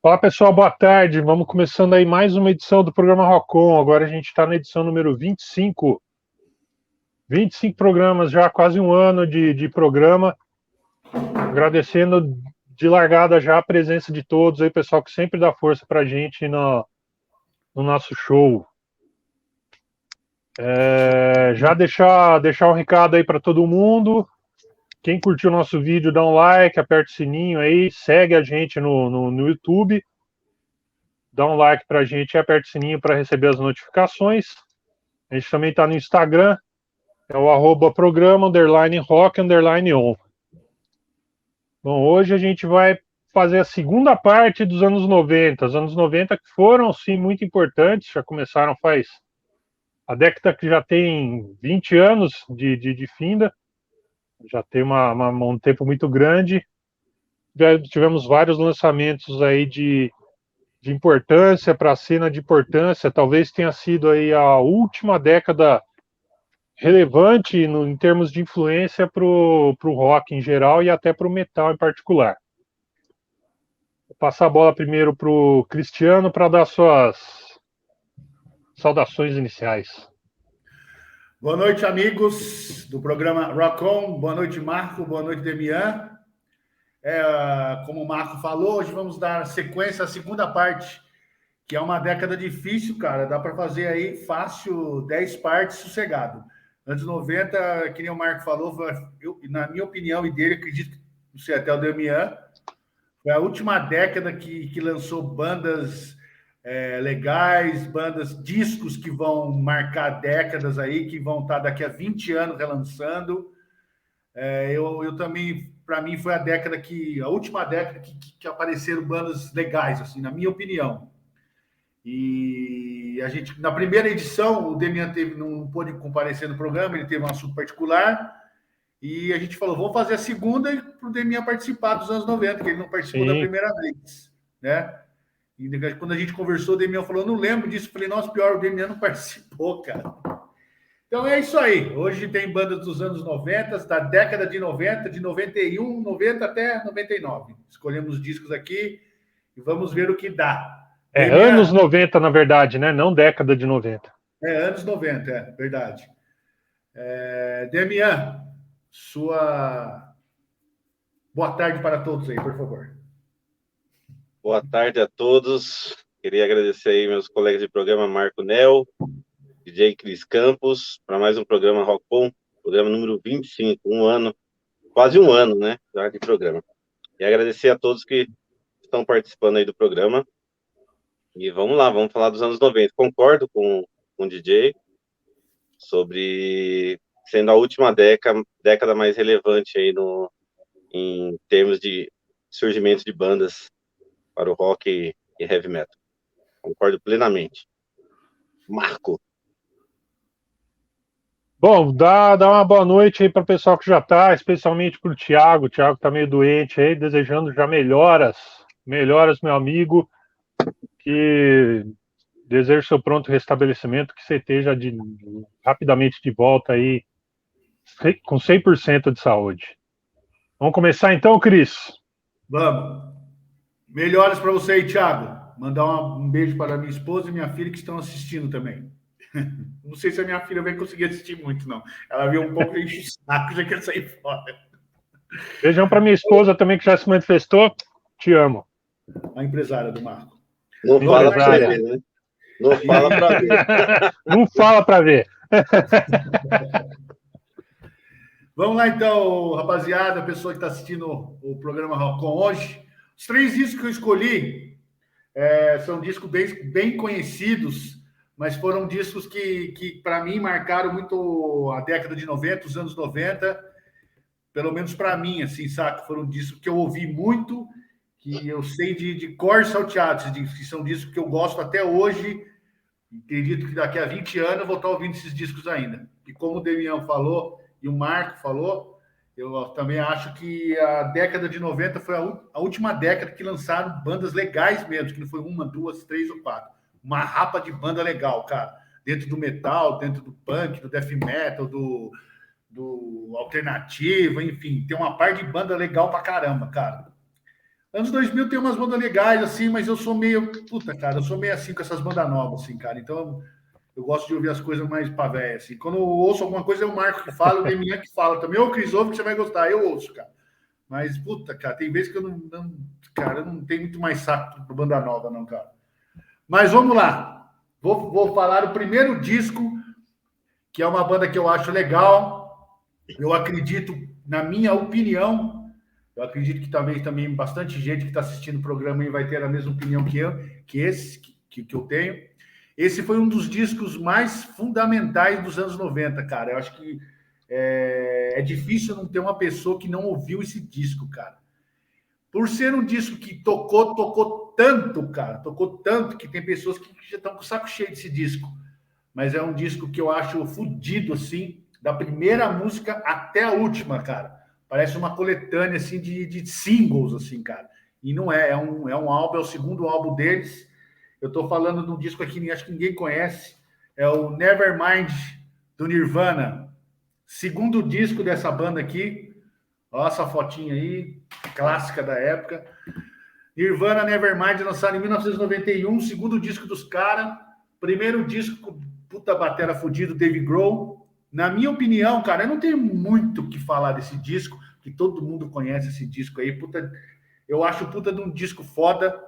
Fala pessoal, boa tarde. Vamos começando aí mais uma edição do programa Rock On. Agora a gente está na edição número 25. 25 programas já, quase um ano de programa. Agradecendo de largada já a presença de todos aí, pessoal que sempre dá força pra gente no nosso show. Já deixar um recado aí para todo mundo. Quem curtiu o nosso vídeo, dá um like, aperta o sininho aí, segue a gente no YouTube. Dá um like pra gente e aperta o sininho para receber as notificações. A gente também está no Instagram, é o @programa_rock_on. Bom, hoje a gente vai fazer a segunda parte dos anos 90. Os anos 90 que foram, sim, muito importantes, já começaram faz a década que já tem 20 anos de finda, já tem um tempo muito grande. Já tivemos vários lançamentos aí de importância para a cena de importância, talvez tenha sido aí a última década relevante em termos de influência para o rock em geral e até para o metal em particular. Vou passar a bola primeiro para o Cristiano para dar suas saudações iniciais. Boa noite, amigos do programa Rock On. Boa noite, Marco. Boa noite, Demian. Como o Marco falou, hoje vamos dar sequência à segunda parte, que é uma década difícil, cara. Dá para fazer aí fácil 10 partes sossegado. Anos 90, que nem o Marco falou, na minha opinião e dele, acredito que não sei, até o Demian, foi a última década que lançou bandas legais, discos que vão marcar décadas aí, que vão estar daqui a 20 anos relançando. Eu também, para mim, foi a última década que apareceram bandas legais, assim, na minha opinião. E a gente, na primeira edição, o Demian não pôde comparecer no programa, ele teve um assunto particular, e a gente falou, vamos fazer a segunda e para o Demian participar dos anos 90, que ele não participou da primeira vez, né? E quando a gente conversou, o Demian falou, não lembro disso. Eu falei, nossa, pior, o Demian não participou, cara. Então é isso aí. Hoje tem bandas dos anos 90, da década de 90, de 91, 90 até 99. Escolhemos discos aqui e vamos ver o que dá. Demian, anos 90, na verdade, né? Não década de 90. Anos 90, verdade. Demian, sua boa tarde para todos aí, por favor. Boa tarde a todos. Queria agradecer aí meus colegas de programa, Marco Nel, DJ Cris Campos, para mais um programa Rock On, programa número 25, quase um ano, né, já de programa. E agradecer a todos que estão participando aí do programa. E vamos lá, vamos falar dos anos 90. Concordo com o DJ sobre sendo a última década mais relevante aí em termos de surgimento de bandas para o rock e heavy metal. Concordo plenamente. Marco. Bom, dá uma boa noite aí para o pessoal que já está, especialmente para o Thiago. O Thiago está meio doente aí, desejando já melhoras, meu amigo. Que desejo seu pronto restabelecimento, que você esteja rapidamente de volta aí, com 100% de saúde. Vamos começar então, Cris? Vamos. Melhoras para você aí, Thiago. Mandar um beijo para minha esposa e minha filha que estão assistindo também. Não sei se a minha filha vai conseguir assistir muito, não. Ela viu um pouco e enche o saco, já quer sair fora. Beijão para minha esposa também, que já se manifestou. Te amo. A empresária do Marco. Não fala para ver, né? Não fala para ver. Não fala para ver. Vamos lá, então, rapaziada, a pessoa que está assistindo o programa Rock On hoje. Os 3 discos que eu escolhi são discos bem conhecidos, mas foram discos que para mim, marcaram muito a década de 90, os anos 90, pelo menos para mim, assim, saca? Foram discos que eu ouvi muito, que eu sei de cor salteados, que são discos que eu gosto até hoje. Acredito que daqui a 20 anos eu vou estar ouvindo esses discos ainda. E como o Demian falou, e o Marco falou, eu também acho que a década de 90 foi a última década que lançaram bandas legais mesmo, que não foi 1, 2, 3 ou 4. Uma rapa de banda legal, cara. Dentro do metal, dentro do punk, do death metal, do alternativo, enfim. Tem uma parte de banda legal pra caramba, cara. Anos 2000 tem umas bandas legais, assim, mas eu sou meio... Puta, cara, eu sou meio assim com essas bandas novas, assim, cara. Então, eu gosto de ouvir as coisas mais pra velha, assim. Quando eu ouço alguma coisa, é o Marco que fala, o Demian que fala também. Ou o Cris ouve que você vai gostar, eu ouço, cara. Mas, puta, cara, tem vezes que eu cara, eu não tenho muito mais saco pra banda nova, não, cara. Mas vamos lá. Vou falar o primeiro disco, que é uma banda que eu acho legal. Eu acredito, na minha opinião... Eu acredito que talvez também bastante gente que está assistindo o programa aí vai ter a mesma opinião que eu, que eu tenho. Esse foi um dos discos mais fundamentais dos anos 90, cara. Eu acho que é difícil não ter uma pessoa que não ouviu esse disco, cara. Por ser um disco que tocou tanto, cara, tocou tanto que tem pessoas que já estão com o saco cheio desse disco. Mas é um disco que eu acho fodido, assim, da primeira música até a última, cara. Parece uma coletânea, assim, de singles, assim, cara. E não é, é um álbum, é o segundo álbum deles. Eu estou falando de um disco aqui que acho que ninguém conhece. É o Nevermind, do Nirvana. Segundo disco dessa banda aqui. Olha essa fotinha aí, clássica da época. Nirvana, Nevermind, lançado em 1991. Segundo disco dos caras. Primeiro disco com puta batera fudido, Dave Grohl. Na minha opinião, cara, eu não tenho muito o que falar desse disco, que todo mundo conhece esse disco aí. Puta, eu acho puta de um disco foda.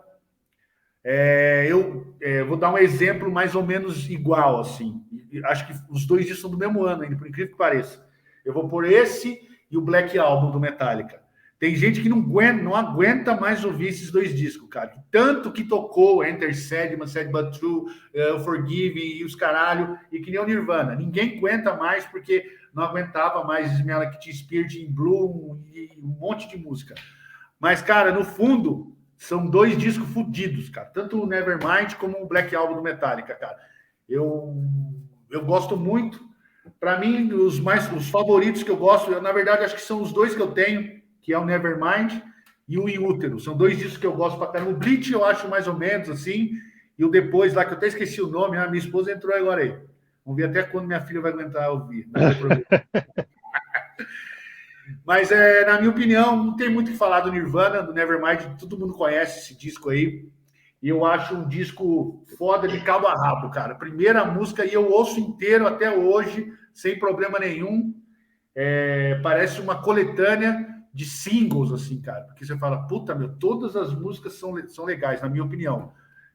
Vou dar um exemplo mais ou menos igual, assim. Acho que os dois discos são do mesmo ano ainda, por incrível que pareça. Eu vou pôr esse e o Black Album do Metallica. Tem gente que não aguenta mais ouvir esses dois discos, cara. Tanto que tocou Enter Sandman, Sad But True, Forgive e os caralho, e que nem o Nirvana. Ninguém aguenta mais porque não aguentava mais Smell Like Teen Spirit, In Bloom e um monte de música. Mas, cara, no fundo, são dois discos fodidos, cara. Tanto o Nevermind como o Black Album do Metallica, cara. Eu gosto muito. Para mim, os favoritos que eu gosto, na verdade, acho que são os dois que eu tenho, que é o Nevermind e o In Utero. São dois discos que eu gosto pra caramba. O Bleach eu acho mais ou menos assim, e o depois lá, que eu até esqueci o nome, a minha esposa entrou agora aí. Vamos ver até quando minha filha vai aguentar ouvir. Mas, na minha opinião, não tem muito o que falar do Nirvana, do Nevermind, todo mundo conhece esse disco aí, e eu acho um disco foda de cabo a rabo, cara. Primeira música, e eu ouço inteiro até hoje, sem problema nenhum. Parece uma coletânea de singles, assim, cara. Porque você fala, puta, meu, todas as músicas são legais, na minha opinião.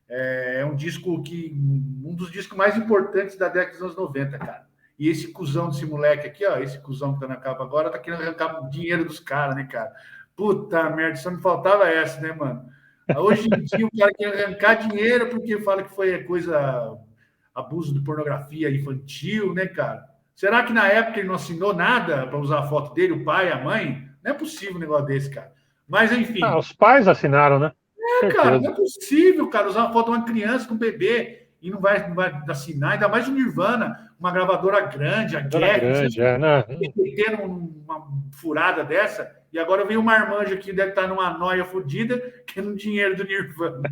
É um disco um dos discos mais importantes da década dos anos 90, cara. E esse cuzão desse moleque aqui, ó, esse cuzão que tá na capa agora, tá querendo arrancar dinheiro dos caras, né, cara? Puta merda, só me faltava essa, né, mano? Hoje em dia o cara quer arrancar dinheiro porque fala que foi abuso de pornografia infantil, né, cara? Será que na época ele não assinou nada para usar a foto dele, o pai, a mãe? Não é possível um negócio desse, cara. Mas, enfim. Os pais assinaram, né? Cara, não é possível, cara, usar uma foto de uma criança com um bebê e não vai assinar, ainda mais o Nirvana, uma gravadora grande, a Geffen, tendo uma furada dessa, e agora vem o marmanjo aqui, deve estar numa noia fodida, querendo dinheiro do Nirvana.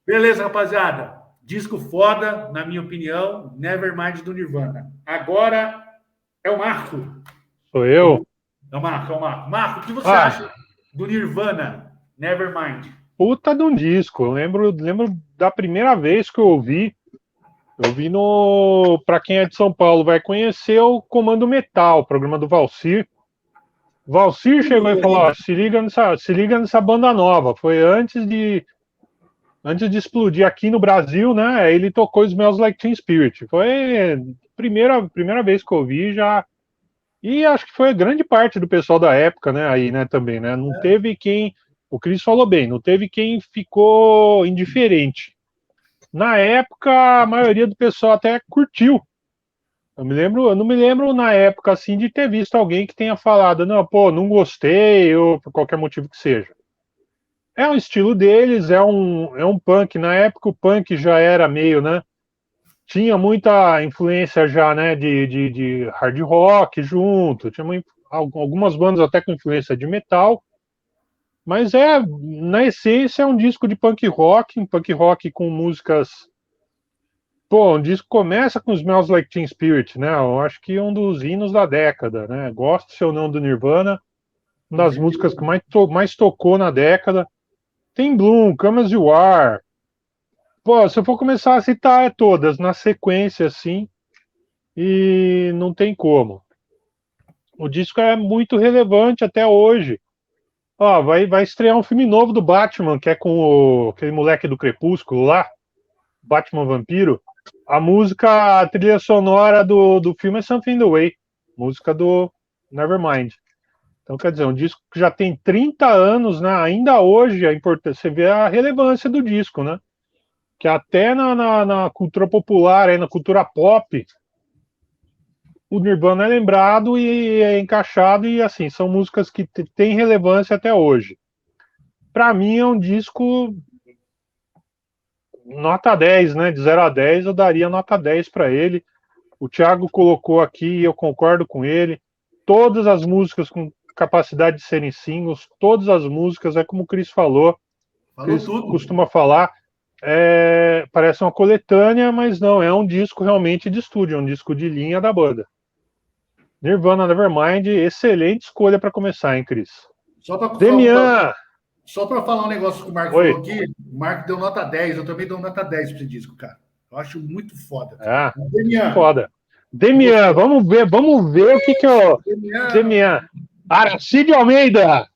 Beleza, rapaziada. Disco foda, na minha opinião, Nevermind do Nirvana. Agora é o Marco. Sou eu? É o Marco. Marco, o que você acha do Nirvana, Nevermind? Puta de um disco. Eu lembro da primeira vez que eu ouvi. Eu vi para quem é de São Paulo, vai conhecer o Comando Metal, o programa do Valcir. O Valcir chegou e falou: ó, se liga nessa banda nova. Foi antes de explodir aqui no Brasil, né? Ele tocou Smells Like Teen Spirit. Foi a primeira vez que eu ouvi já. E acho que foi grande parte do pessoal da época, né? Aí, né, também, né? Não teve quem. O Cris falou bem, não teve quem ficou indiferente. Na época, a maioria do pessoal até curtiu. Eu não me lembro na época assim de ter visto alguém que tenha falado, não, pô, não gostei, ou por qualquer motivo que seja. É um estilo deles, é um punk. Na época o punk já era meio, né? Tinha muita influência já, né, de hard rock junto, tinha algumas bandas até com influência de metal, mas na essência é um disco de punk rock com músicas. Pô, um disco começa com Smells Like Teen Spirit, né? Eu acho que um dos hinos da década, né? Gosto se ou não do Nirvana, uma das músicas que mais tocou na década. Tem Bloom, Come As You Are. Pô, se eu for começar a citar todas na sequência, assim, e não tem como. O disco é muito relevante até hoje. Ó, vai estrear um filme novo do Batman, que é com aquele moleque do Crepúsculo lá, Batman Vampiro. A trilha sonora do filme é Something in the Way, música do Nevermind. Então, quer dizer, um disco que já tem 30 anos, né? Ainda hoje, você vê a relevância do disco, né? Que até na cultura popular, aí, na cultura pop, o Nirvana é lembrado e é encaixado, e assim, são músicas que têm relevância até hoje. Para mim é um disco nota 10, né? De 0 a 10 eu daria nota 10 para ele. O Thiago colocou aqui e eu concordo com ele. Todas as músicas com capacidade de serem singles, todas as músicas, é como o Chris falou. Chris costuma falar, parece uma coletânea, mas não, é um disco realmente de estúdio, é um disco de linha da banda. Nirvana Nevermind, excelente escolha para começar, hein, Chris? Demian! Só para falar um negócio que o Marco falou aqui, o Marco deu nota 10, eu também dou nota 10 para esse disco, cara. Eu acho muito foda. Cara. Foda. Demian, vamos ver o que eu... Demian. Aracide Almeida!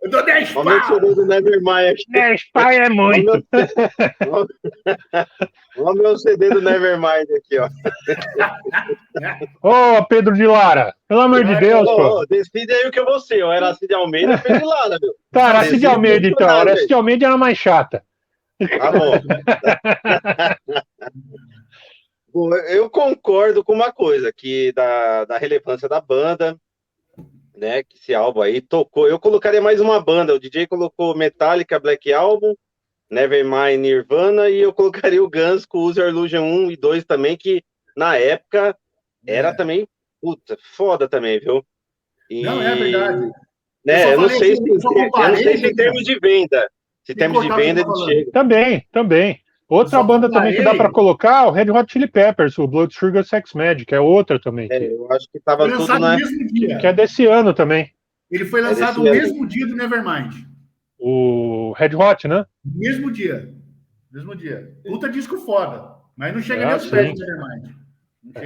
Eu dou 10 pau! Olha o meu CD do Nevermind aqui. 10 pau é muito! Olha o meu CD do Nevermind aqui, ó. Ô, Pedro de Lara, pelo amor de Deus, pô. Decide aí o que eu vou ser, o Aracide Almeida ou Pedro de Lara, meu. Tá, Aracide Almeida, então. Aracide Almeida era mais chata. Tá bom. Bom, eu concordo com uma coisa, que da relevância da banda, né, que esse álbum aí tocou. Eu colocaria mais uma banda, o DJ colocou Metallica, Black Album, Nevermind, Nirvana, e eu colocaria o Guns com Use Your Illusion 1 e 2 também, que na época era também, puta, foda também, viu? E, não, é verdade. Né, eu não sei se em termos de venda, eles chegam. Também. Outra banda também que dá para colocar, o Red Hot Chili Peppers, o Blood Sugar Sex Magic, é outra também. Eu acho que tava tudo no mesmo dia. Que é desse ano também. Ele foi lançado no mesmo dia do Nevermind. O Red Hot, né? Mesmo dia. Puta disco foda. Mas não chega nem aos pés do Nevermind.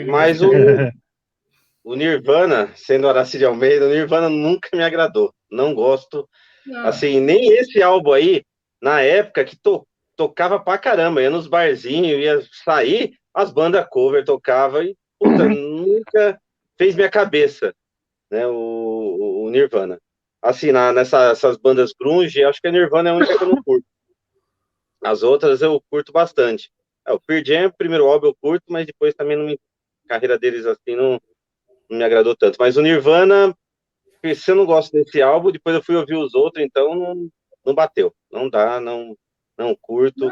Mas o Nirvana, sendo Aracide Almeida, o Nirvana nunca me agradou. Não gosto. Assim, nem esse álbum aí, na época que tocava pra caramba, ia nos barzinhos, ia sair, as bandas cover tocavam e, puta, nunca fez minha cabeça, né, o Nirvana. Assim, nessas bandas grunge, acho que a Nirvana é a única que eu não curto. As outras eu curto bastante. O Pearl Jam, o primeiro álbum eu curto, mas depois também a carreira deles assim não me agradou tanto. Mas o Nirvana, se eu não gosto desse álbum, depois eu fui ouvir os outros, então não bateu. Não dá, não curto.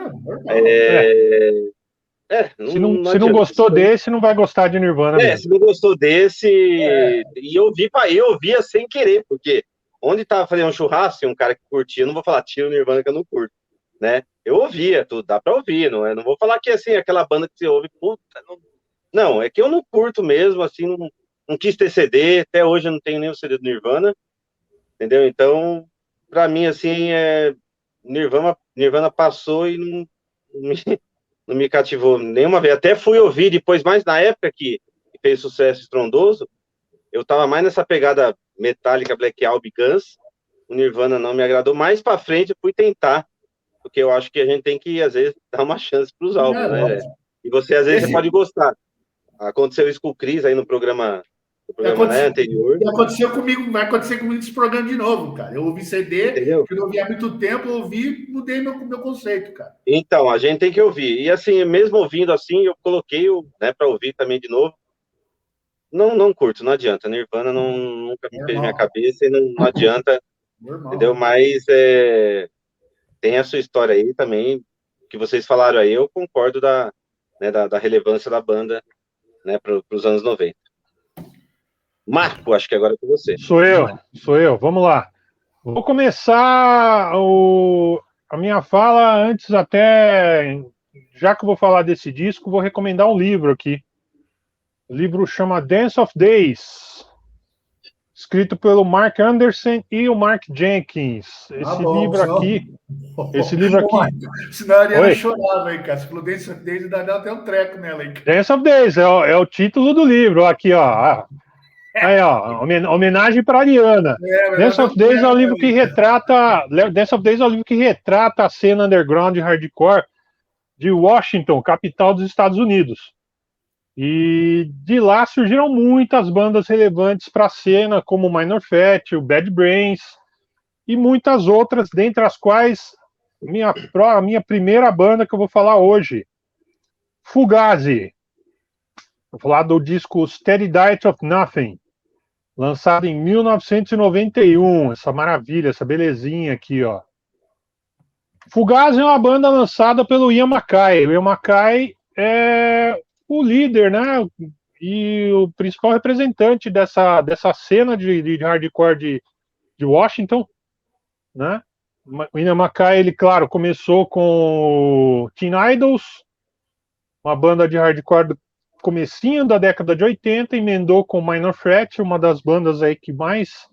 Se não gostou desse, não vai gostar de Nirvana mesmo. Se não gostou desse, e eu via sem querer, porque onde tava fazendo um churrasco, um cara que curtia, eu não vou falar, tira o Nirvana que eu não curto, né? Eu ouvia tudo, dá pra ouvir, não vou falar que assim, aquela banda que você ouve, puta, não, é que eu não curto mesmo, assim, não quis ter CD, até hoje eu não tenho nem o CD do Nirvana, entendeu? Então, pra mim, assim, Nirvana passou e não me cativou nenhuma vez. Até fui ouvir depois, mais na época que fez sucesso estrondoso, eu tava mais nessa pegada Metallica, Black Album, Guns. O Nirvana não me agradou. Mais pra frente eu fui tentar, porque eu acho que a gente tem que, às vezes, dar uma chance pros álbuns, né? E você, às vezes, você pode gostar. Aconteceu isso com o Chris aí no programa anterior. Aconteceu comigo, vai acontecer comigo nesse programa de novo, cara. Eu ouvi CD, entendeu? Que eu não ouvi há muito tempo, mudei meu conceito, cara. Então, a gente tem que ouvir. E assim, mesmo ouvindo assim, eu coloquei para ouvir também de novo. Não curto, não adianta. Nirvana nunca me fez minha cabeça e não adianta. Normal. Entendeu? Mas tem a sua história aí também, que vocês falaram aí, eu concordo da relevância da banda, né, para os anos 90. Marco, acho que agora é com você. Sou eu. Vamos lá. Vou começar a minha fala antes até, já que eu vou falar desse disco, vou recomendar um livro aqui. O livro chama Dance of Days. escrito pelo Mark Anderson e o Mark Jenkins. Esse livro aqui. Esse livro aqui. Senão a Ariana Oi? chorava, hein, cara? Você falou Dance of Days e dá até um treco nela, hein? Dance of Days, é o título do livro. Aqui, ó. Aí, ó. Homenagem para Ariana. Dance of Days é o livro que retrata. Dance of Days é o livro que retrata a cena underground e hardcore de Washington, capital dos Estados Unidos. E de lá surgiram muitas bandas relevantes para a cena, como o Minor Threat, o Bad Brains e muitas outras, dentre as quais a minha primeira banda que eu vou falar hoje, Fugazi. Vou falar do disco Steady Diet of Nothing, lançado em 1991. Essa maravilha, essa belezinha aqui, ó. Fugazi é uma banda lançada pelo Ian MacKaye. O Ian MacKaye é o líder, né? E o principal representante dessa cena de hardcore de Washington, né? O Ian MacKaye, ele, claro, começou com o Teen Idols, uma banda de hardcore do comecinho da década de 80, emendou com o Minor Threat, uma das bandas aí que mais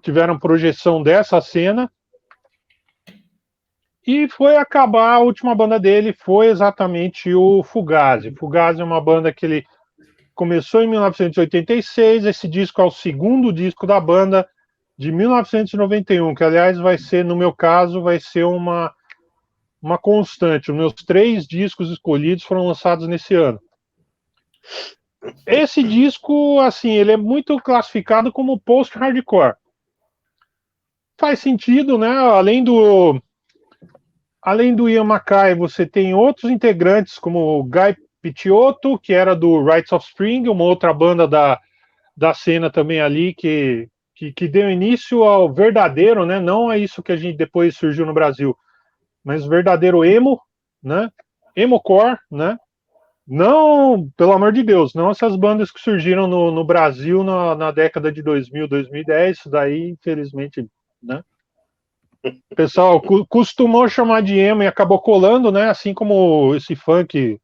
tiveram projeção dessa cena. E foi acabar, a última banda dele foi exatamente o Fugazi. Fugazi é uma banda que ele começou em 1986, esse disco é o segundo disco da banda de 1991, que aliás vai ser, no meu caso, vai ser uma constante. Os meus 3 discos escolhidos foram lançados nesse ano. Esse disco, assim, ele é muito classificado como post-hardcore. Faz sentido, né? Além do Ian MacKaye, você tem outros integrantes, como o Guy Picciotto, que era do Rites of Spring, uma outra banda da cena também ali, que deu início ao verdadeiro, né? Não é isso que a gente depois surgiu no Brasil, mas o verdadeiro emo, né? Emocore, né? Não, pelo amor de Deus, não essas bandas que surgiram no Brasil na década de 2000, 2010, isso daí, infelizmente, né? O pessoal costumou chamar de emo e acabou colando, né? Assim como esse funk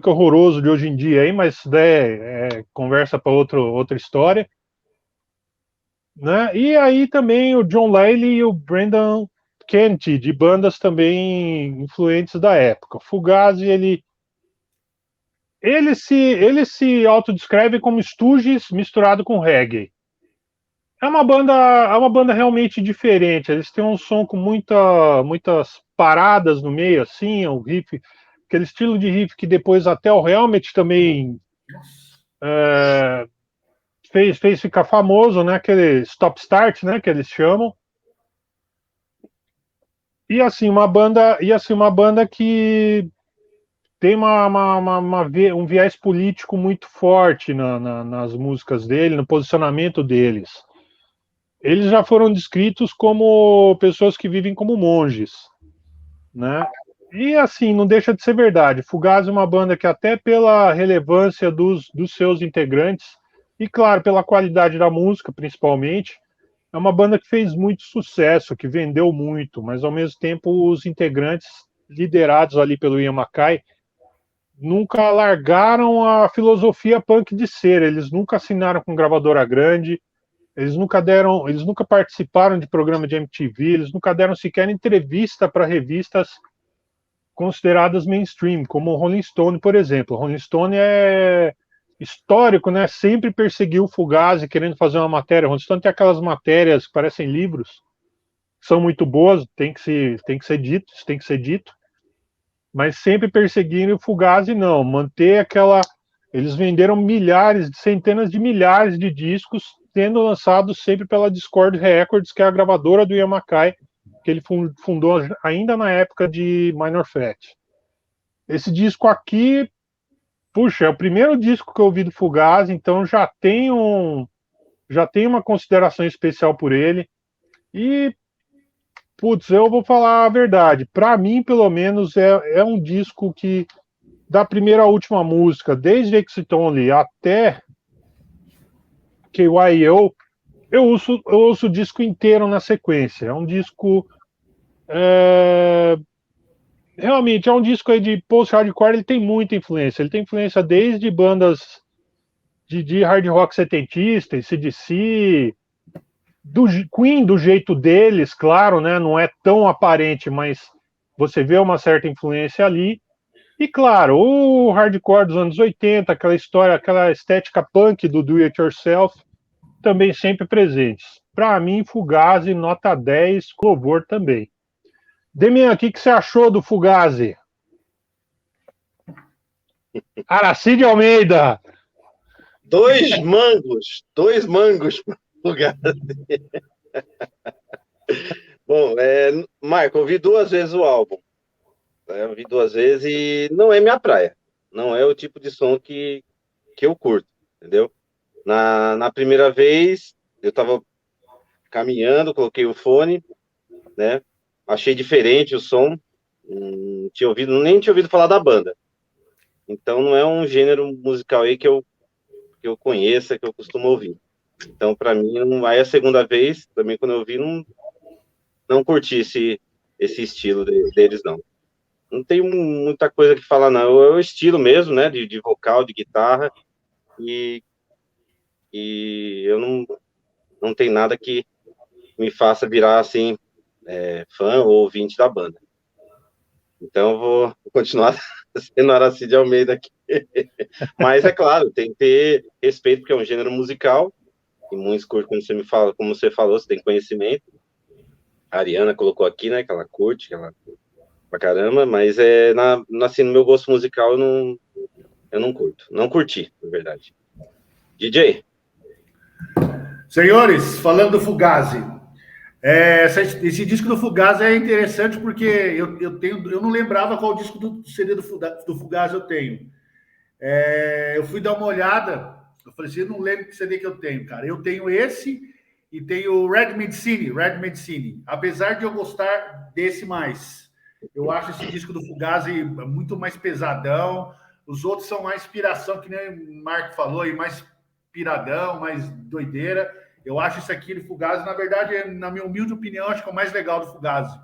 horroroso de hoje em dia aí, mas isso daí é conversa para outra história, né? E aí também o John Lyle e o Brendan Kent, de bandas também influentes da época. Fugazi, ele se autodescreve como Stooges misturado com reggae. É uma banda realmente diferente. Eles têm um som com muitas paradas no meio, assim, o riff, aquele estilo de riff que depois até o Helmet também fez ficar famoso, né? Aquele stop start, né? Que eles chamam. E assim uma banda que tem um viés político muito forte nas músicas dele, no posicionamento deles. Eles já foram descritos como pessoas que vivem como monges, né? E assim, não deixa de ser verdade. Fugazi é uma banda que até pela relevância dos seus integrantes, e claro, pela qualidade da música, principalmente, é uma banda que fez muito sucesso, que vendeu muito, mas ao mesmo tempo os integrantes, liderados ali pelo Ian MacKaye, nunca largaram a filosofia punk de ser. Eles nunca assinaram com gravadora grande, eles nunca participaram de programa de MTV, eles nunca deram sequer entrevista para revistas consideradas mainstream, como o Rolling Stone, por exemplo. O Rolling Stone é histórico, né? Sempre perseguiu o Fugazi querendo fazer uma matéria. O Rolling Stone tem aquelas matérias que parecem livros, que são muito boas, tem que ser dito, isso tem que ser dito, mas sempre perseguindo o Fugazi não, manter aquela. Eles venderam centenas de milhares de discos, tendo lançado sempre pela Dischord Records, que é a gravadora do Ian MacKaye, que ele fundou ainda na época de Minor Threat. Esse disco aqui, puxa, é o primeiro disco que eu ouvi do Fugazi, então já tem uma consideração especial por ele. E, putz, eu vou falar a verdade, para mim, pelo menos, é um disco que, da primeira à última música, desde Exit Only até KYO, eu ouço o disco inteiro na sequência. É um disco. Realmente, é um disco aí de post-hardcore, ele tem muita influência. Ele tem influência desde bandas de hard rock setentista, AC/DC, do Queen, do jeito deles, claro, né? Não é tão aparente, mas você vê uma certa influência ali. E claro, o hardcore dos anos 80, aquela história, aquela estética punk do do it yourself, também sempre presentes. Para mim, Fugazi, nota 10, louvor também. Demian, o que você achou do Fugazi? Aracide Almeida! Dois mangos Fugazi. Bom, Marco, eu ouvi 2 vezes o álbum. Eu ouvi 2 vezes e não é minha praia. Não é o tipo de som que eu curto, entendeu? Na primeira vez, eu tava caminhando, coloquei o fone, né? Achei diferente o som. Nem tinha ouvido falar da banda. Então, não é um gênero musical aí que eu conheça, que eu costumo ouvir. Então, para mim, não vai a segunda vez. Também, quando eu ouvi, não curti esse estilo deles, não. Não tem muita coisa que falar, não. É o estilo mesmo, né? De vocal, de guitarra. E eu não tem nada que me faça virar, assim, fã ou ouvinte da banda. Então, eu vou continuar sendo Aracide Almeida aqui. Mas, é claro, tem que ter respeito, porque é um gênero musical. E muitos curtem, como você falou, você tem conhecimento. A Ariana colocou aqui, né, que ela curte, pra caramba, mas assim, no meu gosto musical eu não curto. Não curti, na verdade. DJ? Senhores, falando do Fugazi, esse disco do Fugazi é interessante porque eu não lembrava qual disco do CD do Fugazi eu tenho. Eu fui dar uma olhada, eu falei assim, eu não lembro que CD que eu tenho, cara. Eu tenho esse e tenho o Red Medicine. Apesar de eu gostar desse mais, eu acho esse disco do Fugazi muito mais pesadão. Os outros são mais inspiração, que nem o Marco falou, e mais piradão, mais doideira. Eu acho isso aqui do Fugazi, na verdade, na minha humilde opinião, acho que é o mais legal do Fugazi,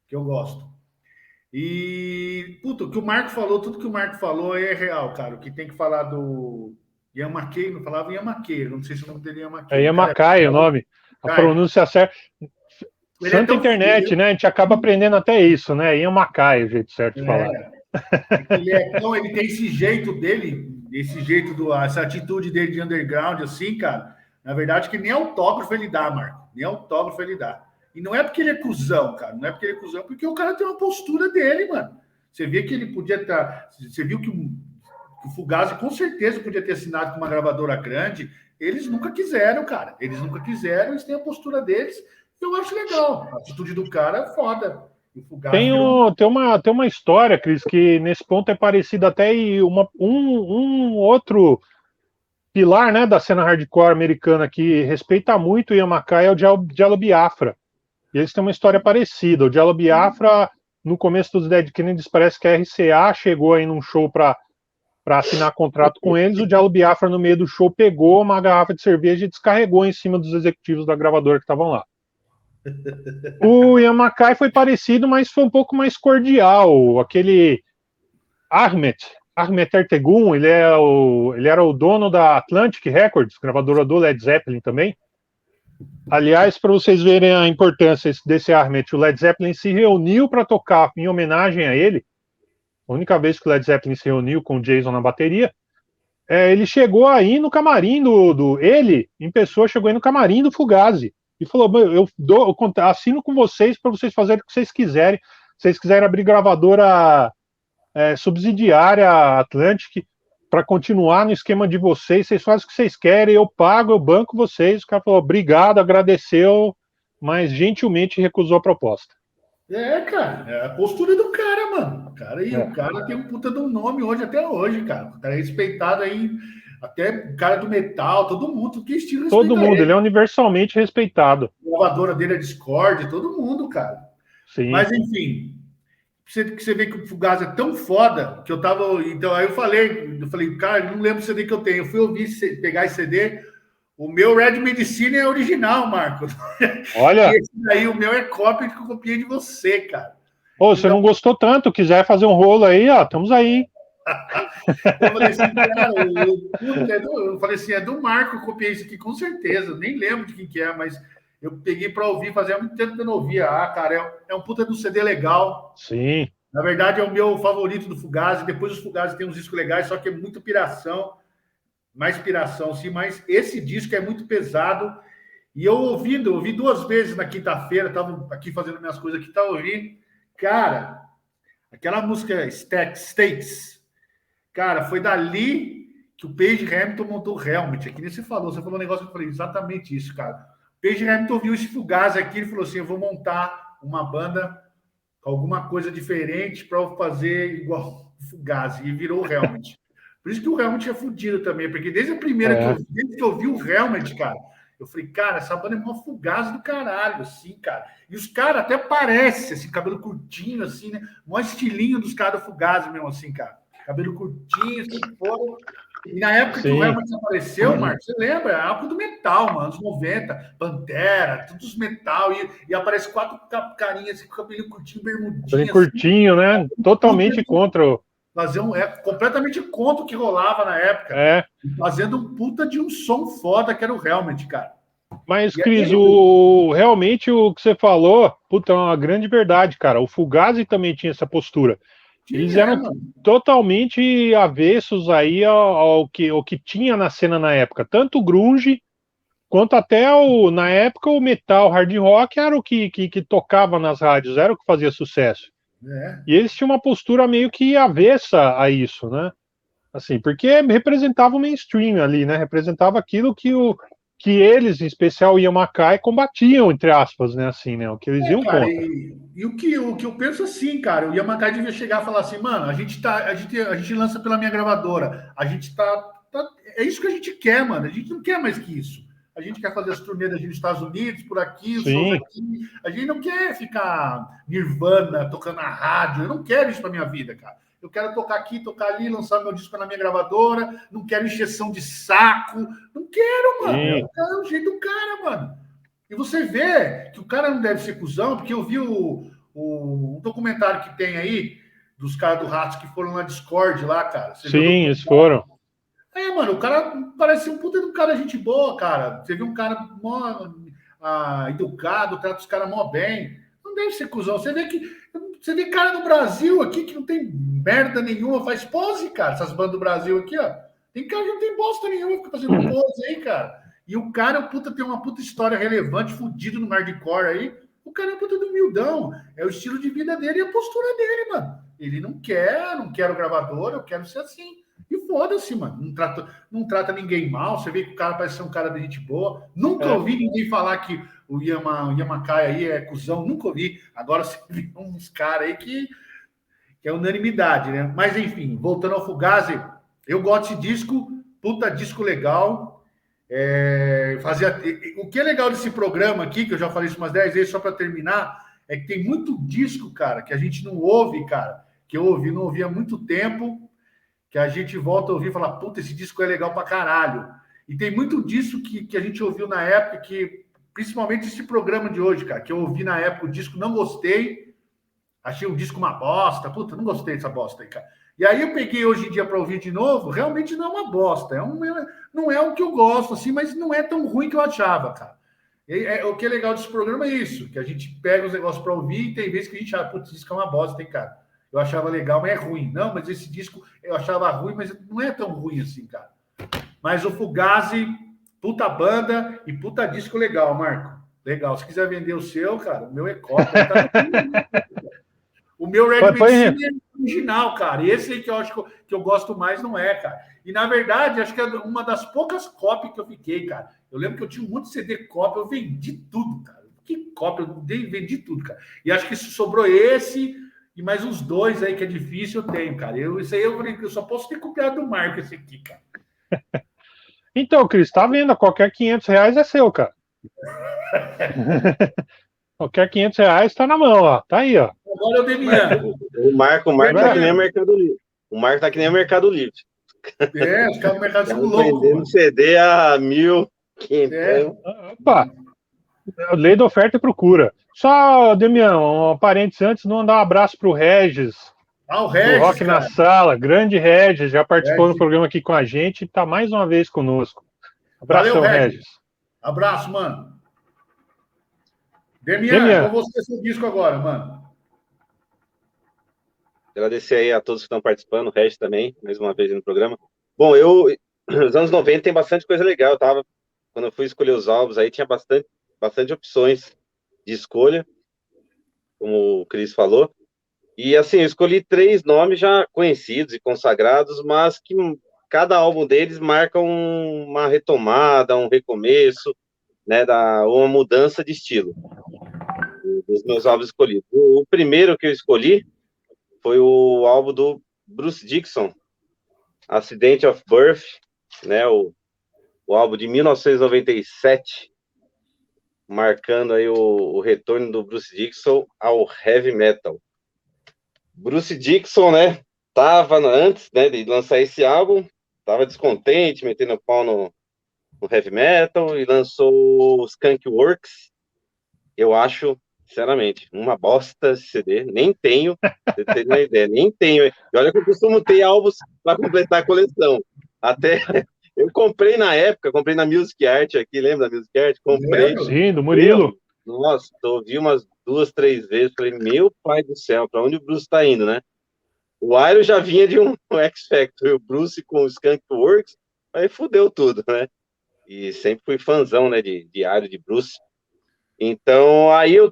que eu gosto. E, puto, tudo que o Marco falou é real, cara. O que tem que falar do Yamakei, não falava Yamakei, não sei se o nome dele é Yamakei. É Yamakai o nome, a pronúncia certa. Santa internet, né? A gente acaba aprendendo até isso, né? Yamakai, o jeito certo de falar. Ele tem esse jeito dele, essa atitude dele de underground, assim, cara. Na verdade, que nem autógrafo ele dá, Marco. Nem autógrafo ele dá. E não é porque ele é cuzão, cara. Não é porque ele é cuzão, porque o cara tem uma postura dele, mano. Você vê que ele podia estar. Você viu que o Fugazi com certeza podia ter assinado com uma gravadora grande. Eles nunca quiseram, cara. Eles têm a postura deles. Eu acho legal. A atitude do cara é foda. Tem uma história, Cris, que nesse ponto é parecida até e um outro pilar, né, da cena hardcore americana que respeita muito o Yamakai é o Jello Biafra. E eles têm uma história parecida. O Jello Biafra, no começo dos Dead Kennedys, parece que a RCA chegou aí num show para assinar contrato com eles. O Jello Biafra, no meio do show, pegou uma garrafa de cerveja e descarregou em cima dos executivos da gravadora que estavam lá. O Yamakai foi parecido, mas foi um pouco mais cordial. Aquele Ahmet Ertegun, ele era o dono da Atlantic Records, gravadora do Led Zeppelin também. Aliás, para vocês verem a importância desse Ahmet, o Led Zeppelin se reuniu para tocar em homenagem a ele. A única vez que o Led Zeppelin se reuniu com o Jason na bateria, ele chegou aí no camarim ele, em pessoa, chegou aí no camarim do Fugazi e falou: eu assino com vocês para vocês fazerem o que vocês quiserem. Se vocês quiserem abrir gravadora subsidiária Atlantic para continuar no esquema de vocês fazem o que vocês querem, eu pago, eu banco vocês. O cara falou: obrigado, agradeceu, mas gentilmente recusou a proposta. Cara, é a postura do cara, mano. O cara tem um puta de um nome até hoje, cara. O cara é respeitado aí, até o cara do metal, todo mundo, que estilo todo mundo, ele é universalmente respeitado. A gravadora dele é Discord, todo mundo, cara. Sim. Mas, enfim, você vê que o Fugazi é tão foda que eu tava. Então, aí eu falei, cara, não lembro o CD que eu tenho. Eu fui ouvir, pegar esse CD. O meu Red Medicine é original, Marco. Olha. Esse daí, o meu é cópia que eu copiei de você, cara. Você não gostou tanto, quiser fazer um rolo aí, ó, estamos aí. Eu falei assim, cara, eu falei assim, é do Marco, eu copiei isso aqui com certeza, nem lembro de quem que é, mas eu peguei para ouvir, fazia muito tempo que eu não ouvia. Ah, cara, é um puta do CD legal. Sim. Na verdade, é o meu favorito do Fugazi. Depois os Fugazi tem uns discos legais, só que é muito piração, mais piração, sim, mas esse disco é muito pesado. E eu ouvi 2 vezes na quinta-feira, estava aqui fazendo minhas coisas aqui, tá ouvindo. Cara, aquela música Stakes, cara, foi dali que o Page Hamilton montou o Helmet. Aqui nem você falou um negócio que eu falei exatamente isso, cara. O Page Hamilton viu esse Fugazi aqui e falou assim: eu vou montar uma banda com alguma coisa diferente para fazer igual o Fugazi. E virou o Helmet. Por isso que o Helmet é fodido também, porque desde a primeira desde que eu vi o Helmet, cara, eu falei, cara, essa banda é uma Fugazi do caralho, assim, cara. E os caras até parecem, assim, cabelo curtinho, assim, né? Mó estilinho dos caras do Fugazi mesmo, assim, cara. Cabelo curtinho, assim, foram. E na época que o Helmet apareceu, Marcos, você lembra? É a época do metal, mano, anos 90, Pantera, todos os metal, e aparece 4 carinhas assim, com cabelo curtinho, bermudinho. Bem curtinho, assim, né? Totalmente contra. Completamente contra o que rolava na época. Fazendo um puta de um som foda que era o Helmet, cara. Mas, Cris, realmente o que você falou, puta, é uma grande verdade, cara. O Fugazi também tinha essa postura. Eles eram totalmente avessos aí ao que tinha na cena na época. Tanto o grunge, quanto até, na época, o metal hard rock era o que tocava nas rádios, era o que fazia sucesso. E eles tinham uma postura meio que avessa a isso, né? Assim, porque representava o mainstream ali, né? Representava aquilo que eles, em especial o Yamakai, combatiam, entre aspas, né? Assim, né? O que eles iam cara, contra. E o que eu penso assim, cara, o Yamakai devia chegar e falar assim, mano, a gente lança pela minha gravadora, a gente é isso que a gente quer, mano, a gente não quer mais que isso. A gente quer fazer as turnês nos Estados Unidos, por aqui, os shows aqui. A gente não quer ficar Nirvana, tocando na rádio. Eu não quero isso pra minha vida, cara. Eu quero tocar aqui, tocar ali, lançar meu disco na minha gravadora. Não quero encheção de saco. Não quero, mano. Eu quero o jeito do cara, mano. E você vê que o cara não deve ser cuzão, porque eu vi o documentário que tem aí dos caras do Ratos que foram na Discord lá, cara. Você Sim, eles foram. Mano, o cara parece um puta de um cara gente boa, cara. Você vê um cara mó educado, trata os caras mó bem. Não deve ser cuzão. Você vê cara no Brasil aqui que não tem merda nenhuma, faz pose, cara. Essas bandas do Brasil aqui, ó. Tem cara que não tem bosta nenhuma, fica fazendo pose aí, cara. E o cara, tem uma puta história relevante, fudido no hardcore aí. O cara é um puta do humildão. É o estilo de vida dele e a postura dele, mano. Ele não quero gravador, eu quero ser assim. E foda-se, mano. Não trata ninguém mal. Você vê que o cara parece ser um cara de gente boa. Nunca ouvi ninguém falar que o Yamakai aí é cuzão. Nunca ouvi. Agora você vê uns caras aí que é unanimidade, né? Mas, enfim, voltando ao Fugazi, eu gosto desse disco. Puta disco legal. O que é legal desse programa aqui, que eu já falei isso umas 10 vezes, só para terminar, é que tem muito disco, cara, que a gente não ouve, cara. Que eu não ouvi há muito tempo, que a gente volta a ouvir e fala, puta, esse disco é legal pra caralho. E tem muito disso que a gente ouviu na época, que principalmente esse programa de hoje, cara, que eu ouvi na época o disco, não gostei, achei o disco uma bosta, puta, não gostei dessa bosta aí, cara. E aí eu peguei hoje em dia para ouvir de novo, realmente não é uma bosta, não é o que eu gosto, assim, mas não é tão ruim que eu achava, cara. O que é legal desse programa é isso, que a gente pega os negócios para ouvir e tem vezes que a gente acha, putz, esse disco é uma bosta, hein, cara. Eu achava legal, mas é ruim. Não, mas esse disco eu achava ruim, mas não é tão ruim assim, cara. Mas o Fugazi, puta banda e puta disco legal, Marco. Legal. Se quiser vender o seu, cara, o meu é cópia. Tá... O meu Red Medicine é original, cara. E esse aí que eu acho que eu gosto mais não é, cara. E, na verdade, acho que é uma das poucas cópias que eu fiquei, cara. Eu lembro que eu tinha um monte de CD cópia, eu vendi tudo, cara. Que cópia? Eu vendi tudo, cara. E acho que sobrou esse... E mais uns 2 aí que é difícil, eu tenho, cara. Isso aí eu só posso ter copiado do Marco esse aqui, cara. Então, Cris, tá vendo? Qualquer R$500 é seu, cara. Qualquer R$500 tá na mão, ó. Tá aí, ó. Agora eu Demiano. O Marco tá que nem o Mercado Livre. O Marco tá que nem o Mercado Livre. Os caras do Mercado são loucos. Vendendo CD a 1.500. Opa! Lei da oferta e procura. Só, Demião, um parênteses antes, não mandar um abraço pro Regis, Ah, o do Regis, Rock na cara. Sala, grande Regis, já participou do Regis. programa aqui com a gente e está mais uma vez conosco. Valeu, Abração, Regis. Regis. Abraço, mano. Demian, Demian, com você seu disco agora, mano. Agradecer aí a todos que estão participando, o Regis também, mais uma vez no programa. Bom, nos anos 90 tem bastante coisa legal, quando eu fui escolher os álbuns, aí tinha bastante opções de escolha, como o Cris falou. E assim, eu escolhi 3 nomes já conhecidos e consagrados, mas que cada álbum deles marca uma retomada, um recomeço, né, uma mudança de estilo dos meus álbuns escolhidos. O primeiro que eu escolhi foi o álbum do Bruce Dickinson, Accident of Birth, né, o álbum de 1997, marcando aí o retorno do Bruce Dickinson ao heavy metal. Bruce Dickinson, né, antes, né, de lançar esse álbum, tava descontente, metendo pau no heavy metal, e lançou o Skunk Works. Eu acho, sinceramente, uma bosta esse CD, nem tenho, pra você ter uma ideia, nem tenho. E olha que eu costumo ter álbuns para completar a coleção. Até eu comprei na época, comprei na Music Art aqui, lembra da Music Art? Comprei. Lembro. sim, do Murilo. Nossa, ouvi umas 2, 3 vezes, falei, meu pai do céu, para onde o Bruce tá indo, né? O Iron já vinha de um X Factor, e o Bruce com o Skunk Works, aí fudeu tudo, né? E sempre fui fãzão, né, de Iron, de Bruce. Então, aí eu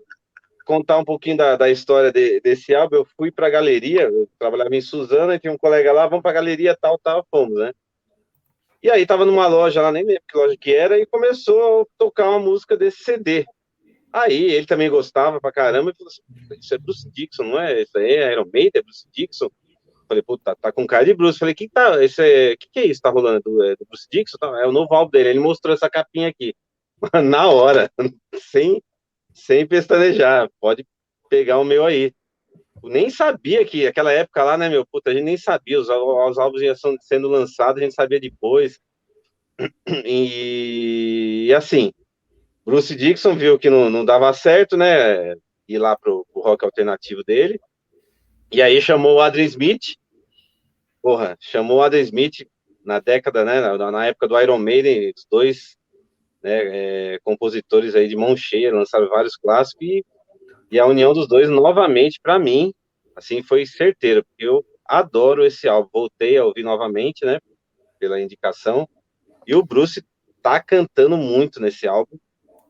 contar um pouquinho da história desse álbum, eu fui pra galeria, eu trabalhava em Suzano, e tinha um colega lá, vamos pra galeria, tal, fomos, né? E aí tava numa loja lá, nem lembro que loja que era, e começou a tocar uma música desse CD. Aí ele também gostava pra caramba, e falou assim, isso é Bruce Dickinson, não é? Isso aí é Iron Maiden, é Bruce Dickinson? Falei, puta, tá com cara de Bruce. Falei, que é isso que tá rolando? Do Bruce Dickinson? É o novo álbum dele. Ele mostrou essa capinha aqui. Na hora, sem pestanejar. Pode pegar o meu aí. Eu nem sabia que, aquela época lá, né, meu? Puta, a gente nem sabia. Os álbuns iam sendo lançados, a gente sabia depois. E assim, Bruce Dickinson viu que não dava certo, né? Ir lá pro rock alternativo dele. E aí chamou o Adrian Smith. Porra, chamou o Adam Smith na década, né, na época do Iron Maiden, os dois, né, compositores aí de mão cheia, lançaram vários clássicos, e a união dos dois, novamente, para mim, assim, foi certeira, porque eu adoro esse álbum, voltei a ouvir novamente, né, pela indicação, e o Bruce tá cantando muito nesse álbum,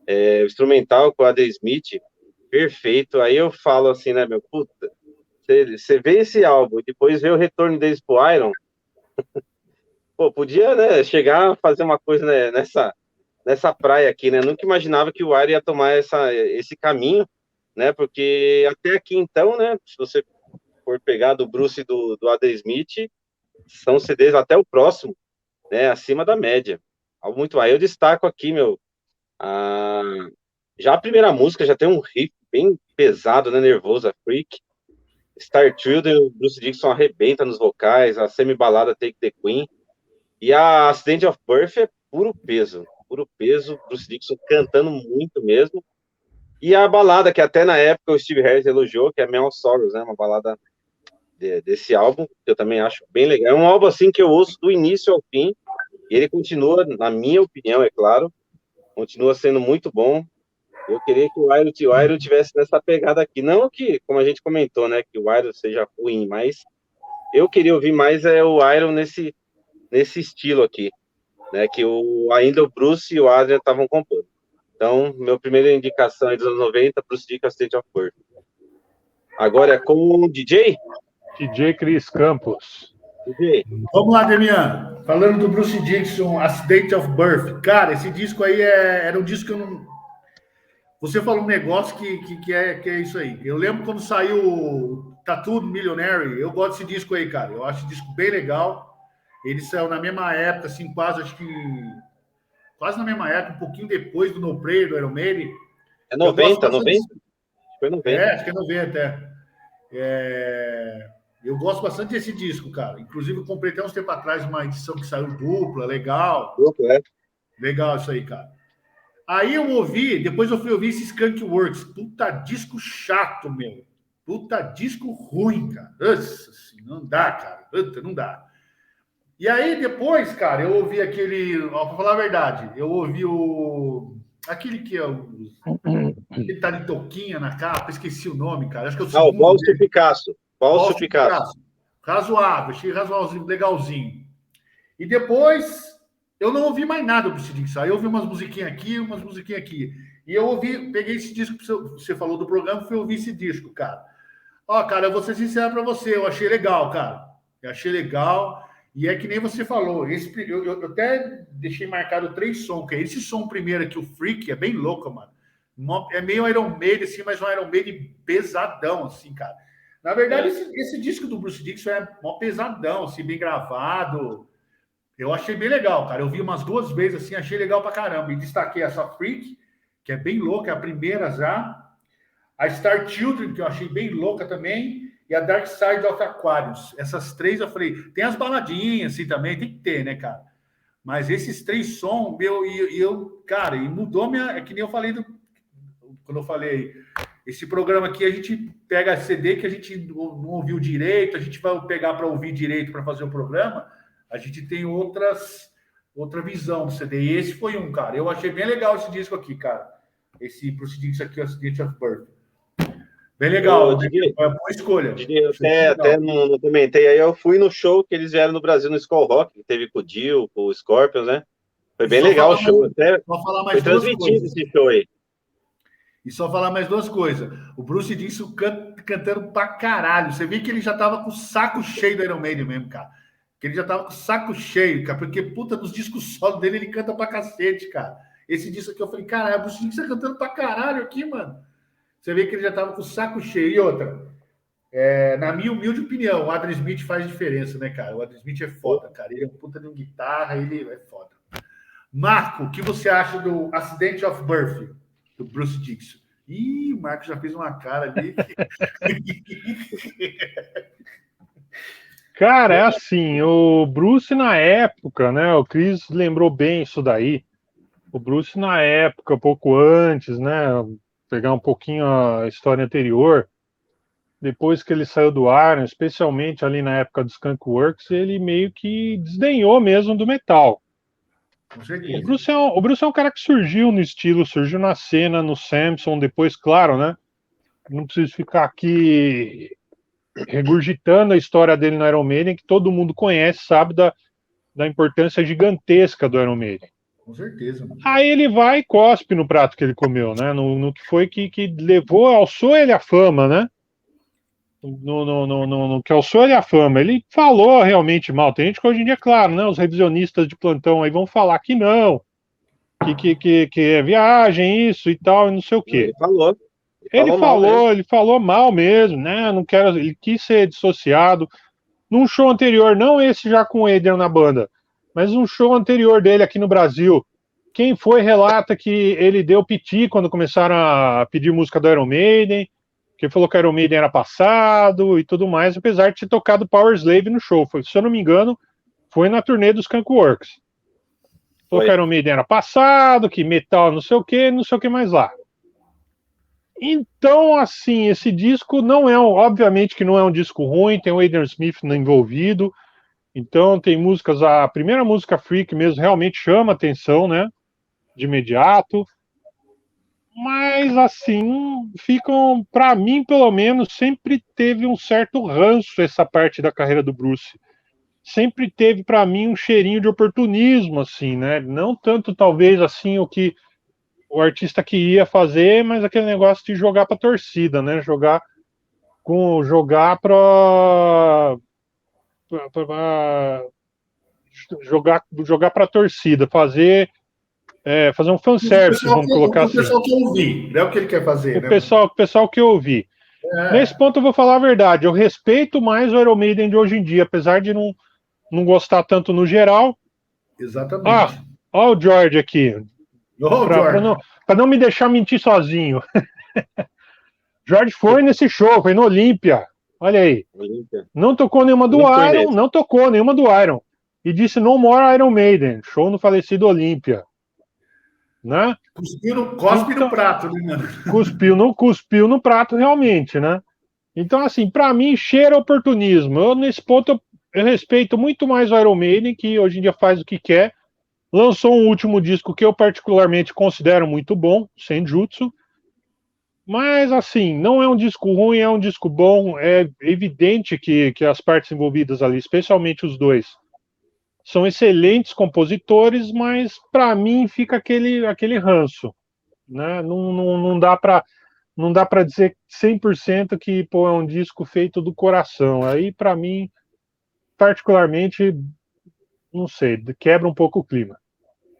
o instrumental com o Adam Smith, perfeito, aí eu falo assim, né, meu, puta, você vê esse álbum e depois vê o retorno deles pro Iron, pô, podia, né, chegar a fazer uma coisa, né, nessa praia aqui, né? Nunca imaginava que o Iron ia tomar esse caminho, né? Porque até aqui, então, né? Se você for pegar do Bruce e do Adam Smith, são CDs até o próximo, né? Acima da média. Algo muito mais. Eu destaco aqui, meu, a... já a primeira música já tem um riff bem pesado, né? Nervoso, a Freak. Star Children, o Bruce Dickinson arrebenta nos vocais, a semi-balada Take the Queen. E a Accident of Birth é puro peso, Bruce Dickinson cantando muito mesmo. E a balada, que até na época o Steve Harris elogiou, que é Meow Sorrows, né? Uma balada desse álbum, que eu também acho bem legal. É um álbum assim que eu ouço do início ao fim, e ele continua, na minha opinião, é claro, continua sendo muito bom. Eu queria que o Iron tivesse nessa pegada aqui. Não que, como a gente comentou, né, que o Iron seja ruim, mas eu queria ouvir mais o Iron nesse estilo aqui, né, que ainda o Bruce e o Adrian estavam compondo. Então, minha primeira indicação é dos anos 90, Bruce Dickinson, State of Birth. Agora é com o DJ? DJ Cris Campos. DJ. Vamos lá, Demian. Falando do Bruce Dickinson, Accident of Birth. Cara, esse disco aí era um disco que eu não... Você falou um negócio que é isso aí. Eu lembro quando saiu o Tattoo Millionaire. Eu gosto desse disco aí, cara. Eu acho esse disco bem legal. Ele saiu na mesma época, assim, quase na mesma época, um pouquinho depois do No Prayer, do Iron Maiden. É 90, 90? Foi 90. Acho que é 90, Eu gosto bastante desse disco, cara. Inclusive, eu comprei até uns tempos atrás uma edição que saiu dupla, legal. Legal isso aí, cara. Aí eu ouvi, depois eu fui ouvir esse Skunk Works. Puta disco chato, meu. Puta disco ruim, cara. Nossa, assim, não dá, cara. Puta, não dá. E aí, depois, cara, eu ouvi aquele... Ó, pra falar a verdade, eu ouvi o... Aquele que é o... Ele tá de touquinha na capa, esqueci o nome, cara. Acho que é o O segundo Balso dele. Picasso. Balso Picasso. Picasso. Razoável, achei razoável, legalzinho. E depois, eu não ouvi mais nada do Bruce Dickinson. Aí eu ouvi umas musiquinhas aqui, umas musiquinhas aqui. E eu ouvi, peguei esse disco que você falou do programa, fui ouvir esse disco, cara. Ó, cara, eu vou ser sincero pra você, eu achei legal, cara. Eu achei legal. E é que nem você falou. Eu até deixei marcado 3 sons, que é esse som primeiro aqui, o Freak, é bem louco, mano. É meio Iron Maiden, assim, mas um Iron Maiden pesadão, assim, cara. Na verdade, esse disco do Bruce Dickinson é mó pesadão, assim, bem gravado. Eu achei bem legal, cara. Eu vi umas 2 vezes, assim, achei legal pra caramba. E destaquei essa Freak, que é bem louca, é a primeira já. A Star Children, que eu achei bem louca também. E a Dark Side of Aquarius. Essas 3 eu falei, tem as baladinhas assim também, tem que ter, né, cara? Mas esses 3 sons, cara, e mudou minha. É que nem eu falei quando eu falei, esse programa aqui a gente pega CD que a gente não ouviu direito, a gente vai pegar para ouvir direito para fazer o programa, a gente tem outra visão do CD. E esse foi um, cara. Eu achei bem legal esse disco aqui, cara. Esse Bruce Dickinson aqui, Accident of Birth. Bem legal, é uma boa escolha. Até não comentei aí, eu fui no show que eles vieram no Brasil no Skull Rock, que teve com o Dio, com o Scorpions, né? Foi bem legal o show. Foi transmitido esse show aí. E só falar mais 2 coisas. O Bruce Dickinson cantando pra caralho. Você vê que ele já tava com o saco cheio do Iron Maiden mesmo, cara. Que ele já tava com o saco cheio, cara. Porque, puta, nos discos solo dele, ele canta pra cacete, cara. Esse disco aqui, eu falei, caralho, o Bruce Dickinson cantando pra caralho aqui, mano. Você vê que ele já tava com o saco cheio. E outra, na minha humilde opinião, o Adam Smith faz diferença, né, cara? O Adam Smith é foda, cara. Ele é um puta de guitarra, ele é foda. Marco, o que você acha do Accident of Birth, do Bruce Dickinson? Ih, o Marco já fez uma cara ali. Cara, é assim, o Bruce na época, né? O Chris lembrou bem isso daí. O Bruce na época, pouco antes, né? Pegar um pouquinho a história anterior, depois que ele saiu do Iron, especialmente ali na época dos Skunk Works, ele meio que desdenhou mesmo do metal. O Bruce é um cara que surgiu no estilo, surgiu na cena, no Samson, depois, claro, né? Não preciso ficar aqui regurgitando a história dele no Iron Maiden, que todo mundo conhece, sabe da importância gigantesca do Iron Maiden. Com certeza. Mano. Aí ele vai e cospe no prato que ele comeu, né? No que foi que levou, alçou ele a fama, né? No que alçou ele a fama. Ele falou realmente mal. Tem gente que hoje em dia, claro, né? Os revisionistas de plantão aí vão falar que não, que é viagem, isso e tal, e não sei o quê. Ele falou mal mesmo, né? Não quero, ele quis ser dissociado. Num show anterior, não esse já com o Adrian na banda, mas um show anterior dele aqui no Brasil, quem foi relata que ele deu piti quando começaram a pedir música do Iron Maiden, que ele falou que o Iron Maiden era passado e tudo mais, apesar de ter tocado Power Slave no show. Se eu não me engano, foi na turnê dos Skunk Works. Falou que o Iron Maiden era passado, que metal não sei o que mais lá. Então, assim, esse disco não é, obviamente que não é um disco ruim, tem o Adrian Smith envolvido, então tem músicas, a primeira música Freak mesmo realmente chama atenção, né, de imediato, mas assim, ficam, pra mim pelo menos, sempre teve um certo ranço essa parte da carreira do Bruce, sempre teve pra mim um cheirinho de oportunismo, assim, né, não tanto talvez assim o que o artista queria fazer, mas aquele negócio de jogar pra torcida, né, jogar para jogar para a torcida, fazer um fanservice, vamos colocar assim. O pessoal que eu ouvi, não é o que ele quer fazer. O pessoal que eu ouvi. Nesse ponto eu vou falar a verdade, eu respeito mais o Iron Maiden de hoje em dia, apesar de não gostar tanto no geral. Exatamente. Ó o George aqui. Para não me deixar mentir sozinho. George foi nesse show, foi no Olímpia. Olha aí. Não tocou nenhuma do Iron. E disse No More Iron Maiden. Show no falecido Olímpia. Né? Cospe no prato, né, mano? Cuspiu no prato, realmente, né? Então, assim, para mim, cheira oportunismo. Nesse ponto, eu respeito muito mais o Iron Maiden, que hoje em dia faz o que quer. Lançou um último disco que eu particularmente considero muito bom, Senjutsu. Mas, assim, não é um disco ruim, é um disco bom. É evidente que as partes envolvidas ali, especialmente os dois, são excelentes compositores, mas para mim fica aquele ranço, né? Não dá para dizer 100% que pô, é um disco feito do coração. Aí para mim, particularmente, não sei, quebra um pouco o clima.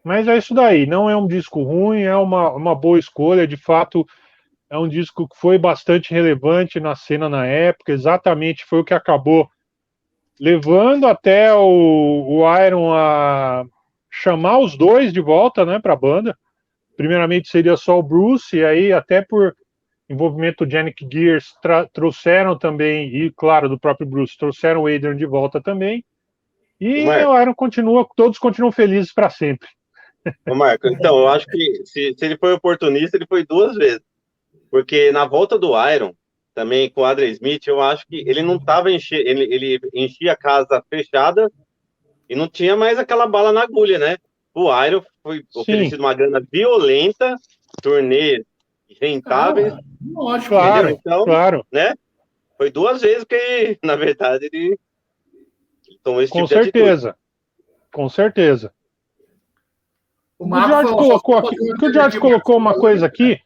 Mas é isso daí, não é um disco ruim, é uma boa escolha, de fato, é um disco que foi bastante relevante na cena na época, exatamente foi o que acabou levando até o Iron a chamar os dois de volta, né, para a banda. Primeiramente seria só o Bruce, e aí até por envolvimento do Yannick Gears trouxeram também, e claro, do próprio Bruce, trouxeram o Adrian de volta também. E Marco, o Iron continua, todos continuam felizes para sempre. Marco, então, eu acho que se ele foi oportunista, ele foi duas vezes. Porque na volta do Iron, também com o Adrian Smith, eu acho que ele não estava ele enchia a casa fechada e não tinha mais aquela bala na agulha, né? O Iron foi Sim, oferecido uma grana violenta, turnê rentáveis, Lógico. entendeu? claro, Então, claro, né? Foi duas vezes que, na verdade, ele tomou esse com tipo de atitude. certeza, com certeza. O O Marco George falou, só colocou aqui, fazer uma que o George alternativa, Marco, colocou você uma falou aí, coisa aqui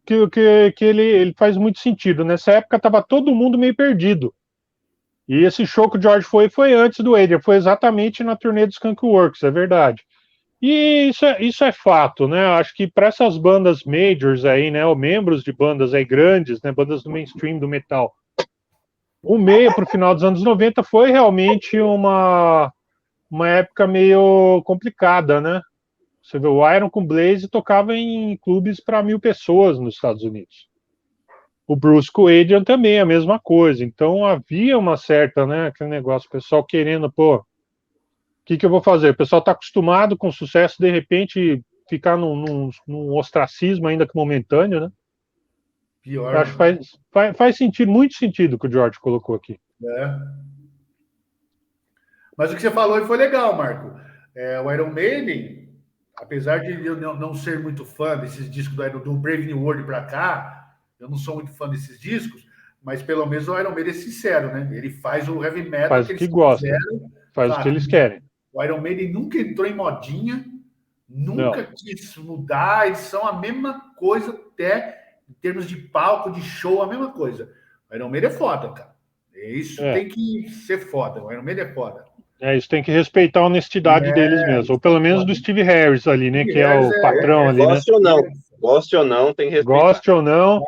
que ele faz muito sentido. Nessa época estava todo mundo meio perdido. E esse show que o George foi antes do Adrian, foi exatamente na turnê do Skunkworks, é verdade. E isso é fato, né? Acho que para essas bandas majors aí, né, ou membros de bandas aí grandes, né, bandas do mainstream do metal, o meio para o final dos anos 90 foi realmente uma época meio complicada, né? Você vê, o Iron com Blaze tocava em clubes para 1.000 pessoas nos Estados Unidos. O Bruce com o Adrian também a mesma coisa. Então havia uma certa, né, aquele negócio, o pessoal querendo, pô, o que eu vou fazer? O pessoal está acostumado com sucesso, de repente ficar num ostracismo ainda que momentâneo, né? Eu pior, acho que faz sentido, muito sentido o que o George colocou aqui. né? Mas o que você falou aí foi legal, Marco. O Iron Maiden, apesar de eu não ser muito fã desses discos do Brave New World para cá, eu não sou muito fã desses discos, mas pelo menos o Iron Maiden é sincero, né? Ele faz o heavy metal Faz que o que eles gosta, quiseram, faz o que sabe? eles querem. O Iron Maiden nunca entrou em modinha, Não, nunca quis mudar, eles são a mesma coisa até em termos de palco, de show, a mesma coisa. O Iron Maiden é foda, cara. Isso é. tem que ser foda. O Iron Maiden é foda. Isso tem que respeitar a honestidade deles mesmo, ou Isso é pelo menos do foda. Steve Harris ali, né, Steve que é Harris o patrão ali, né? Goste ou não, ele goste ou não, tem que respeitar. Goste ou não, o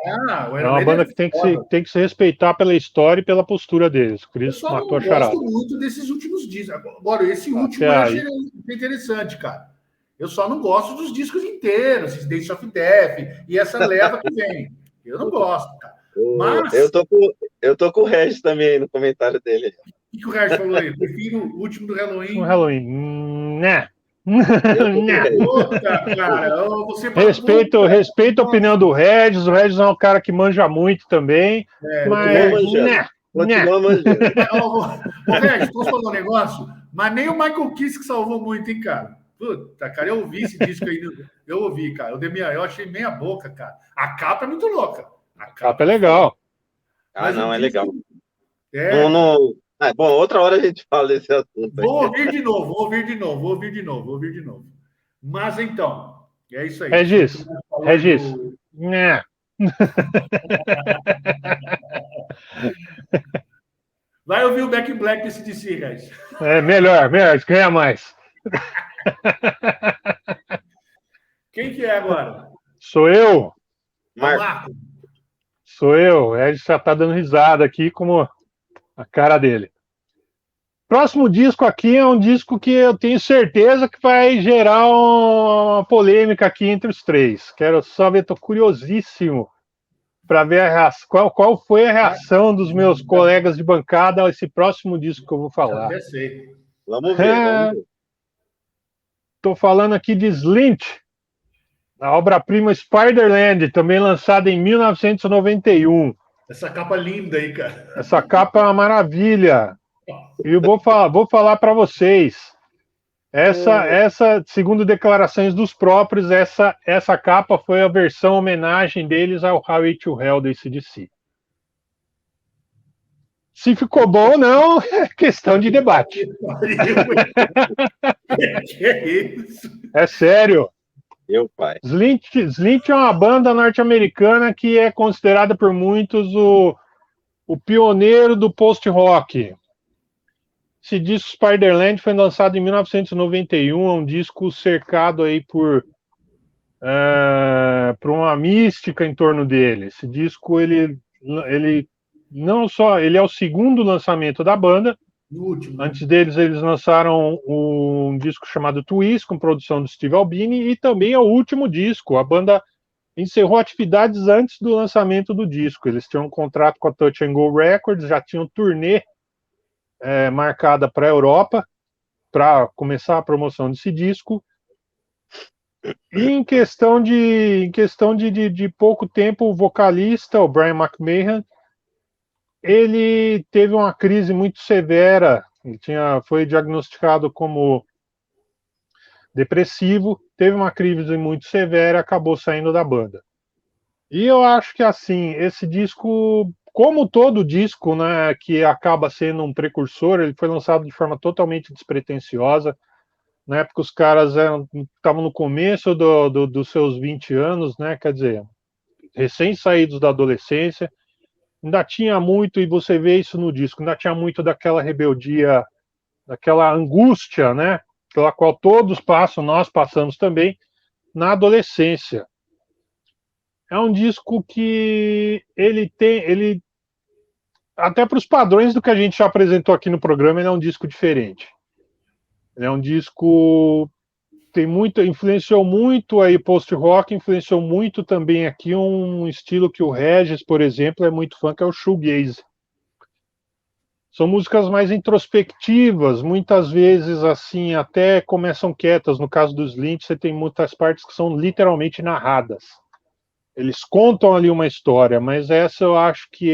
é Iron uma Maiden banda é que foda. tem que se respeitar pela história e pela postura deles. O Eu Chris só matou não a gosto charada. muito desses últimos discos. Agora, esse Até último eu achei aí. interessante, cara. Eu só não gosto dos discos inteiros, esses Days of Death e essa leva que vem. Eu não gosto, cara. Eu Mas, tô com, eu tô com o Regis também aí no comentário dele. o que o Regis falou aí? Prefiro o último do Um Halloween. Halloween. Né. Eu tô com o Né. Regis. Puta, cara, você fala, puta, Respeito a opinião nossa, do Regis. O Regis é um cara que manja muito também. o Continua Mas, Regis. manjando. né. Né. Continua manjando. Mas, Regis, posso falar um negócio? Mas nem o Michael Kiss que salvou muito, hein, cara? Puta, cara, eu ouvi esse disco aí, eu ouvi, cara. Eu achei meia boca, cara. A capa é muito louca. A Capa é capa é foda. legal. Ah, Mas o não, é disco legal. é, Não, cara. não... Ah, bom, outra hora a gente fala desse assunto aí. Vou ouvir de novo, vou ouvir de novo, vou ouvir de novo, vou ouvir de novo. Mas então, é isso aí. Sobre o que Regis. você falou aí Regis. do. Né. Vai ouvir o Back in Black desse DC, Regis. É melhor, ganha mais. Quem que é agora? Sou eu. É o Marco, Marco. Sou eu. O Regis já tá dando risada aqui, como a cara dele. Próximo disco aqui é um disco que eu tenho certeza que vai gerar uma polêmica aqui entre os três. Quero só ver, tô curiosíssimo para ver qual foi a reação dos meus colegas de bancada a esse próximo disco que eu vou Já falar. até sei. vamos ver, vamos ver. Estou falando aqui de Slint, a obra-prima Spiderland, também lançada em 1991. Essa capa linda aí, cara. Essa capa é uma maravilha. E eu vou falar para vocês. Essa, segundo declarações dos próprios, essa capa foi a versão homenagem deles ao Highway to Hell do AC/DC. Se ficou bom ou não, é questão de debate. Que é isso? É sério. Meu pai. Slint é uma banda norte-americana que é considerada por muitos o pioneiro do post-rock. Esse disco Spiderland foi lançado em 1991, é um disco cercado aí por uma mística em torno dele. Esse disco, ele não só, ele é o segundo lançamento da banda. Último. Antes deles, eles lançaram um disco chamado Twist, com produção do Steve Albini, e também é o último disco. A banda encerrou atividades antes do lançamento do disco. Eles tinham um contrato com a Touch and Go Records, já tinham turnê marcada para a Europa, para começar a promoção desse disco. E em questão de pouco tempo, o vocalista, o Brian McMahon, ele teve uma crise muito severa. Ele foi diagnosticado como depressivo, teve uma crise muito severa, acabou saindo da banda. E eu acho que assim, esse disco, como todo disco, né, que acaba sendo um precursor, ele foi lançado de forma totalmente despretensiosa. Na época os caras estavam no começo dos seus 20 anos, né? Quer dizer, recém-saídos da adolescência. Ainda tinha muito, e você vê isso no disco, ainda tinha muito daquela rebeldia, daquela angústia, né? Pela qual todos passam, nós passamos também, na adolescência. É um disco que ele até para os padrões do que a gente já apresentou aqui no programa, ele é um disco diferente. Ele é um disco influenciou muito aí post-rock, influenciou muito também aqui um estilo que o Regis, por exemplo, é muito fã, que é o shoegaze. São músicas mais introspectivas, muitas vezes assim até começam quietas. No caso dos Slint, você tem muitas partes que são literalmente narradas. Eles contam ali uma história, mas essa eu acho que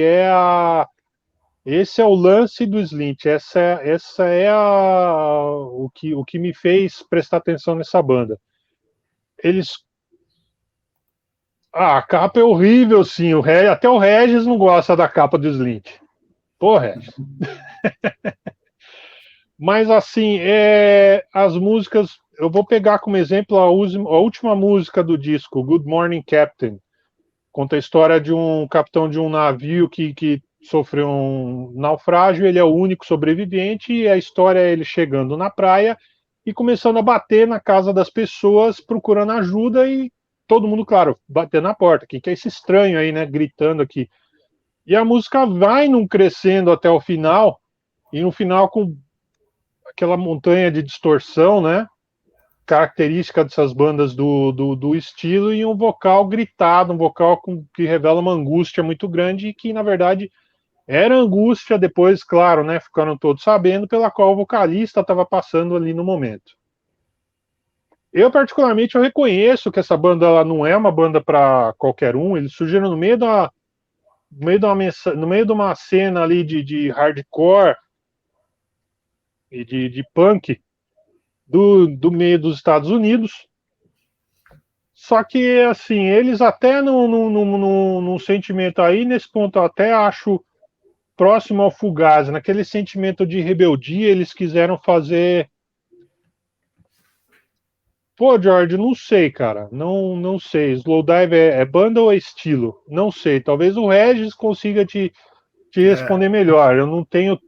esse é o lance do Slint, essa é o que me fez prestar atenção nessa banda. A capa é horrível, sim. Até o Regis não gosta da capa do Slint. Pô, Regis. Mas assim, as músicas, eu vou pegar como exemplo a última música do disco, Good Morning Captain. Conta a história de um capitão de um navio que sofreu um naufrágio, ele é o único sobrevivente, e a história é ele chegando na praia e começando a bater na casa das pessoas, procurando ajuda, e todo mundo, claro, batendo na porta. Quem que é esse estranho aí, né, gritando aqui? E a música vai num crescendo até o final, e no final com aquela montanha de distorção, né, característica dessas bandas do estilo, e um vocal gritado, um vocal que revela uma angústia muito grande, e que, na verdade, era angústia depois, claro, né, ficaram todos sabendo, pela qual o vocalista estava passando ali no momento. Eu, particularmente, eu reconheço que essa banda ela não é uma banda para qualquer um. Eles surgiram no meio de uma cena ali de hardcore e de punk do meio dos Estados Unidos. Só que, assim, eles até num sentimento aí, nesse ponto eu até acho próximo ao Fugazi, naquele sentimento de rebeldia, eles quiseram fazer... Pô, George, não sei, cara. Não sei. Slowdive é banda ou é estilo? Não sei. Talvez o Regis consiga te responder melhor.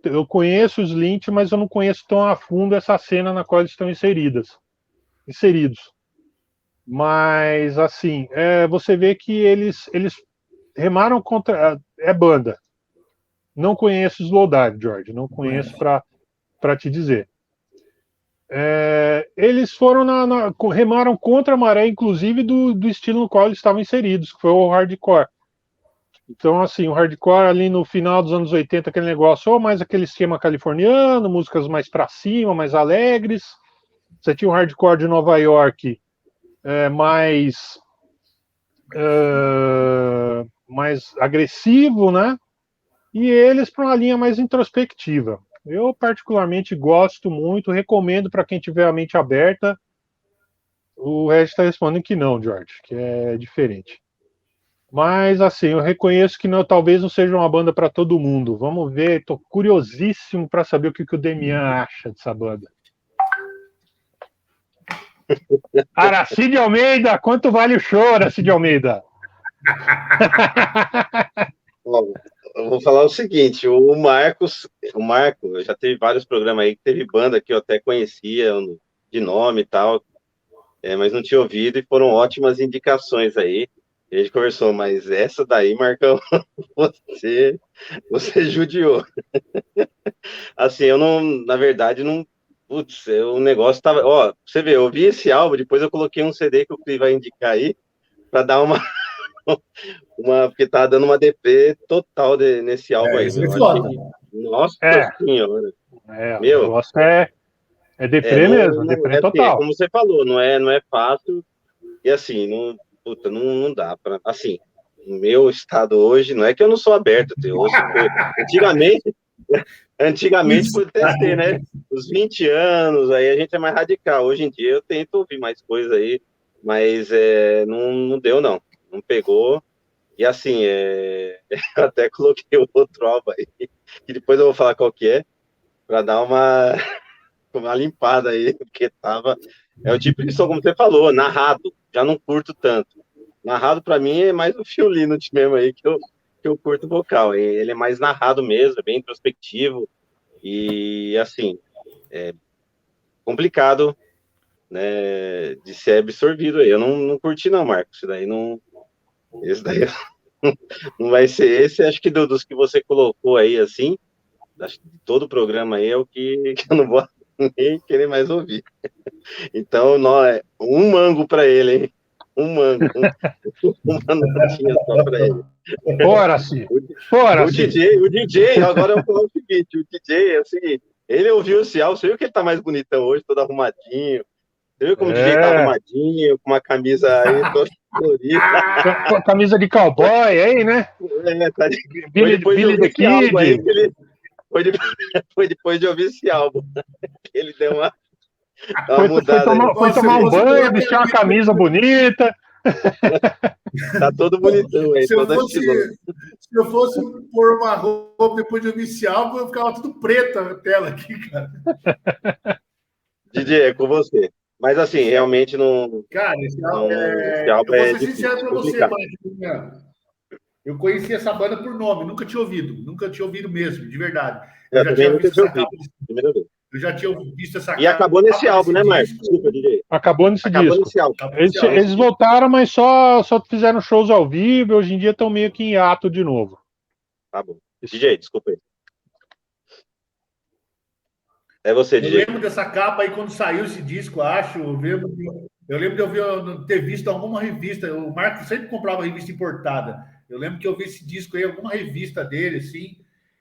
Eu conheço os Slint, mas eu não conheço tão a fundo essa cena na qual eles estão inseridos. Mas, assim, você vê que eles remaram contra... É banda. Não conheço Slowdive, George. Não conheço para te dizer. Eles foram remaram contra a maré, inclusive do estilo no qual eles estavam inseridos, que foi o hardcore. Então, assim, o hardcore ali no final dos anos 80, aquele negócio, mais aquele esquema californiano, músicas mais pra cima, mais alegres. Você tinha o hardcore de Nova mais agressivo, né? E eles para uma linha mais introspectiva. Eu particularmente gosto muito, recomendo para quem tiver a mente aberta. O Regis está respondendo que não, George, que é diferente. Mas assim, eu reconheço que não, talvez não seja uma banda para todo mundo. Vamos ver, estou curiosíssimo para saber o que o Demian acha dessa banda. Aracide Almeida, quanto vale o show, Aracide Almeida? Ó, eu vou falar o seguinte, o Marco, já teve vários programas aí que teve banda que eu até conhecia de nome e tal, mas não tinha ouvido e foram ótimas indicações aí. A gente conversou, mas essa daí, Marcão, você judiou. Assim, eu não, na verdade, não. Putz, o negócio tava. Ó, você vê, eu vi esse álbum, depois eu coloquei um CD que o Cris vai indicar aí, para dar porque tá dando uma DP total nesse álbum aí, Isso meu. é foda. Nossa senhora. O Meu, negócio é deprê mesmo, deprê assim, total. como você falou, não é fácil, e assim, não dá para, assim, no meu estado hoje, não é que eu não sou aberto, eu ouço antigamente poderia ter, né, os 20 anos, aí a gente é mais radical, hoje em dia eu tento ouvir mais coisa aí, mas não deu não pegou, e assim, eu até coloquei outro álbum aí, que depois eu vou falar qual que é, para dar uma limpada aí, porque é o tipo de som, como você falou, narrado, já não curto tanto. Narrado, para mim, é mais o violino mesmo aí, que eu curto vocal. Ele é mais narrado mesmo, é bem introspectivo, e, assim, é complicado, né, de ser absorvido aí. Eu não curti não, Marcos, esse daí não vai ser esse, acho que dos que você colocou aí, assim, acho que todo o programa aí é o que eu não vou nem querer mais ouvir. Então, um mango para ele, hein? Um mango. Uma notinha só para ele. Horaci. O DJ, agora eu vou falar o seguinte, o DJ é o seguinte, ele ouviu esse álbum, você viu que ele tá mais bonitão hoje, todo arrumadinho, você viu como o DJ tá arrumadinho, com uma camisa aí toda colorida. Com a camisa de cowboy aí, né? Tá Billy the Kid. Aí, foi depois de ouvir esse álbum. Ele deu uma foi tomar um banho, vestir uma camisa bonita. Tá todo bonitão aí, se eu fosse pôr uma roupa depois de ouvir esse álbum, eu ficava tudo preto a tela aqui, cara. DJ, é com você. Mas assim, realmente não. Cara, esse álbum eu vou ser sincero para você, Marquinhos. Eu conheci essa banda por nome, nunca tinha ouvido mesmo, de verdade. Eu já tinha visto essa capa. Eu já tinha visto essa capa. E acabou nesse álbum, né, Marcos? Desculpa, DJ. Acabou nesse álbum. Eles voltaram, mas só fizeram shows ao vivo. Hoje em dia estão meio que em ato de novo. Tá bom. DJ, desculpa aí. É você, DJ. Eu lembro dessa capa aí quando saiu esse disco, acho. Eu lembro de eu ter visto alguma revista. O Marco sempre comprava revista importada. Eu lembro que eu vi esse disco aí, alguma revista dele, assim.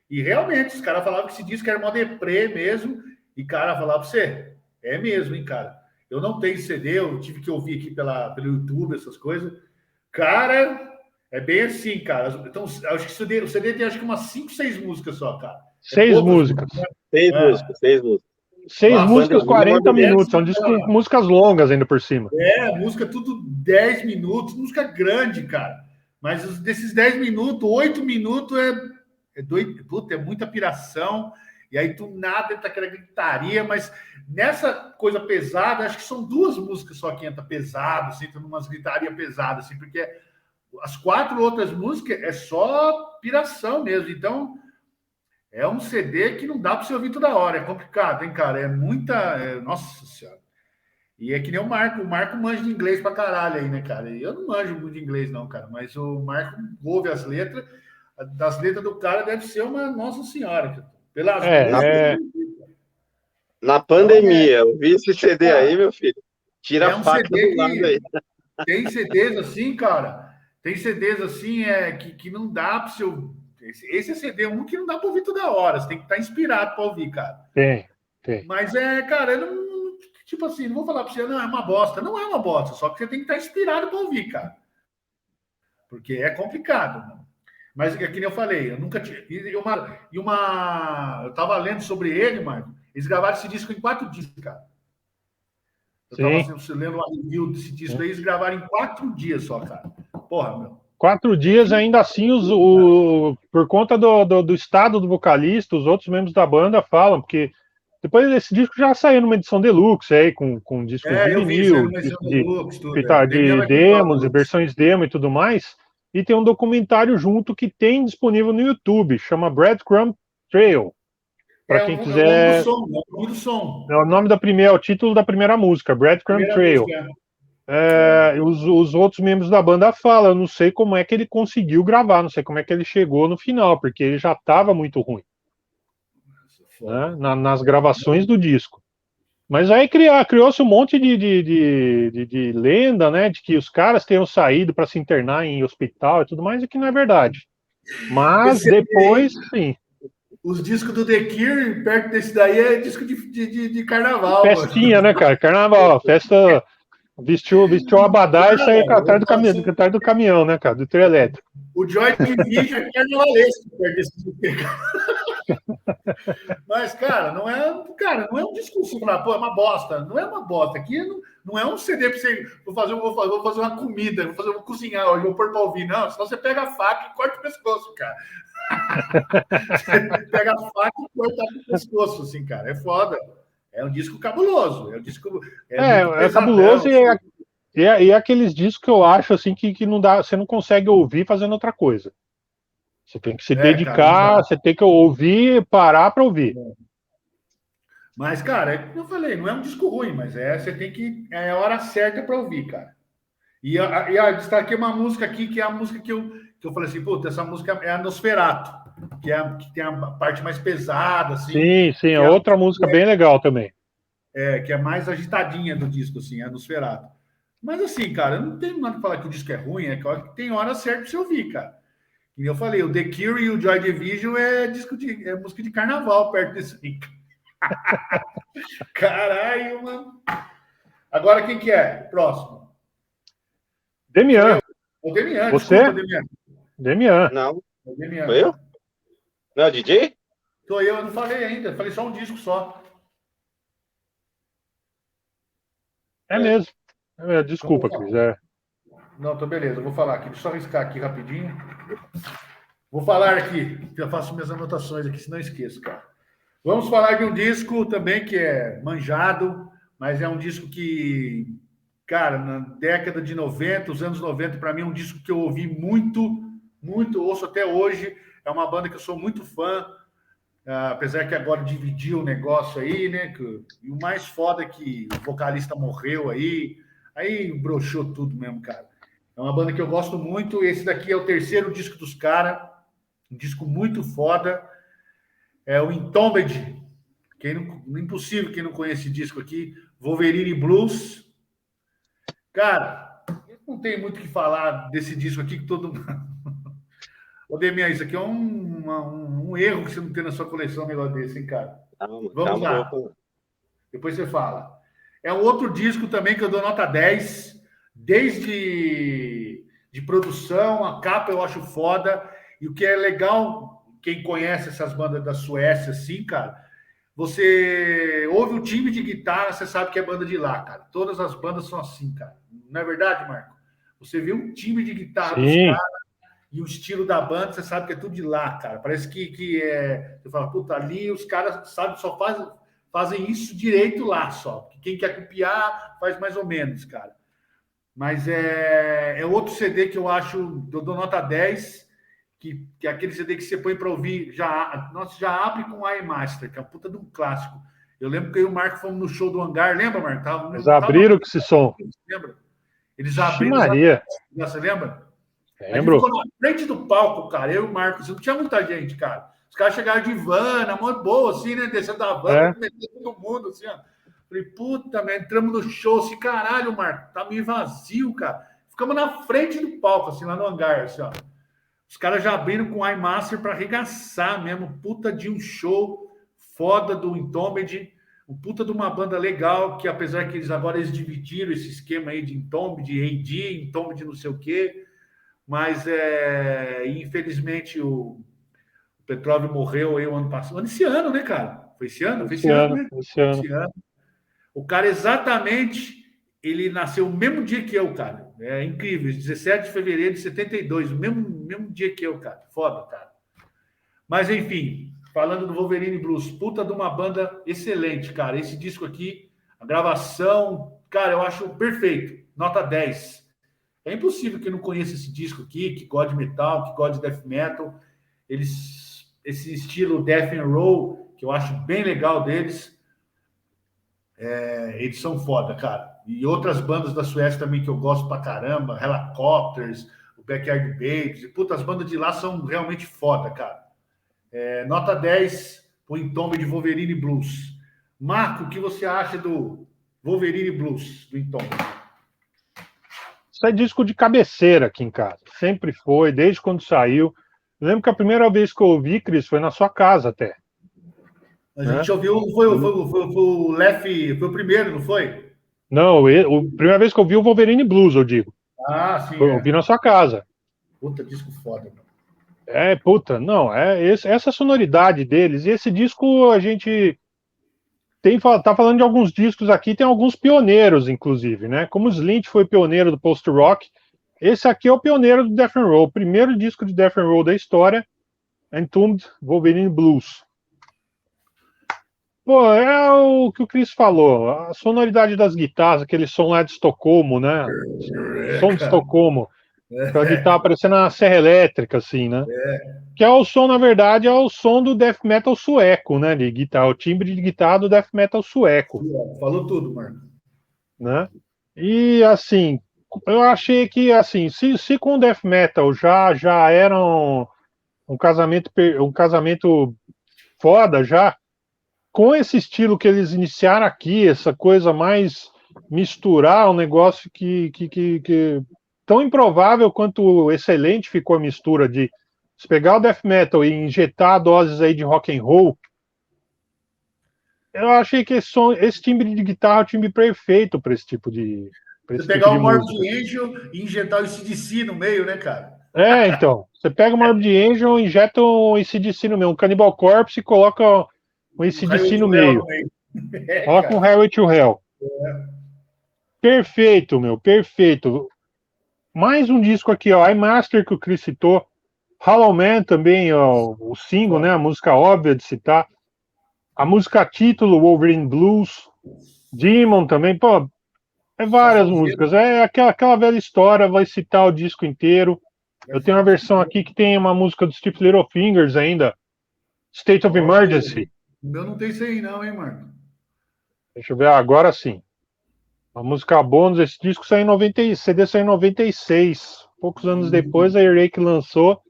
E realmente, os caras falavam que esse disco era mó deprê mesmo. E, cara, falava pra você, é mesmo, hein, cara? Eu não tenho CD, eu tive que ouvir aqui pelo YouTube, essas coisas. Cara, é bem assim, cara. Então, acho que o CD tem acho que umas 5, 6 músicas só, cara. 6 músicas. 6 músicas, 6 músicas. 6 músicas, 40 minutos. São discos com músicas longas ainda por cima. Música tudo 10 minutos, música grande, cara. Mas desses 10 minutos, 8 minutos é doido. Puta, é muita piração. E aí tu nada, tá aquela gritaria, mas nessa coisa pesada, acho que são 2 músicas só que entra pesado, assim, entra numas gritaria pesadas, assim, porque as 4 outras músicas é só piração mesmo. Então, é um CD que não dá para você ouvir toda hora, é complicado, hein, cara? É muita. Nossa Senhora. E é que nem o Marco manja de inglês pra caralho aí, né, cara? Eu não manjo muito de inglês, não, cara, mas o Marco ouve as letras, das letras do cara deve ser uma Nossa Senhora, cara. Pelas Na pandemia, eu vi esse CD aí, meu filho. Tira a faca do lado aí. Tem CDs assim, cara. Tem CDs assim que não dá para você. Esse é CD que não dá para ouvir toda hora. Você tem que estar inspirado para ouvir, cara. Tem. Mas cara, eu não, tipo assim, não vou falar para você, não, é uma bosta. Não é uma bosta, só que você tem que estar inspirado para ouvir, cara. Porque é complicado, mano. Mas é que nem eu falei, eu nunca tinha. Eu tava lendo sobre ele, Marco. Eles gravaram esse disco em 4 dias, cara. Eu tava Sim. lendo uma review desse disco aí, eles gravaram em 4 dias só, cara. Porra, meu. 4 dias, ainda assim, por conta do estado do vocalista, os outros membros da banda falam, porque depois desse disco já saiu numa edição deluxe aí, com discos de Eu vi isso aí vinil, no Menção disco Deluxe, tudo. Demian de vai comprar o demos, e Deluxe. versões demo e tudo mais. E tem um documentário junto que tem disponível no YouTube, chama Breadcrumb Trail. Para quem O nome do quiser. som, é o nome do som. É o nome da primeira, é o título da primeira música, Breadcrumb Primeira Trail. música. Os outros membros da banda falam, eu não sei como é que ele conseguiu gravar, não sei como é que ele chegou no final, porque ele já estava muito ruim, né, nas gravações do disco. Mas aí criou-se um monte de lenda, né, de que os caras tenham saído para se internar em hospital e tudo mais, e que não é verdade. Mas depois, sim. Os discos do The Cure, perto desse daí, é disco de carnaval. Festinha, Mano. né, cara? Carnaval, festa. Vestiu o abadá e saiu atrás do caminhão, né, cara? Do trio elétrico. O Joy Division é carnavalesco perto desse disco. Mas, cara, não é um discurso para pô, é uma bosta. Não é uma bosta. Aqui não é um CD para você. Vou fazer uma comida, vou cozinhar, hoje vou pôr para ouvir. Não, senão você pega a faca e corta o pescoço, cara. Você pega a faca e corta o pescoço, assim, cara. É foda. É um disco cabuloso. É um disco. É cabuloso e é aqueles discos que eu acho assim que não dá, você não consegue ouvir fazendo outra coisa. Você tem que se dedicar, cara, você tem que ouvir, parar para ouvir. Mas, cara, eu falei, não é um disco ruim, mas você tem que. É a hora certa para ouvir, cara. E eu destaquei uma música aqui, que é a música que eu falei assim, puta, essa música é a Nosferatu, que tem a parte mais pesada, assim. Sim, é outra música bem legal também. Que é mais agitadinha do disco, assim, a Nosferatu. Mas assim, cara, eu não tenho nada para falar que o disco é ruim, é que tem hora certa para você ouvir, cara. E eu falei, o The Cure e o Joy Division é música de carnaval perto desse aí. Caralho, mano. Agora quem que é? Próximo. Demian. O Demian, você? Desculpa, Demian. Demian. Não. O Demian. Foi eu? Não, DJ? Sou eu não falei ainda. Falei só um disco só. É mesmo. Desculpa, Cris. Não, tô beleza. Eu vou falar aqui. Deixa eu só riscar aqui rapidinho. Vou falar aqui. Já faço minhas anotações aqui, senão eu esqueço, cara. Vamos falar de um disco também que é manjado, mas é um disco que, cara, na década de 90, os anos 90, para mim é um disco que eu ouvi muito, muito, ouço até hoje. É uma banda que eu sou muito fã, apesar que agora dividiu o negócio aí, né? E o mais foda é que o vocalista morreu aí broxou tudo mesmo, cara. É uma banda que eu gosto muito. Esse daqui é o terceiro disco dos caras, um disco muito foda. É o Entombed. Impossível quem não conhece esse disco aqui. Wolverine Blues. Cara, não tem muito o que falar desse disco aqui que todo mundo. Ô, Demian, isso aqui é um erro que você não tem na sua coleção, um negócio desse, hein, cara? Vamos lá. Depois você fala. É um outro disco também que eu dou nota 10. Desde de produção, a capa eu acho foda. E o que é legal, quem conhece essas bandas da Suécia, assim, cara, você ouve o time de guitarra, você sabe que é banda de lá, cara. Todas as bandas são assim, cara. Não é verdade, Marco? Você vê o time de guitarra dos caras e o estilo da banda, você sabe que é tudo de lá, cara. Parece que é... Você fala, puta, ali os caras, sabe, só fazem isso direito lá, só. Quem quer copiar, faz mais ou menos, cara. Mas é outro CD que eu acho, eu dou nota 10, que é aquele CD que você põe para ouvir, já abre com a iMaster, que é uma puta de um clássico. Eu lembro que eu e o Marco fomos no show do Hangar, lembra, Marco? Eles abriram com esse som. Lembra? Eles abriram. Maria. Você lembra? Lembro. A gente ficou na frente do palco, cara, eu e o Marcos, não tinha muita gente, cara. Os caras chegaram de van, na mão boa, assim, né? Descendo da van, metendo todo mundo, assim, ó. Falei, puta, merda, entramos no show, assim, caralho, Marco, tá meio vazio, cara. Ficamos na frente do palco, assim, lá no hangar, assim, ó. Os caras já abriram com o iMaster para arregaçar mesmo, puta de um show foda do Entombed, um puta de uma banda legal, que apesar que eles dividiram esse esquema aí de Entombed, AD, Entombed não sei o quê, mas infelizmente o Petrov morreu aí o ano passado. Esse ano, né, cara? Foi esse ano? Foi esse ano, né? Esse ano. Esse ano. O cara exatamente, ele nasceu o mesmo dia que eu, cara. É incrível, 17 de fevereiro de 72, o mesmo dia que eu, cara. Foda, cara. Mas, enfim, falando do Wolverine Blues, puta de uma banda excelente, cara. Esse disco aqui, a gravação, cara, eu acho perfeito. Nota 10. É impossível que eu não conheça esse disco aqui, que gosta de metal, que gosta de death metal. Esse estilo death and roll, que eu acho bem legal deles. Eles são foda, cara. E outras bandas da Suécia também que eu gosto pra caramba, Helicopters, o Backyard Babies, e puta, as bandas de lá são realmente foda, cara. Nota 10 pro Entombe de Wolverine Blues. Marco, o que você acha do Wolverine Blues, do Entombe? Isso é disco de cabeceira aqui em casa. Sempre foi, desde quando saiu. Eu lembro que a primeira vez que eu ouvi, Cris, foi na sua casa até. A gente ouviu, foi o Lef, foi o primeiro, não foi? Não, a primeira vez que eu ouvi o Wolverine Blues, eu digo. Ah, sim. Eu ouvi na sua casa. Puta, disco foda, mano. Puta, não, essa sonoridade deles. E esse disco a gente tá falando de alguns discos aqui, tem alguns pioneiros, inclusive, né? Como o Slint foi pioneiro do post-rock, esse aqui é o pioneiro do death and roll, o primeiro disco de death and roll da história, Entombed Wolverine Blues. Pô, é o que o Chris falou, a sonoridade das guitarras, aquele som lá de Estocolmo, né? Som de Estocolmo. Aquela guitarra parecendo uma serra elétrica, assim, né? Que é o som, na verdade, é o som do death metal sueco, né? De guitarra, o timbre de guitarra do death metal sueco. Falou tudo, Marco. Né? E, assim, eu achei que, assim, se com o death metal já era um casamento foda já, com esse estilo que eles iniciaram aqui, essa coisa mais misturar um negócio que tão improvável quanto excelente ficou a mistura de se pegar o death metal e injetar doses aí de rock and roll. Eu achei que esse timbre de guitarra é o timbre perfeito para esse tipo de Você pegar o Morbid Angel e injetar o AC/DC no meio, né, cara? Então, você pega o Morbid Angel, injeta um AC/DC no meio, um Cannibal Corpse e coloca um AC/DC no meio. Coloca um Highway to Hell. Perfeito, meu, perfeito. Mais um disco aqui, ó, iMaster, que o Chris citou. Hollow Man também, ó, o single, né, a música óbvia de citar. A música título, Wolverine Blues. Demon também, pô, várias músicas. É aquela velha história, vai citar o disco inteiro. Eu tenho uma versão aqui que tem uma música do Steve Little Fingers ainda. State of Emergency. O meu não tem isso aí não, hein, Marco? Deixa eu ver, agora sim. A música bônus, esse disco saiu em 96, CD saiu em 96. Poucos anos depois, a Earache lançou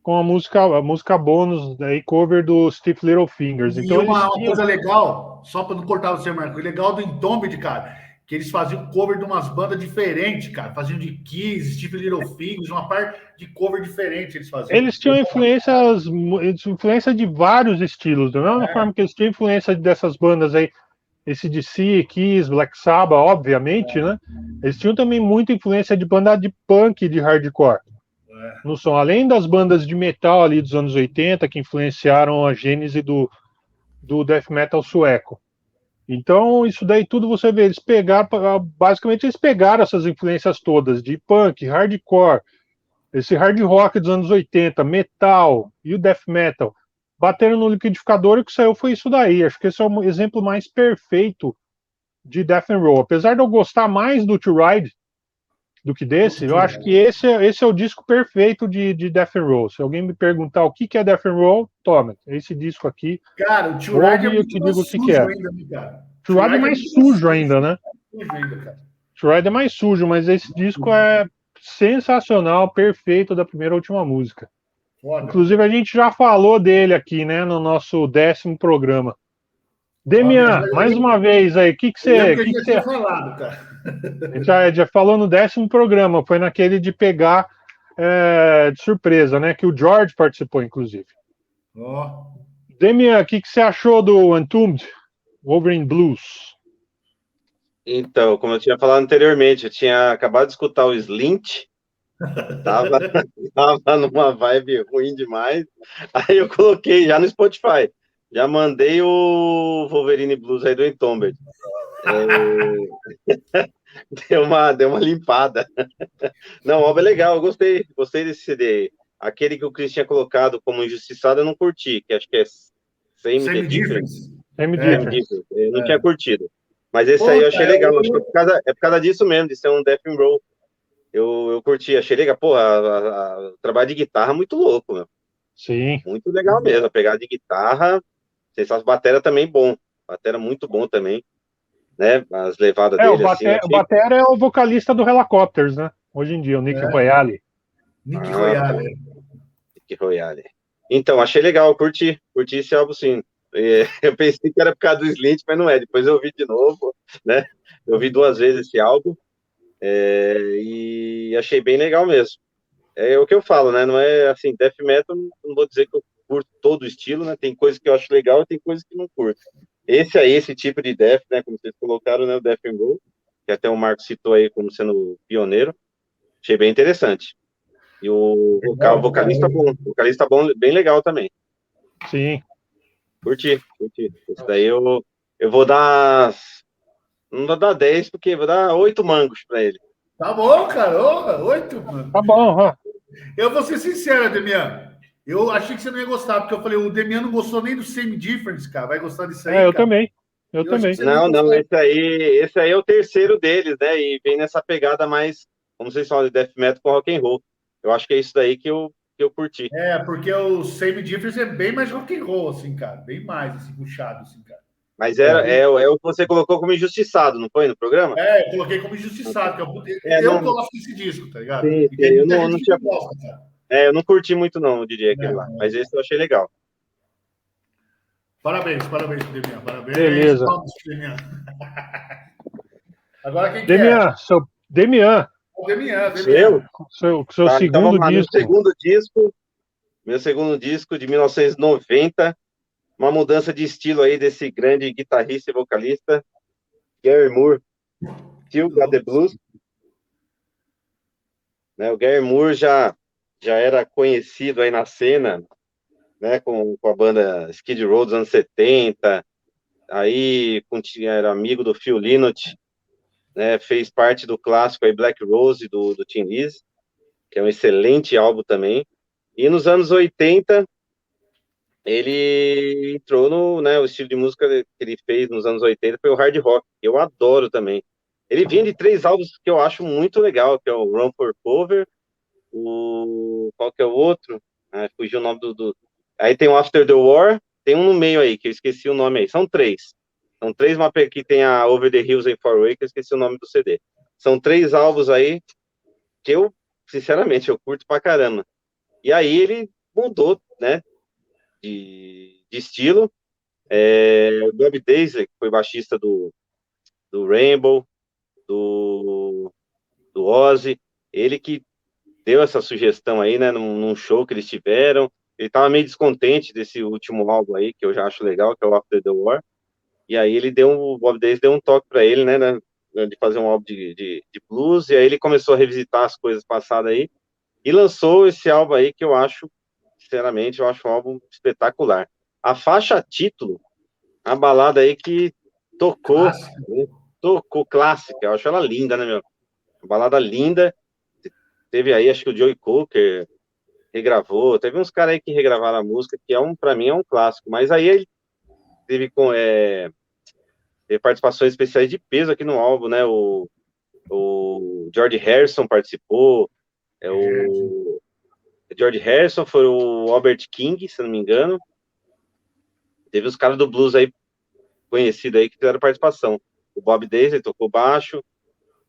com a música bônus, aí, cover do Steve Little Fingers. Então, uma coisa legal, só para não cortar você, Marco, legal do Entombed, cara, que eles faziam cover de umas bandas diferentes, cara. Faziam de Kiss, Steve Little Fingers, uma parte de cover diferente eles faziam. Eles tinham influência de vários estilos, da mesma forma que eles tinham influência dessas bandas aí, AC/DC, Kiss, Black Sabbath, obviamente, né? Eles tinham também muita influência de banda de punk, de hardcore. No som, além das bandas de metal ali dos anos 80, que influenciaram a gênese do death metal sueco. Então, isso daí tudo você vê, basicamente eles pegaram essas influências todas, de punk, hardcore, esse hard rock dos anos 80, metal e o death metal, bateram no liquidificador e o que saiu foi isso daí. Acho que esse é o exemplo mais perfeito de death and roll. Apesar de eu gostar mais do To Ride do que desse, eu acho que esse é o disco perfeito de death and roll. Se alguém me perguntar o que é death and roll, toma, esse disco aqui. Cara, o To Ride eu te digo o que é. To Ride é mais sujo ainda, né? To Ride é mais sujo, mas esse disco é sensacional, perfeito da primeira à última música. Foda. Inclusive, a gente já falou dele aqui, né, no nosso 10º programa. Demian, mais uma vez aí, o que você... tinha falado, cara. A gente já falou no 10º programa, foi naquele de pegar de surpresa, né, que o George participou, inclusive. Demian, o que você achou do Entombed Wolverine Blues? Então, como eu tinha falado anteriormente, eu tinha acabado de escutar o Slint, Tava, tava numa vibe ruim demais. Aí eu coloquei já no Spotify. Já mandei o Wolverine Blues aí do Entombed. Deu uma limpada. Não, o álbum é legal, eu gostei desse CD aí. Aquele que o Chris tinha colocado como Injustiçado, eu não curti, que acho que é Same the Same Difference. Difference. Same Same Difference. Difference. Eu não tinha É. curtido. Mas esse aí eu Puta, achei legal, acho que é por causa disso mesmo, de ser um Death and Roll. Eu curti, achei legal. Pô, o trabalho de guitarra é muito louco, meu. Sim. Muito legal mesmo. A pegada de guitarra, as bateria também bom. Bateria muito bom também, né? As levadas O dele, assim, o achei. Batera é o vocalista do Helicopters, né? Hoje em dia, o Nick é, Royale. Nick Ah, tá. Royale. Que Royale. Então, achei legal, curti esse álbum sim. Eu pensei que era por causa do Slint, mas não é. Depois eu ouvi de novo, né? Eu vi duas vezes esse álbum e achei bem legal mesmo. É o que eu falo, né? Não é assim, death metal, não vou dizer que eu curto todo o estilo, né? Tem coisas que eu acho legal e tem coisas que não curto. Esse aí, esse tipo de death, né? Como vocês colocaram, né? O Death and Roll, que até o Marco citou aí como sendo pioneiro, achei bem interessante. E o Legal, vocalista bom, bem legal também. Sim. Curti. Esse daí eu vou dar. Não vou dar 10, porque vou dar 8 mangos pra ele. tá bom, cara. Ô, 8, mano. Tá bom, ó. Eu vou ser sincero, Demian. Eu achei que você não ia gostar, porque eu falei, o Demian não gostou nem do Same Difference, cara. Vai gostar disso aí, Eu cara? também. Eu Eu achei que também. você não ia Não, gostar. esse aí é o terceiro deles, né? E vem nessa pegada mais, como vocês falam, de death metal com rock and roll. Eu acho que é isso daí que eu curti. É, porque o Same Difference é bem mais rock and roll, assim, cara. Bem mais, assim, puxado, assim, cara. Mas É, é o que você colocou como injustiçado, não foi no programa? eu coloquei como injustiçado, que eu Não. gosto desse disco, tá ligado? Sim, E tem eu muita não, gente não que tinha. não gosta, cara. Eu não curti muito, não, eu diria aquele lá. É. Mas esse eu achei legal. Parabéns pro Demian. Parabéns, Beleza. palmas pro Demian. Agora quem que é? Demian, seu Demian, O Demian, Seu? Demian. seu Tá, então segundo vamos lá. Meu disco. segundo disco. Meu segundo disco de 1990, uma mudança de estilo aí desse grande guitarrista e vocalista, Gary Moore, Still Got the Blues, né? O Gary Moore já era conhecido aí na cena, né, com a banda Skid Row dos anos 70, aí era amigo do Phil Lynott, né, fez parte do clássico aí Black Rose do Tim Lizzy, que é um excelente álbum também. E nos anos 80 ele entrou no, né, o estilo de música que ele fez nos anos 80 foi o hard rock, que eu adoro também. Ele vinha de três álbuns que eu acho muito legal, que é o Run for Cover, qual que é o outro? Fugiu o nome Aí tem o After the War, tem um no meio aí, que eu esqueci o nome aí. São três. São três mapas que tem a Over the Hills and Far Away, que eu esqueci o nome do CD. São três álbuns aí que eu, sinceramente, eu curto pra caramba. E aí ele mudou, né, de estilo. O Bob Daisley, que foi baixista do Rainbow, do Ozzy, ele que deu essa sugestão aí, né, num show que eles tiveram. Ele tava meio descontente desse último álbum aí, que eu já acho legal, que é o After the War. E aí o Bob Daisley deu um toque para ele, né, de fazer um álbum de blues, e aí ele começou a revisitar as coisas passadas aí, e lançou esse álbum aí que eu acho, sinceramente, eu acho um álbum espetacular. A faixa título, a balada aí que tocou, Clássico. né, tocou clássica, eu acho ela linda, né, meu? Uma balada linda. Teve aí, acho que o Joey Cocker regravou, teve uns caras aí que regravaram a música, que para mim é um clássico, mas aí ele teve participações especiais de peso aqui no álbum, né? O George Harrison participou, o George Harrison foi o Albert King, se não me engano. Teve os caras do blues aí conhecidos aí que fizeram participação. O Bob Daisley tocou baixo,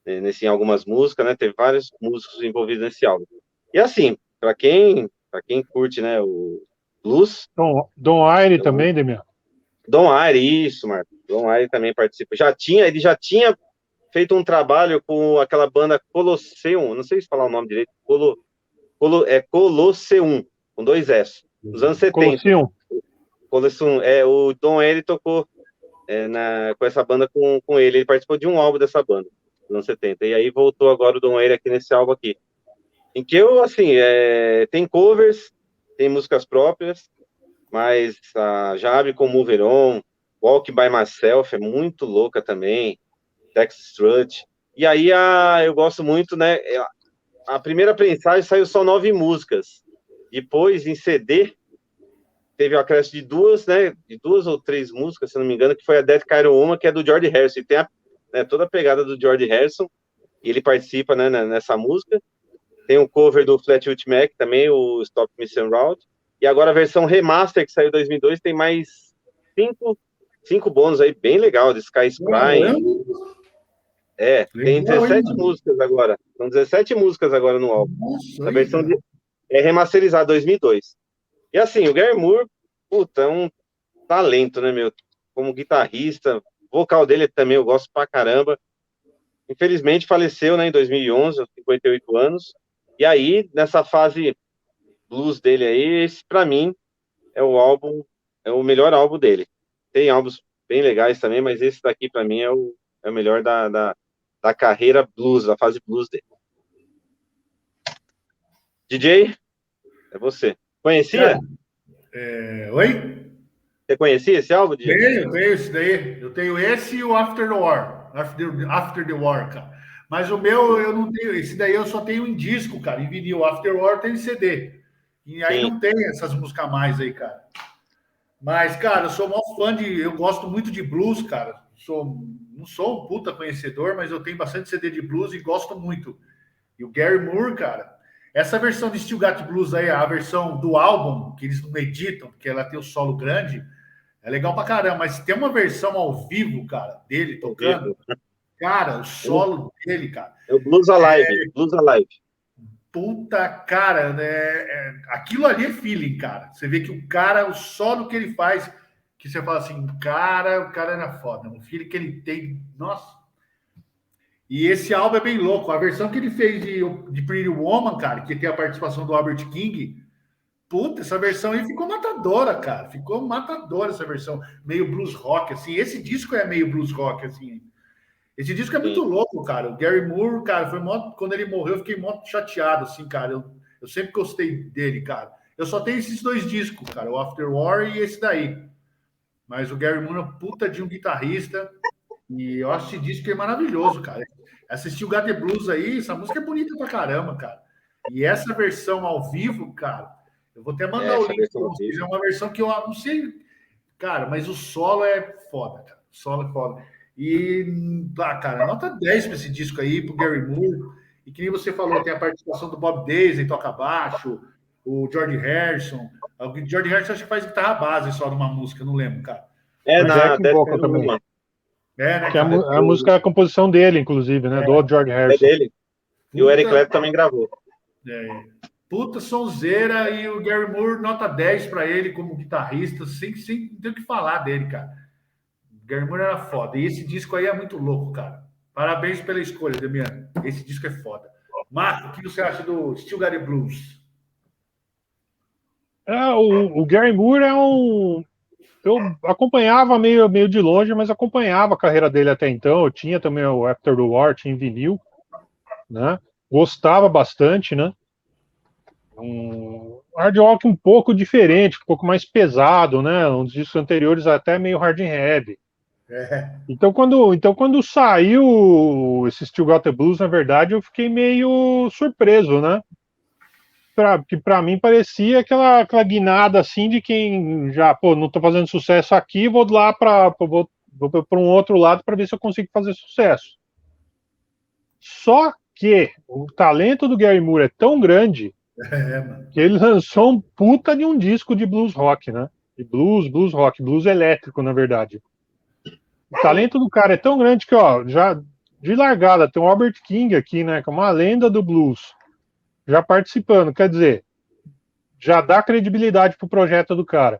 em algumas músicas, né? Teve vários músicos envolvidos nesse álbum. E assim, para quem curte, né, o blues, Dom Aire então, também, Demian. Don Aire, isso, Marco. Don Aire também participa. Ele já tinha feito um trabalho com aquela banda Colosseum, não sei se falar o nome direito, Colosseum, com dois S, nos anos 70. Colosseum. Colosseum, o Don Aire tocou com essa banda com ele participou de um álbum dessa banda, nos anos 70, e aí voltou agora o Don Aire aqui nesse álbum aqui. em que eu, assim, tem covers, tem músicas próprias, mas já abre com Move It On, Walk By Myself é muito louca também, Texas Strut. E aí eu gosto muito, né? A primeira prensagem saiu só 9 músicas. Depois, em CD, teve o acréscimo de 2, né? De 2 ou 3 músicas, se não me engano, que foi a Death Cairo Uma, que é do George Harrison. E tem toda a pegada do George Harrison, e ele participa, né, nessa música. Tem um cover do Fleetwood Mac também, o Stop Missing Around. E agora a versão remaster, que saiu em 2002, tem mais 5 bônus aí, bem legal, de Sky Spray. Tem 17 músicas agora. São 17 músicas agora no álbum. Nossa, a versão é remasterizada 2002. E assim, o Gary Moore, puta, é um talento, né, meu? Como guitarrista, o vocal dele também eu gosto pra caramba. Infelizmente faleceu, né, em 2011, aos 58 anos. E aí, nessa fase blues dele aí, esse pra mim é o melhor álbum dele. Tem álbuns bem legais também, mas esse daqui pra mim é o melhor da carreira blues, da fase blues dele. DJ, é você. Conhecia? Oi? Você conhecia esse álbum, DJ? Eu tenho esse daí. Eu tenho esse e o After the War. After the War, cara. Mas o meu, eu não tenho. Esse daí eu só tenho em disco, cara. Em vinil. After War tem em CD. E aí não tem essas músicas a mais aí, cara. Mas, cara, eu sou maior fã eu gosto muito de blues, cara. Não sou um puta conhecedor, mas eu tenho bastante CD de blues e gosto muito. E o Gary Moore, cara, essa versão de Still Got Blues aí, a versão do álbum, que eles não editam, porque ela tem o solo grande, é legal pra caramba. Mas tem uma versão ao vivo, cara, dele tocando. Cara, o solo dele, cara. É o Blues Alive. Blues Alive. Puta, cara, né? Aquilo ali é feeling, cara. Você vê que o solo que ele faz, que você fala assim, o cara era foda. O feeling que ele tem, nossa. E esse álbum é bem louco. A versão que ele fez de Pretty Woman, cara, que tem a participação do Albert King, puta, essa versão aí ficou matadora, cara. Ficou matadora essa versão. Meio blues rock, assim. Esse disco é meio blues rock, assim. Esse disco é muito louco, cara. O Gary Moore, cara, quando ele morreu, eu fiquei muito chateado, assim, cara. Eu sempre gostei dele, cara. Eu só tenho esses 2 discos, cara, o After War e esse daí. Mas o Gary Moore é uma puta de um guitarrista. E eu acho esse disco é maravilhoso, cara. Assistir o Got the Blues aí, essa música é bonita pra caramba, cara. E essa versão ao vivo, cara, eu vou até mandar o link pra vocês. É uma versão que eu não sei, cara, mas o solo é foda, cara. O solo é foda. E, cara, nota 10 para esse disco aí, pro Gary Moore. E que nem você falou, tem a participação do Bob Daisley, toca baixo, o George Harrison. O George Harrison acho que faz guitarra base só numa música, não lembro, cara. Na Death também. Né? Que a música é a composição dele, inclusive, né? Do George Harrison. É dele. E o Eric Clapton também gravou. Puta sonzeira, e o Gary Moore, nota 10 para ele como guitarrista, sem ter o que falar dele, cara. O Gary Moore era foda. E esse disco aí é muito louco, cara. Parabéns pela escolha, Damiano. Esse disco é foda. Marco, o que você acha do Still Got the Blues? O Gary Moore eu acompanhava meio de longe, mas acompanhava a carreira dele até então. Eu tinha também o After the War, tinha em vinil, né? Gostava bastante, né? Um hard rock um pouco diferente, um pouco mais pesado, né? Um dos discos anteriores até meio hard and heavy. Então quando saiu esse Still Got the Blues, na verdade, eu fiquei meio surpreso, né? Que para mim parecia aquela guinada assim de quem já, não tô fazendo sucesso aqui, vou lá para um outro lado para ver se eu consigo fazer sucesso. Só que o talento do Gary Moore é tão grande que ele lançou um puta de um disco de blues rock, né? De blues rock, blues elétrico, na verdade. O talento do cara é tão grande que, já de largada tem o Albert King aqui, né? Que é uma lenda do blues, já participando, quer dizer, já dá credibilidade pro projeto do cara.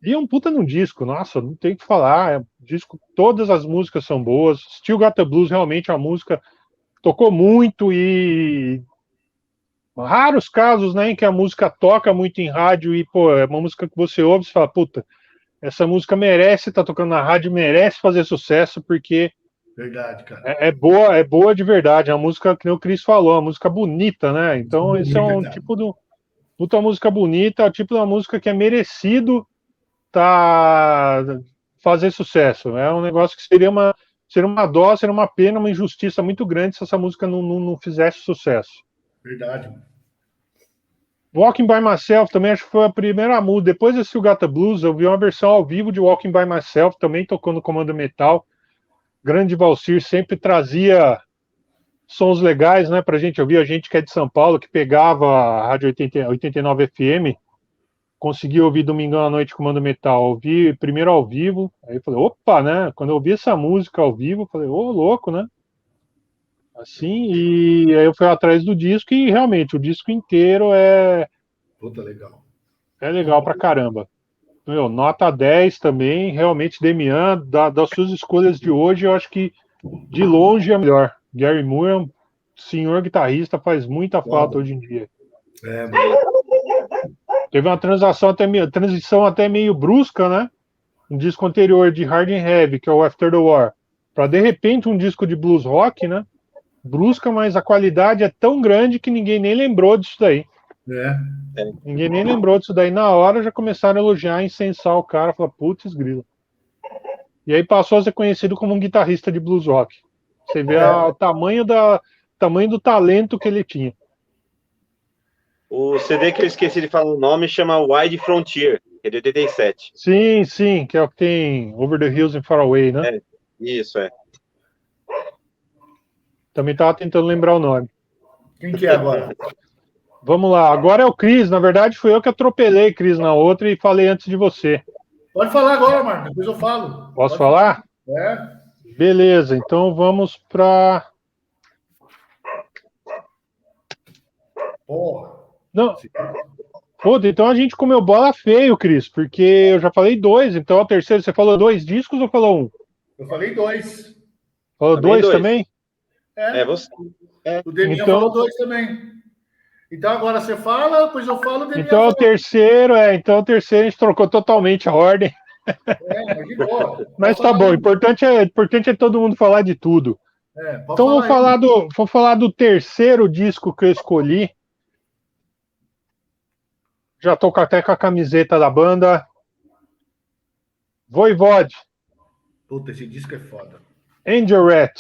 E é um puta num disco, nossa, não tem o que falar, disco, todas as músicas são boas, Still Got the Blues realmente é uma música tocou muito e raros casos, né, em que a música toca muito em rádio e, é uma música que você ouve e fala, puta, essa música merece estar tocando na rádio, merece fazer sucesso, porque Verdade, cara. É boa de verdade. É uma música que nem o Chris falou, uma música bonita, né? Então, esse é um tipo de puta música bonita, é o tipo de uma música que é merecido fazer sucesso. É um negócio que seria uma dó, seria uma pena, uma injustiça muito grande se essa música não fizesse sucesso. Verdade, mano. Walking by Myself também acho que foi a primeira música. Depois desse You Got the Blues, eu vi uma versão ao vivo de Walking by Myself, também tocou no Comando Metal. Grande Valsir sempre trazia sons legais, né, pra gente ouvir. A gente que é de São Paulo, que pegava a Rádio 89 FM, conseguia ouvir domingão à noite Comando Metal. Ouvi primeiro ao vivo, aí eu falei, opa, né? Quando eu ouvi essa música ao vivo, eu falei, ô, louco, né? Assim, e aí eu fui atrás do disco e realmente o disco inteiro Puta, legal. é legal pra caramba. Meu, nota 10 também, realmente Demian, das suas escolhas de hoje, eu acho que de longe é melhor. Gary Moore é um senhor guitarrista, faz muita falta hoje em dia. Mano. Teve uma transição até meio brusca, né? Um disco anterior de Hard and Heavy, que é o After the War, para de repente um disco de blues rock, né? Brusca, mas a qualidade é tão grande que ninguém nem lembrou disso daí. Ninguém nem lembrou disso daí. Na hora já começaram a elogiar, incensar o cara, falar, putz, grilo. E aí passou a ser conhecido como um guitarrista de blues rock. Você vê o tamanho do talento que ele tinha. O CD que eu esqueci de falar o nome chama Wide Frontier, que é de 87. Sim, que é o que tem Over the Hills and Far Away, né? Isso, Também tava tentando lembrar o nome. Quem que é agora? Vamos lá, agora é o Cris. Na verdade, fui eu que atropelei Cris na outra e falei antes de você. Pode falar agora, Marco, depois eu falo. Posso falar? Beleza, então vamos para... Porra. Não. Puta, então a gente comeu bola feio, Cris, porque eu já falei 2, então o terceiro, você falou 2 discos ou falou 1? Eu falei 2. Falou 2 também? Você. O Demian então... falou 2 também. Então agora você fala, depois eu falo, o Demian então fala. O terceiro a gente trocou totalmente a ordem. Mas de boa. Mas tá bom, o importante é todo mundo falar de tudo. Então vou falar do terceiro disco que eu escolhi. Já tô até com a camiseta da banda. Voivode. Puta, esse disco é foda. Angel Rat.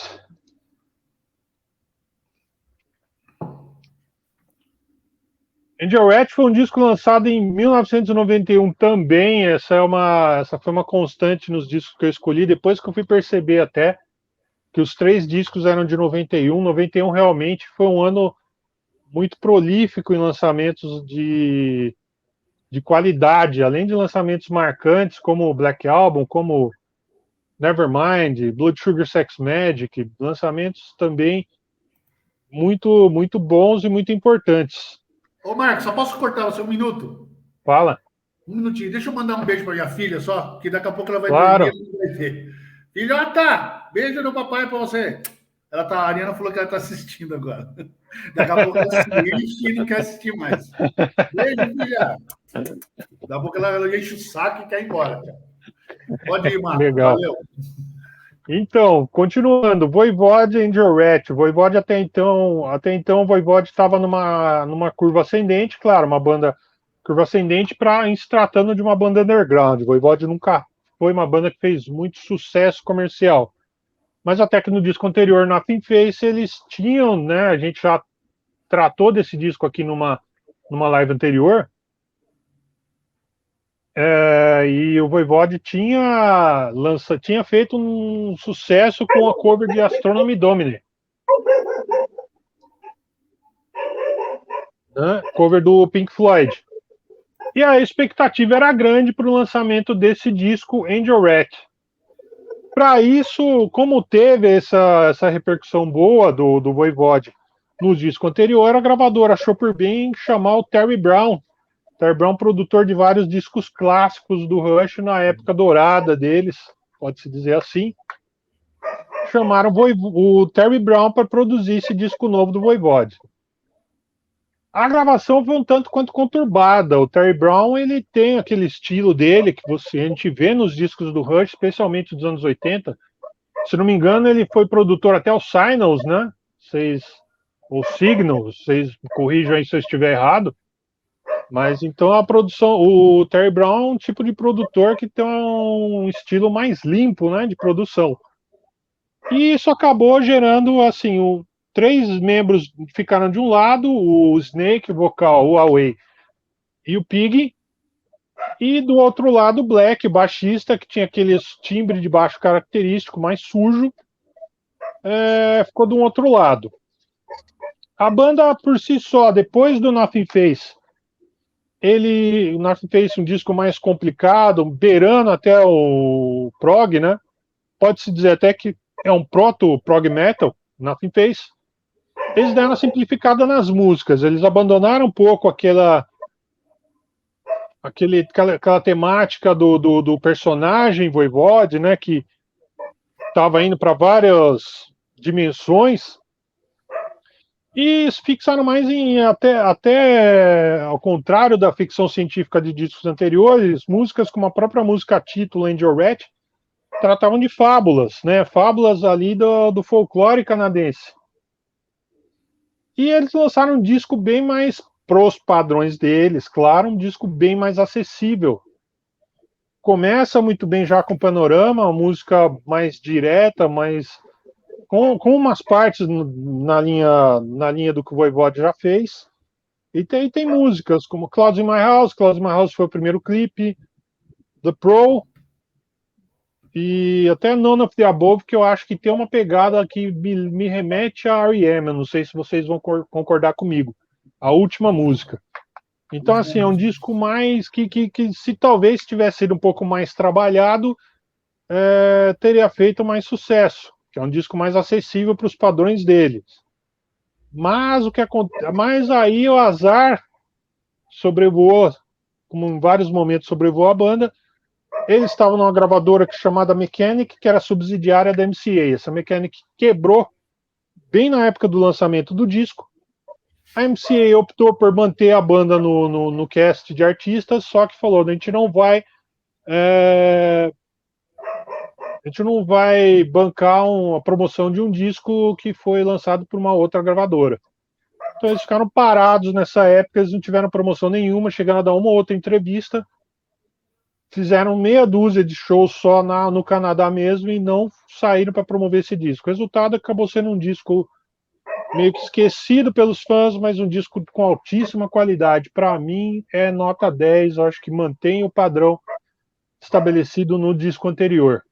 Angel Rat foi um disco lançado em 1991 também. Essa foi uma constante nos discos que eu escolhi. Depois que eu fui perceber até que os 3 discos eram de 91. 91 realmente foi um ano muito prolífico em lançamentos de qualidade, além de lançamentos marcantes como Black Album, como Nevermind, Blood Sugar Sex Magic, lançamentos também muito, muito bons e muito importantes. Ô, Marcos, só posso cortar você um minuto? Fala. Um minutinho. Deixa eu mandar um beijo para minha filha só, que daqui a pouco ela vai Claro. dormir. Filhota, beijo do papai para você. A Ariana falou que ela está assistindo agora. Daqui a pouco ela assiste e não quer assistir mais. Beijo, filha. Daqui a pouco ela enche o saco e quer ir embora. Pode ir, Marcos. Legal. Valeu. Então, continuando, Voivode e Angel Rat. Voivode até então o Voivode estava numa curva ascendente, claro, uma banda curva ascendente se tratando de uma banda underground. Voivode nunca foi uma banda que fez muito sucesso comercial. Mas até que no disco anterior, Nothing Face, eles tinham, né? A gente já tratou desse disco aqui numa live anterior. E o Voivode tinha feito um sucesso com a cover de Astronomy Domine. Né? Cover do Pink Floyd. E a expectativa era grande para o lançamento desse disco, Angel Rat. Para isso, como teve essa repercussão boa do Voivode no disco anterior, a gravadora achou por bem chamar o Terry Brown. Terry Brown, produtor de vários discos clássicos do Rush na época dourada deles, pode-se dizer assim. Chamaram o Terry Brown para produzir esse disco novo do Voivode. A gravação foi um tanto quanto conturbada. O Terry Brown, ele tem aquele estilo dele que a gente vê nos discos do Rush, especialmente dos anos 80, Se não me engano, ele foi produtor até o Signals, né? Ou Signals, vocês me corrijam aí se eu estiver errado. Mas então a produção, o Terry Brown é um tipo de produtor que tem um estilo mais limpo, né, de produção. E isso acabou gerando, assim, três membros ficaram de um lado, o Snake, vocal, o Huawei e o Pig, e do outro lado o Black, baixista, que tinha aquele timbre de baixo característico, mais sujo, ficou de um outro lado. A banda por si só, depois do Nothing Face, o Nothing Face um disco mais complicado, beirando até o prog, né? Pode-se dizer até que é um proto-prog metal, Nothing Face. Eles deram uma simplificada nas músicas, eles abandonaram um pouco aquela temática do personagem Voivode, né, que estava indo para várias dimensões, e fixaram mais em, até ao contrário da ficção científica de discos anteriores, músicas como a própria música título Angel Rat tratavam de fábulas, né, fábulas ali do folclore canadense. E eles lançaram um disco bem mais pros padrões deles, claro, um disco bem mais acessível. Começa muito bem já com Panorama, uma música mais direta, mais com umas partes na linha do que o Voivode já fez. E tem músicas como Clouds in My House. Clouds in My House foi o primeiro clipe, The Pro, e até None of the Above, que eu acho que tem uma pegada que me remete a R.E.M. Eu não sei se vocês vão concordar comigo. A última música. Então, assim, é um disco mais que se talvez tivesse sido um pouco mais trabalhado, teria feito mais sucesso, que é um disco mais acessível para os padrões deles. Mas o que acontece? Mas aí o azar sobrevoou, como em vários momentos sobrevoou a banda. Eles estavam numa gravadora chamada Mechanic, que era subsidiária da MCA. Essa Mechanic quebrou bem na época do lançamento do disco. A MCA optou por manter a banda no cast de artistas, só que falou: a gente não vai bancar a promoção de um disco que foi lançado por uma outra gravadora. Então eles ficaram parados nessa época, eles não tiveram promoção nenhuma, chegando a dar uma ou outra entrevista, fizeram meia dúzia de shows só no Canadá mesmo e não saíram para promover esse disco. O resultado acabou sendo um disco meio que esquecido pelos fãs, mas um disco com altíssima qualidade. Para mim, é nota 10, eu acho que mantém o padrão estabelecido no disco anterior.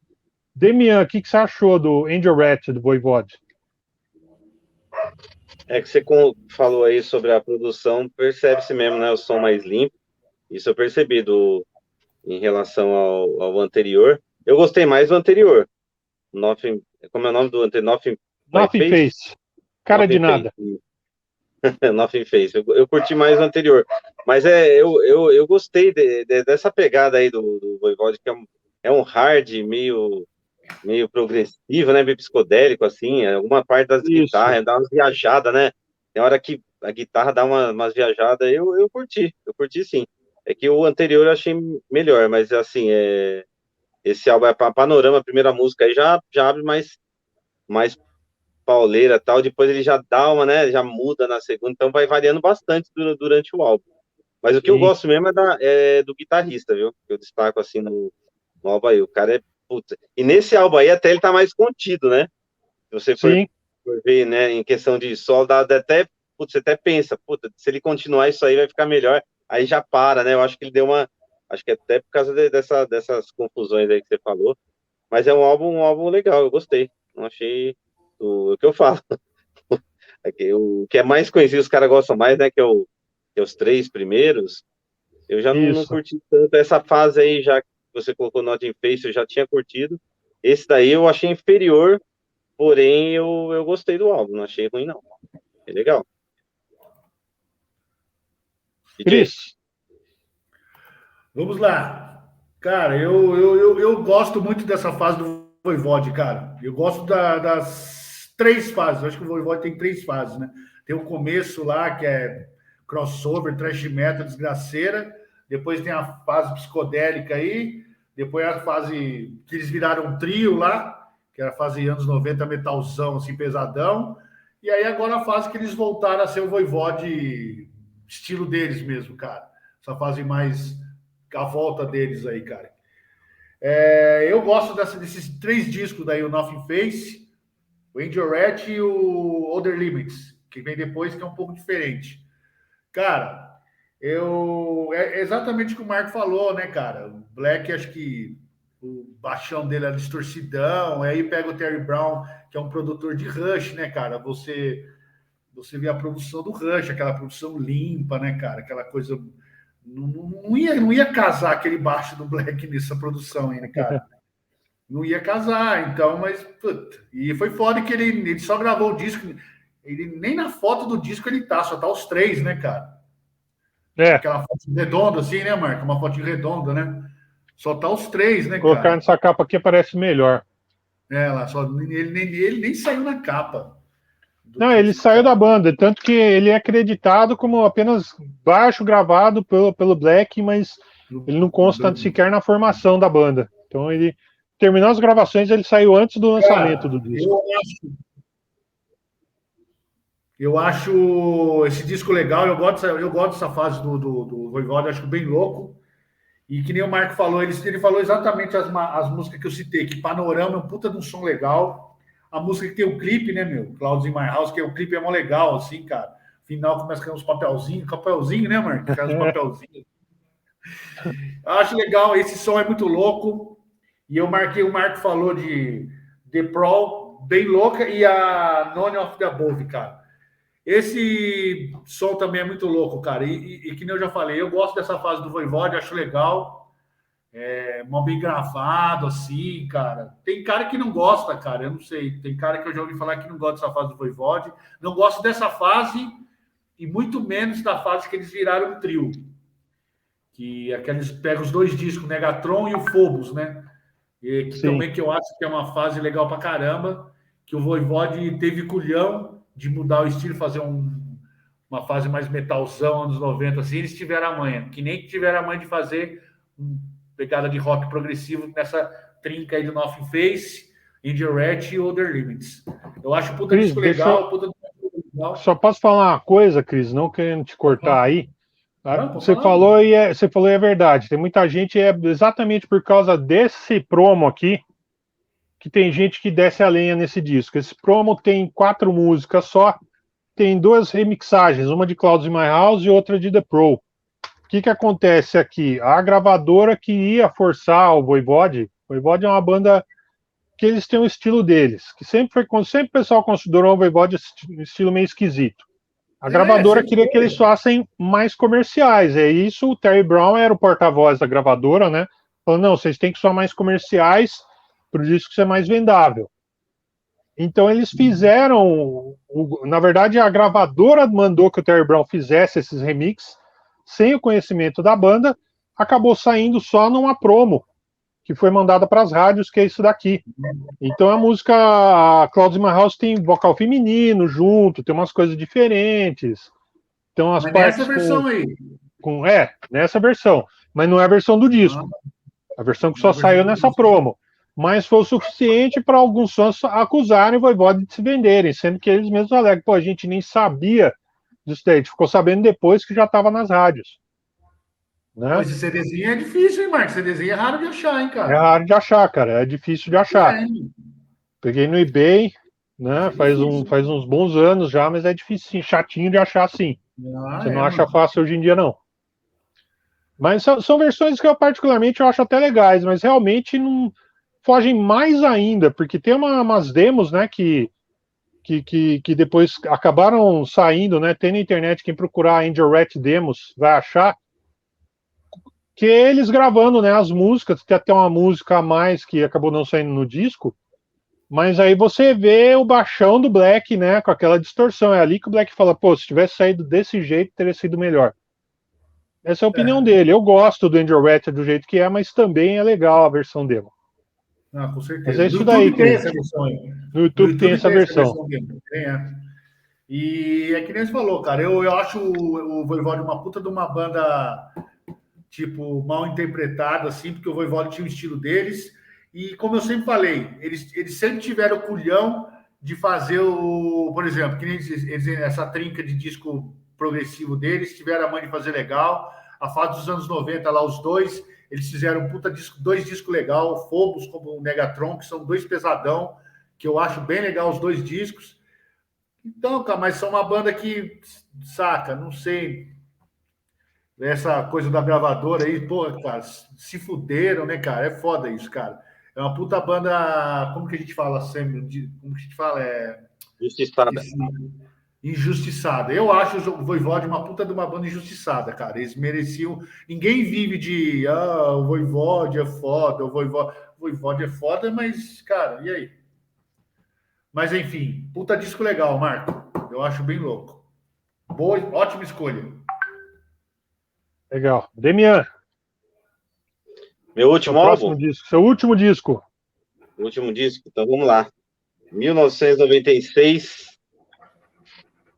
Demian, o que você achou do Angel Rat, do Voivode? É que você falou aí sobre a produção, percebe-se mesmo, né, o som mais limpo. Isso eu percebi em relação ao anterior. Eu gostei mais do anterior. Como é o nome do anterior? Nothing Face. Cara de nada. Nothing Face. Eu curti mais o anterior. Mas eu gostei dessa pegada aí do Voivode, que é um hard meio progressivo, né? Meio psicodélico, assim. Alguma parte das guitarras dá umas viajadas, né? Tem hora que a guitarra dá umas viajadas. Eu curti sim. É que o anterior eu achei melhor, mas assim, esse álbum é Panorama, a primeira música aí já abre mais pauleira e tal, depois ele já dá uma, né, já muda na segunda, então vai variando bastante durante o álbum. Mas o que eu gosto mesmo é do guitarrista, viu? Eu destaco assim no álbum aí, o cara é puta. E nesse álbum aí até ele tá mais contido, né? Se você for ver, né, em questão de solo, você até pensa, puta, se ele continuar isso aí vai ficar melhor, aí já para, né? Eu acho que ele deu acho que até por causa dessas confusões aí que você falou, mas é um álbum legal, eu gostei. Não achei o que eu falo. O que é mais conhecido, os caras gostam mais, né? Que é os três primeiros. Eu já não curti tanto essa fase aí, já que você colocou Nothing Face, eu já tinha curtido. Esse daí eu achei inferior, porém eu gostei do álbum, não achei ruim, não. É legal. Cris. Vamos lá. Cara, eu gosto muito dessa fase do Voivode, cara. Eu gosto das três fases. Eu acho que o Voivode tem três fases, né? Tem o começo lá, que é crossover, thrash metal, desgraceira. Depois tem a fase psicodélica aí. Depois a fase que eles viraram um trio lá, que era a fase anos 90, metalzão, assim, pesadão. E aí agora a fase que eles voltaram a ser o Voivode estilo deles mesmo, cara. Essa fase mais a volta deles aí, cara. Eu gosto desses 3 discos daí, o Nothing Face, o Angel Rat e o Other Limits, que vem depois, que é um pouco diferente. Cara, é exatamente o que o Marco falou, né, cara? O Black, acho que o baixão dele é distorcidão, aí pega o Terry Brown, que é um produtor de Rush, né, cara? Você vê a produção do Rush, aquela produção limpa, né, cara? Aquela coisa... Não ia casar aquele baixo do Black nessa produção aí, né, cara? Não ia casar, então, mas... Puta, e foi foda que ele só gravou o disco, ele nem na foto do disco ele tá, só tá os 3, né, cara? Aquela foto redonda assim, né, Marco? Uma fotinha redonda, né? Só tá os 3, né, colocar cara? nessa capa aqui parece melhor. Ele nem saiu na capa. Não, ele saiu da banda, tanto que ele é acreditado como apenas baixo gravado pelo Black, mas ele não consta sequer na formação da banda. Então ele terminou as gravações, ele saiu antes do lançamento do disco. Eu acho esse disco legal, eu gosto dessa fase do Voivode, acho bem louco. E que nem o Marco falou, ele falou exatamente as músicas que eu citei, que Panorama é um puta de um som legal. A música que tem o clipe, né, meu? Clouds in My House, que o clipe é mó legal, assim, cara. Final começa a cair uns papelzinho, né, Marco? Cai uns papelzinhos. Eu acho legal, esse som é muito louco. E eu marquei, o Marco falou de The Pro, bem louca, e a None of the Above, cara. Esse som também é muito louco, cara. E que nem eu já falei, eu gosto dessa fase do Voivode, acho legal. Mal bem gravado, assim, cara. Tem cara que não gosta, cara. Eu não sei. Tem cara que eu já ouvi falar que não gosta dessa fase do Voivode. Não gosta dessa fase e muito menos da fase que eles viraram um trio. Que aqueles pegam os 2 discos, Negatron e o Phobos, né? E que também que eu acho que é uma fase legal pra caramba. Que o Voivode teve culhão de mudar o estilo, fazer uma fase mais metalzão, anos 90, assim. Eles tiveram a manha. Que nem tiveram a manha de fazer pegada de rock progressivo nessa trinca aí do Nothing Face, Angel Rat e Other Limits. Eu acho puta Cris, disco legal, puta disco legal. Só posso falar uma coisa, Cris, não querendo te cortar aí. Não, você falou e é verdade. Tem muita gente, exatamente por causa desse promo aqui, que tem gente que desce a lenha nesse disco. Esse promo tem 4 músicas só, tem 2 remixagens, uma de Clouds in My House e outra de The Pro. O que acontece aqui? A gravadora queria forçar o Voivode. O Voivode é uma banda que eles têm um estilo deles, que sempre o pessoal considerou o Voivode um estilo meio esquisito. A gravadora queria que eles fossem mais comerciais. É isso, o Terry Brown era o porta-voz da gravadora, né? Falando, não, vocês têm que ser mais comerciais para o disco ser mais vendável. Então eles fizeram, na verdade a gravadora mandou que o Terry Brown fizesse esses remixes, sem o conhecimento da banda, acabou saindo só numa promo, que foi mandada para as rádios, que é isso daqui. Então a música Clouds in My House tem vocal feminino junto, tem umas coisas diferentes. Então as partes nessa versão aí. Nessa versão. Mas não é a versão do disco. A versão que só saiu nessa promo. Mas foi o suficiente para alguns fãs acusarem o Voivode de se venderem, sendo que eles mesmos alegam, pô, a gente nem sabia disso daí, a gente ficou sabendo depois que já estava nas rádios. Né? Mas esse CDzinho é difícil, hein, Marcos? CDzinho é raro de achar, hein, cara? É raro de achar, cara, é difícil de achar. Peguei no eBay, né? Faz uns bons anos já, mas é difícil, sim, chatinho de achar, sim. Você não acha fácil hoje em dia, não. Mas são versões que eu particularmente eu acho até legais, mas realmente não fogem mais ainda, porque tem umas demos, né, que depois acabaram saindo, né? Tem na internet, quem procurar Angel Rat Demos vai achar, que eles gravando, né, as músicas, tem até uma música a mais que acabou não saindo no disco, mas aí você vê o baixão do Black, né, com aquela distorção. É ali que o Black fala, pô, se tivesse saído desse jeito, teria sido melhor. Essa é a opinião dele. Eu gosto do Angel Rat do jeito que é, mas também é legal a versão demo. Ah, com certeza. Mas é isso daí, tem essa versão aí. No YouTube tem essa versão. E é que nem você falou, cara, eu acho o Voivode uma puta de uma banda, tipo, mal interpretada, assim, porque o Voivode tinha o estilo deles. E como eu sempre falei, eles sempre tiveram o culhão de fazer por exemplo, que nem essa trinca de disco progressivo deles, tiveram a mãe de fazer legal. A fase dos anos 90 lá, os dois, eles fizeram um puta disco, 2 discos legal, Phobos como o Negatron, que são 2 pesadão, que eu acho bem legal os 2 discos. Então, cara, mas são uma banda que, saca, não sei, essa coisa da gravadora aí, pô, cara, se fuderam, né, cara? É foda isso, cara. É uma puta banda, como que a gente fala sempre? Como que a gente fala? Justiçada. Injustiçada. Eu acho o Voivode uma puta de uma banda injustiçada, cara. Eles mereciam. Ninguém vive de o Voivode é foda, o Voivode é foda, mas, cara, e aí? Mas enfim, puta disco legal, Marco. Eu acho bem louco. Boa, ótima escolha. Legal. Demian, Meu seu último próximo álbum? disco, seu último disco. O último disco, então vamos lá. 1996,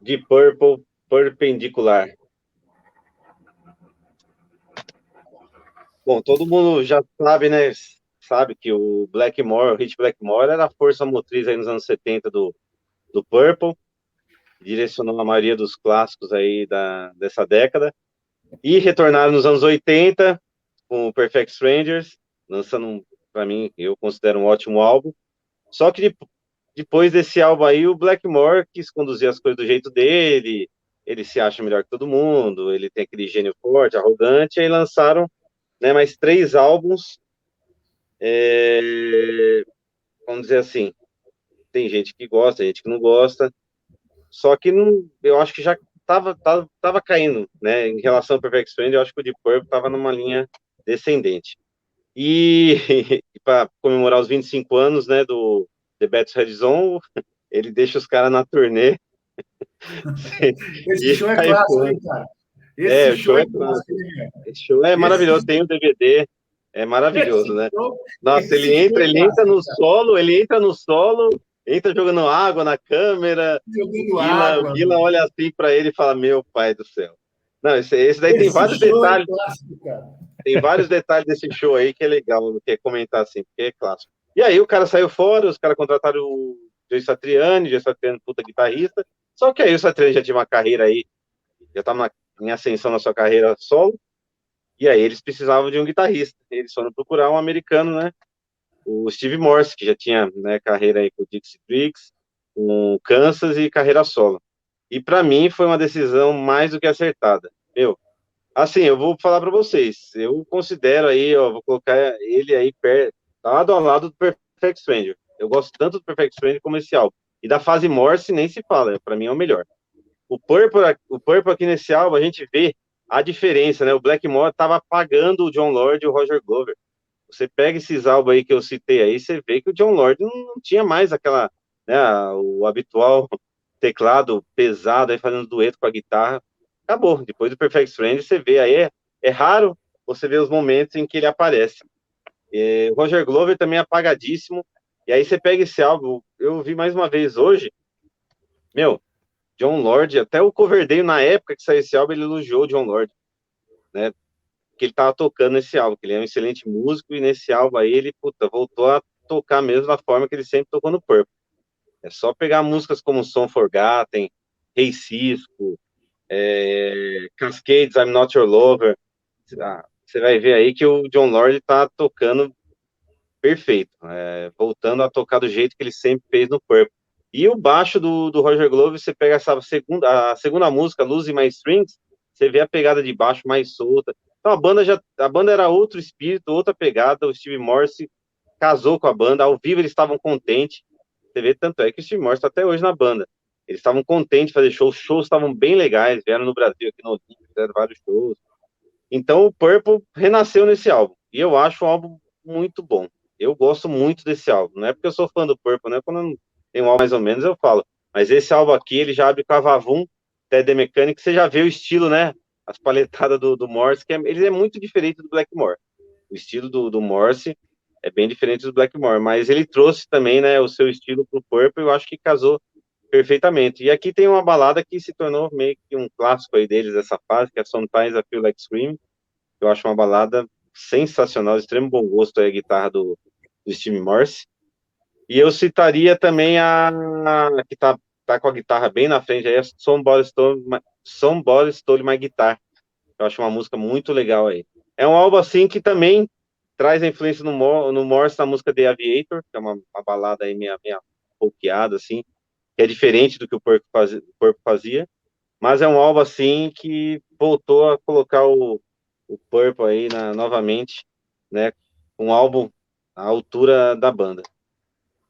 de Purple, Perpendicular. Bom, todo mundo já sabe, né? Sabe que o Blackmore, o Hit Blackmore, era a força motriz aí nos anos 70 do Purple, direcionou a maioria dos clássicos aí dessa década, e retornaram nos anos 80 com o Perfect Strangers, lançando, para mim, eu considero um ótimo álbum. Só que depois desse álbum aí, o Blackmore quis conduzir as coisas do jeito dele, ele se acha melhor que todo mundo, ele tem aquele gênio forte, arrogante, e aí lançaram, né, mais 3 álbuns, vamos dizer assim, tem gente que gosta, gente que não gosta, só que não, eu acho que já tava caindo, né, em relação ao Perfect Stranger, eu acho que o Deep Purple tava numa linha descendente. E, para comemorar os 25 anos, né, do The Beatles Red Zone, ele deixa os caras na turnê. Esse E show é aí, clássico, pô, hein, cara? Esse o show show é é clássico, clássico. hein, Esse show é maravilhoso, tem o DVD, é maravilhoso, esse né? show, Nossa, esse show é clássico, cara. ele entra no solo, entra jogando água na câmera, o Jogando o água, Guila mano. olha assim para ele e fala, meu pai do céu. Não, esse daí Esse show é clássico, cara. tem vários detalhes desse show aí que é legal, que é comentar assim, porque é clássico. E aí o cara saiu fora, os caras contrataram o Joe Satriani, puta guitarrista, só que aí o Satriani já tinha uma carreira aí, já estava em ascensão na sua carreira solo, e aí eles precisavam de um guitarrista. Eles foram procurar um americano, né? O Steve Morse, que já tinha, né, carreira aí com o Dixie Chicks, com o Kansas e carreira solo. E para mim foi uma decisão mais do que acertada. Meu, assim, eu vou falar para vocês, eu considero aí, ó, vou colocar ele aí lado a lado do Perfect Stranger. Eu gosto tanto do Perfect Stranger como esse álbum. E da fase Morse nem se fala, para mim é o melhor. O Purple aqui nesse álbum, a gente vê a diferença, né? O Blackmore estava apagando o John Lord e o Roger Glover. Você pega esses álbuns aí que eu citei aí, você vê que o John Lord não tinha mais aquela, né, o habitual teclado pesado aí fazendo dueto com a guitarra. Acabou. Depois do Perfect Stranger, você vê aí, é raro você ver os momentos em que ele aparece. O Roger Glover também é apagadíssimo. E aí você pega esse álbum, eu vi mais uma vez hoje, meu, John Lord, até o Coverdale, na época que saiu esse álbum, ele elogiou o John Lord, né? Que ele tava tocando nesse álbum, que ele é um excelente músico, e nesse álbum aí ele, puta, voltou a tocar mesmo da forma que ele sempre tocou no Purple. É só pegar músicas como Song Forgotten, Hey Cisco, Cascades, I'm Not Your Lover. Você vai ver aí que o John Lord tá tocando perfeito, voltando a tocar do jeito que ele sempre fez no Purple. E o baixo do Roger Glover, você pega a segunda música, Losing My Strings, você vê a pegada de baixo mais solta. Então a banda era outro espírito, outra pegada. O Steve Morse casou com a banda, ao vivo eles estavam contentes. Você vê, tanto é que o Steve Morse está até hoje na banda. Eles estavam contentes de fazer shows, os shows estavam bem legais, vieram no Brasil, aqui no Olímpico, fizeram vários shows. Então o Purple renasceu nesse álbum, e eu acho um álbum muito bom. Eu gosto muito desse álbum, não é porque eu sou fã do Purple, né? Quando tem um álbum mais ou menos eu falo, mas esse álbum aqui, ele já abre com a Vavum, The Mechanic, você já vê o estilo, né? As paletadas do Morse, ele é muito diferente do Blackmore. O estilo do Morse é bem diferente do Blackmore, mas ele trouxe também, né, o seu estilo pro Purple, eu acho que casou perfeitamente. E aqui tem uma balada que se tornou meio que um clássico aí deles, dessa fase, que é Sometimes I Feel Like Screaming. Eu acho uma balada sensacional, de extremo bom gosto aí, a guitarra do Steve Morse. E eu citaria também a que tá com a guitarra bem na frente, aí é Somebody Stole My Guitar. Eu acho uma música muito legal aí. É um álbum assim que também traz a influência no Morse na música The Aviator, que é uma balada aí meia folkeada, assim, que é diferente do que o Purple fazia, mas é um álbum assim que voltou a colocar o Purple aí novamente, né, um álbum à altura da banda.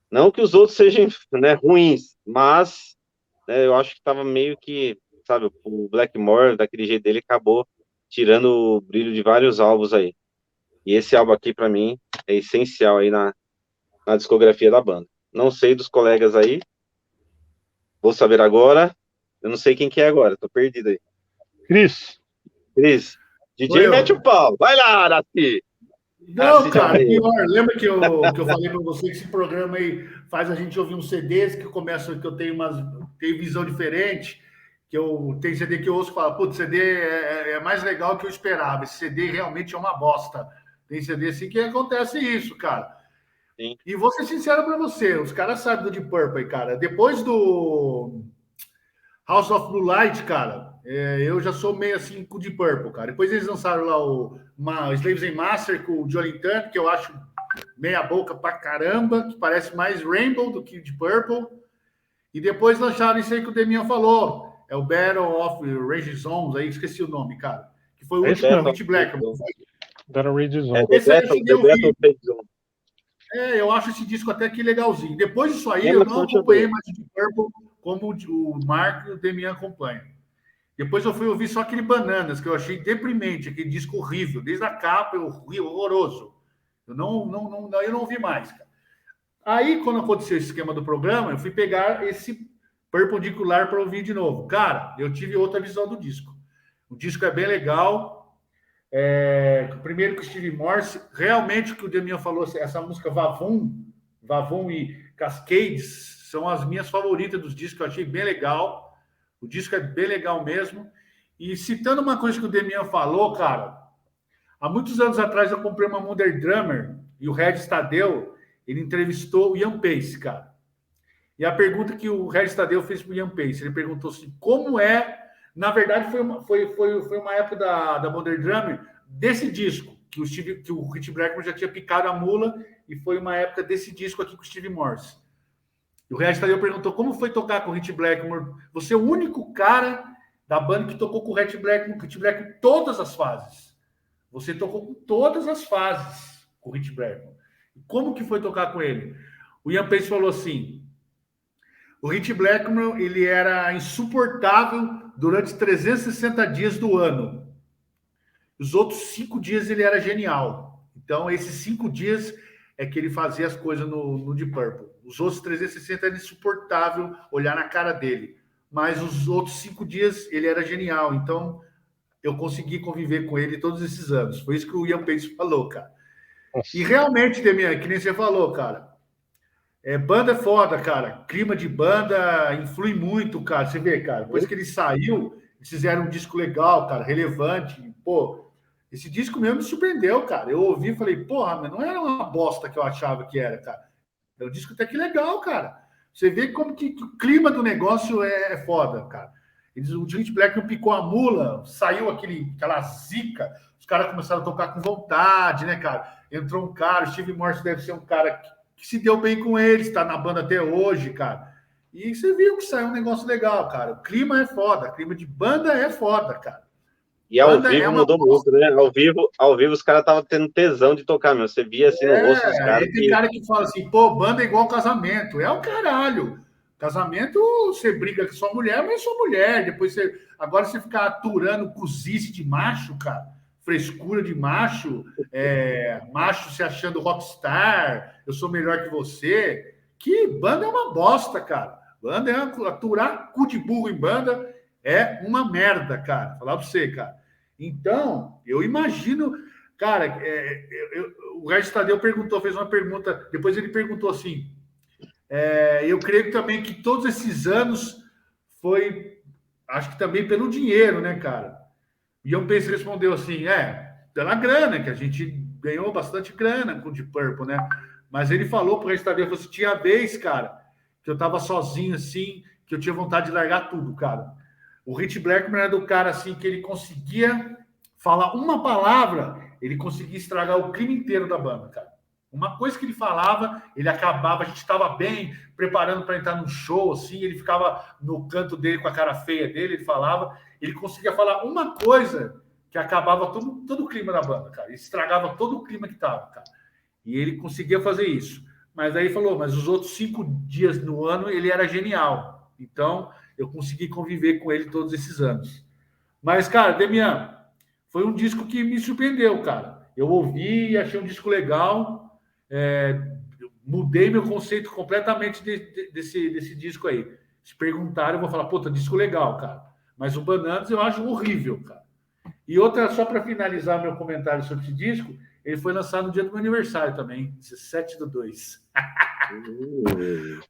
Não que os outros sejam, né, ruins, mas, né, eu acho que estava meio que, sabe, o Blackmore, daquele jeito dele, acabou tirando o brilho de vários álbuns aí. E esse álbum aqui, para mim, é essencial aí na discografia da banda. Não sei dos colegas aí, vou saber agora. Eu não sei quem que é agora, tô perdido aí. Cris, DJ mete o pau. Vai lá, Araci. Não, cara, pior. Lembra que eu falei para você que esse programa aí faz a gente ouvir uns CDs que eu tenho visão diferente, que eu tenho CD que eu ouço e falo, putz, CD é mais legal que eu esperava. Esse CD realmente é uma bosta. Tem CD assim que acontece isso, cara. Sim. E vou ser sincero para você, os caras sabem do Deep Purple, cara. Depois do House of Blue Light, cara, eu já sou meio assim com o Deep Purple, cara. Depois eles lançaram lá o Slaves and Master com o Johnny Turner, que eu acho meia boca pra caramba, que parece mais Rainbow do que Deep Purple. E depois lançaram isso aí que o Demian falou, é o Battle of Rage Zones, aí esqueci o nome, cara. Que foi o último Hit Blackmore. Battle Rage Zones. Esse aí eu cheguei a ouvir. Eu acho esse disco até que legalzinho. Depois disso aí, eu não acompanhei mais o Deep Purple como o Marco e o Demian acompanham. Depois eu fui ouvir só aquele Bananas, que eu achei deprimente, aquele disco horrível. Desde a capa, horroroso. Eu não ouvi mais, cara. Aí, quando aconteceu esse esquema do programa, eu fui pegar esse Perpendicular para ouvir de novo. Cara, eu tive outra visão do disco. O disco é bem legal. Primeiro que o Steve Morse, realmente o que o Demian falou, essa música Vavum e Cascades são as minhas favoritas dos discos, eu achei bem legal. O disco é bem legal mesmo. E citando uma coisa que o Demian falou, cara, há muitos anos atrás eu comprei uma Modern Drummer e o Regis Tadeu, ele entrevistou o Ian Pace, cara. E a pergunta que o Regis Tadeu fez para o Ian Pace, ele perguntou assim, como é... Na verdade, foi uma época da Modern Drummer desse disco, que o Rit Blackmore já tinha picado a mula, e foi uma época desse disco aqui com o Steve Morse. E o Regis Tadeu perguntou como foi tocar com o Rit Blackmore. Você é o único cara da banda que tocou com o Rit Blackmore em todas as fases. Você tocou com todas as fases com o Rit Blackmore. Como que foi tocar com ele? O Ian Pace falou assim, o Rit Blackmore, ele era insuportável durante 360 dias do ano. Os outros 5 dias ele era genial. Então, esses 5 dias é que ele fazia as coisas no Deep Purple. Os outros 360 era insuportável olhar na cara dele. Mas os outros 5 dias ele era genial. Então, eu consegui conviver com ele todos esses anos. Foi isso que o Ian Pace falou, cara. Nossa. E realmente, Demian, que nem você falou, cara, banda é foda, cara. Clima de banda influi muito, cara. Você vê, cara, depois que ele saiu, eles fizeram um disco legal, cara, relevante. Pô, esse disco mesmo me surpreendeu, cara. Eu ouvi e falei, porra, mas não era uma bosta que eu achava que era, cara. É um disco até que legal, cara. Você vê como que o clima do negócio é foda, cara. O Rit Blackmore picou a mula, saiu aquela zica, os caras começaram a tocar com vontade, né, cara? Entrou um cara, o Steve Morse deve ser um cara que se deu bem com eles, está na banda até hoje, cara. E você viu que saiu um negócio legal, cara. O clima é foda, o clima de banda é foda, cara. E ao vivo mudou muito, né? Ao vivo os caras estavam tendo tesão de tocar, meu. Você via assim no rosto dos caras. Tem cara que fala assim, pô, banda é igual casamento. É o caralho. Casamento, você briga com sua mulher, mas sua mulher. Depois agora você ficar aturando cozice de macho, cara. Frescura de macho, macho se achando rockstar, eu sou melhor que você. Que banda é uma bosta, cara. Banda aturar cu de burro em banda é uma merda, cara. Falar pra você, cara. Então, eu imagino, cara, o Regis Tadeu fez uma pergunta, depois ele perguntou assim, eu creio também que todos esses anos foi, acho que também pelo dinheiro, né, cara? E Ian Pace respondeu assim, pela grana, que a gente ganhou bastante grana com o Deep Purple, né? Mas ele falou para o restaurante, falou assim, tinha vez, cara, que eu tava sozinho assim, que eu tinha vontade de largar tudo, cara. O Rich Blackmore era do cara assim que ele conseguia falar uma palavra, ele conseguia estragar o clima inteiro da banda, cara. Uma coisa que ele falava, ele acabava, a gente estava bem, preparando para entrar no show, assim, ele ficava no canto dele com a cara feia dele, ele falava, ele conseguia falar uma coisa que acabava todo o clima da banda, cara. Ele estragava todo o clima que tava, cara. E ele conseguia fazer isso. Mas aí ele falou, mas os outros 5 dias no ano ele era genial. Então, eu consegui conviver com ele todos esses anos. Mas, cara, Demian, foi um disco que me surpreendeu, cara. Eu ouvi e achei um disco legal. Mudei meu conceito completamente desse disco aí. Se perguntarem, eu vou falar, puta, disco legal, cara. Mas o Bananas eu acho horrível, cara. E outra, só para finalizar meu comentário sobre esse disco, ele foi lançado no dia do meu aniversário também, 17/2.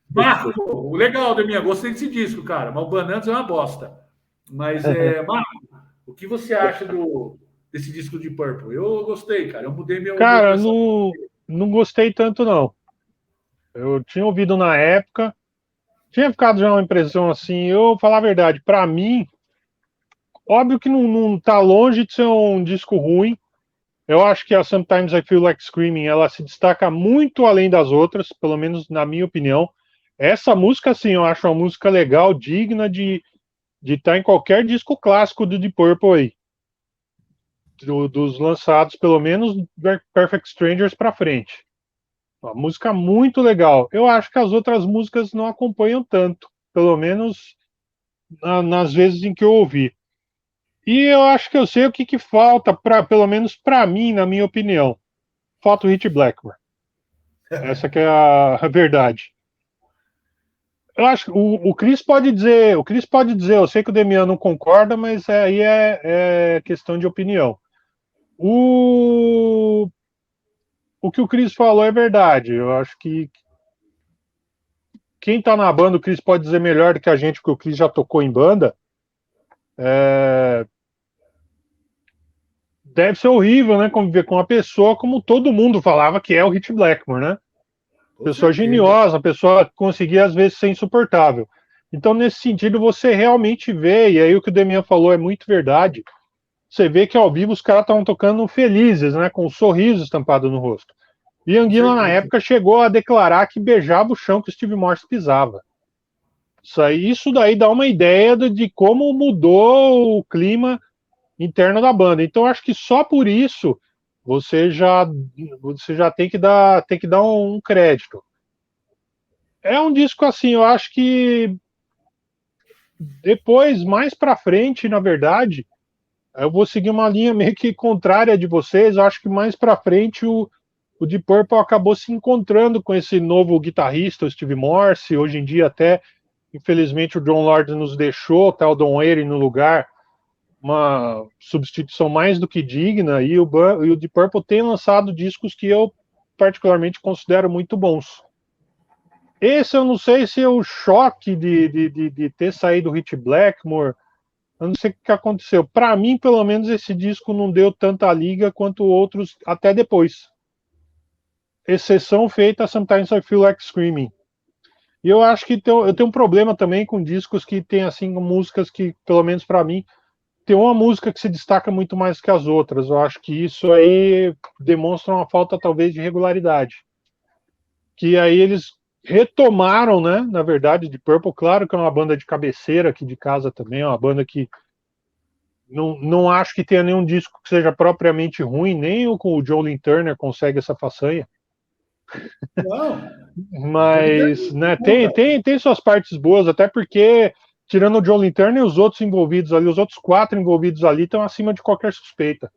Marco, legal, Demian, gostei desse disco, cara. Mas o Bananas é uma bosta. Mas, Marco, o que você acha desse disco de Purple? Eu gostei, cara. Eu mudei meu. Cara, não gostei tanto, não. Eu tinha ouvido na época, tinha ficado já uma impressão assim. Eu falar a verdade, para mim, óbvio que não tá longe de ser um disco ruim. Eu acho que a Sometimes I Feel Like Screaming, ela se destaca muito além das outras, pelo menos na minha opinião. Essa música, assim, eu acho uma música legal, digna de estar em qualquer disco clássico do Deep Purple aí. Dos lançados, pelo menos, Perfect Strangers pra frente. Uma música muito legal. Eu acho que as outras músicas não acompanham tanto, pelo menos nas vezes em que eu ouvi. E eu acho que eu sei o que falta, pelo menos para mim, na minha opinião. Falta o Hit Blackmore. Essa que é a verdade. Eu acho que o Chris pode dizer, eu sei que o Demian não concorda, mas aí é questão de opinião. O que o Chris falou é verdade. Eu acho que quem tá na banda, o Chris pode dizer melhor do que a gente, porque o Chris já tocou em banda. Deve ser horrível, né? Conviver com uma pessoa como todo mundo falava que é o Hit Blackmore, né? Pessoa geniosa, pessoa que conseguia às vezes ser insuportável. Então, nesse sentido, você realmente vê, e aí o que o Demian falou é muito verdade. Você vê que ao vivo os caras estavam tocando felizes, né? Com um sorriso estampado no rosto. E Anguila, na época, chegou a declarar que beijava o chão que o Steve Morse pisava. Isso daí dá uma ideia de como mudou o clima interno da banda. Então, acho que só por isso você já tem que dar um crédito. É um disco assim, eu acho que depois, mais pra frente, na verdade, eu vou seguir uma linha meio que contrária de vocês. Eu acho que mais pra frente o Deep Purple acabou se encontrando com esse novo guitarrista, o Steve Morse. Hoje em dia até, infelizmente, o John Lord nos deixou, tá o Don Airey no lugar, uma substituição mais do que digna, e o Deep Purple tem lançado discos que eu particularmente considero muito bons. Esse eu não sei se é o choque de ter saído o Hit Blackmore, eu não sei o que aconteceu. Para mim, pelo menos, esse disco não deu tanta liga quanto outros até depois. Exceção feita a Sometimes I Feel Like Screaming. E eu acho que eu tenho um problema também com discos que tem assim músicas que, pelo menos para mim, tem uma música que se destaca muito mais que as outras. Eu acho que isso aí demonstra uma falta, talvez, de regularidade. Que aí eles retomaram, né, na verdade, de Purple. Claro que é uma banda de cabeceira aqui de casa também, é uma banda que não acho que tenha nenhum disco que seja propriamente ruim, nem o com o Joe Turner consegue essa façanha. Não. Mas, né, tem suas partes boas, até porque, tirando o Joe Turner, os outros envolvidos ali, os outros 4 envolvidos ali estão acima de qualquer suspeita.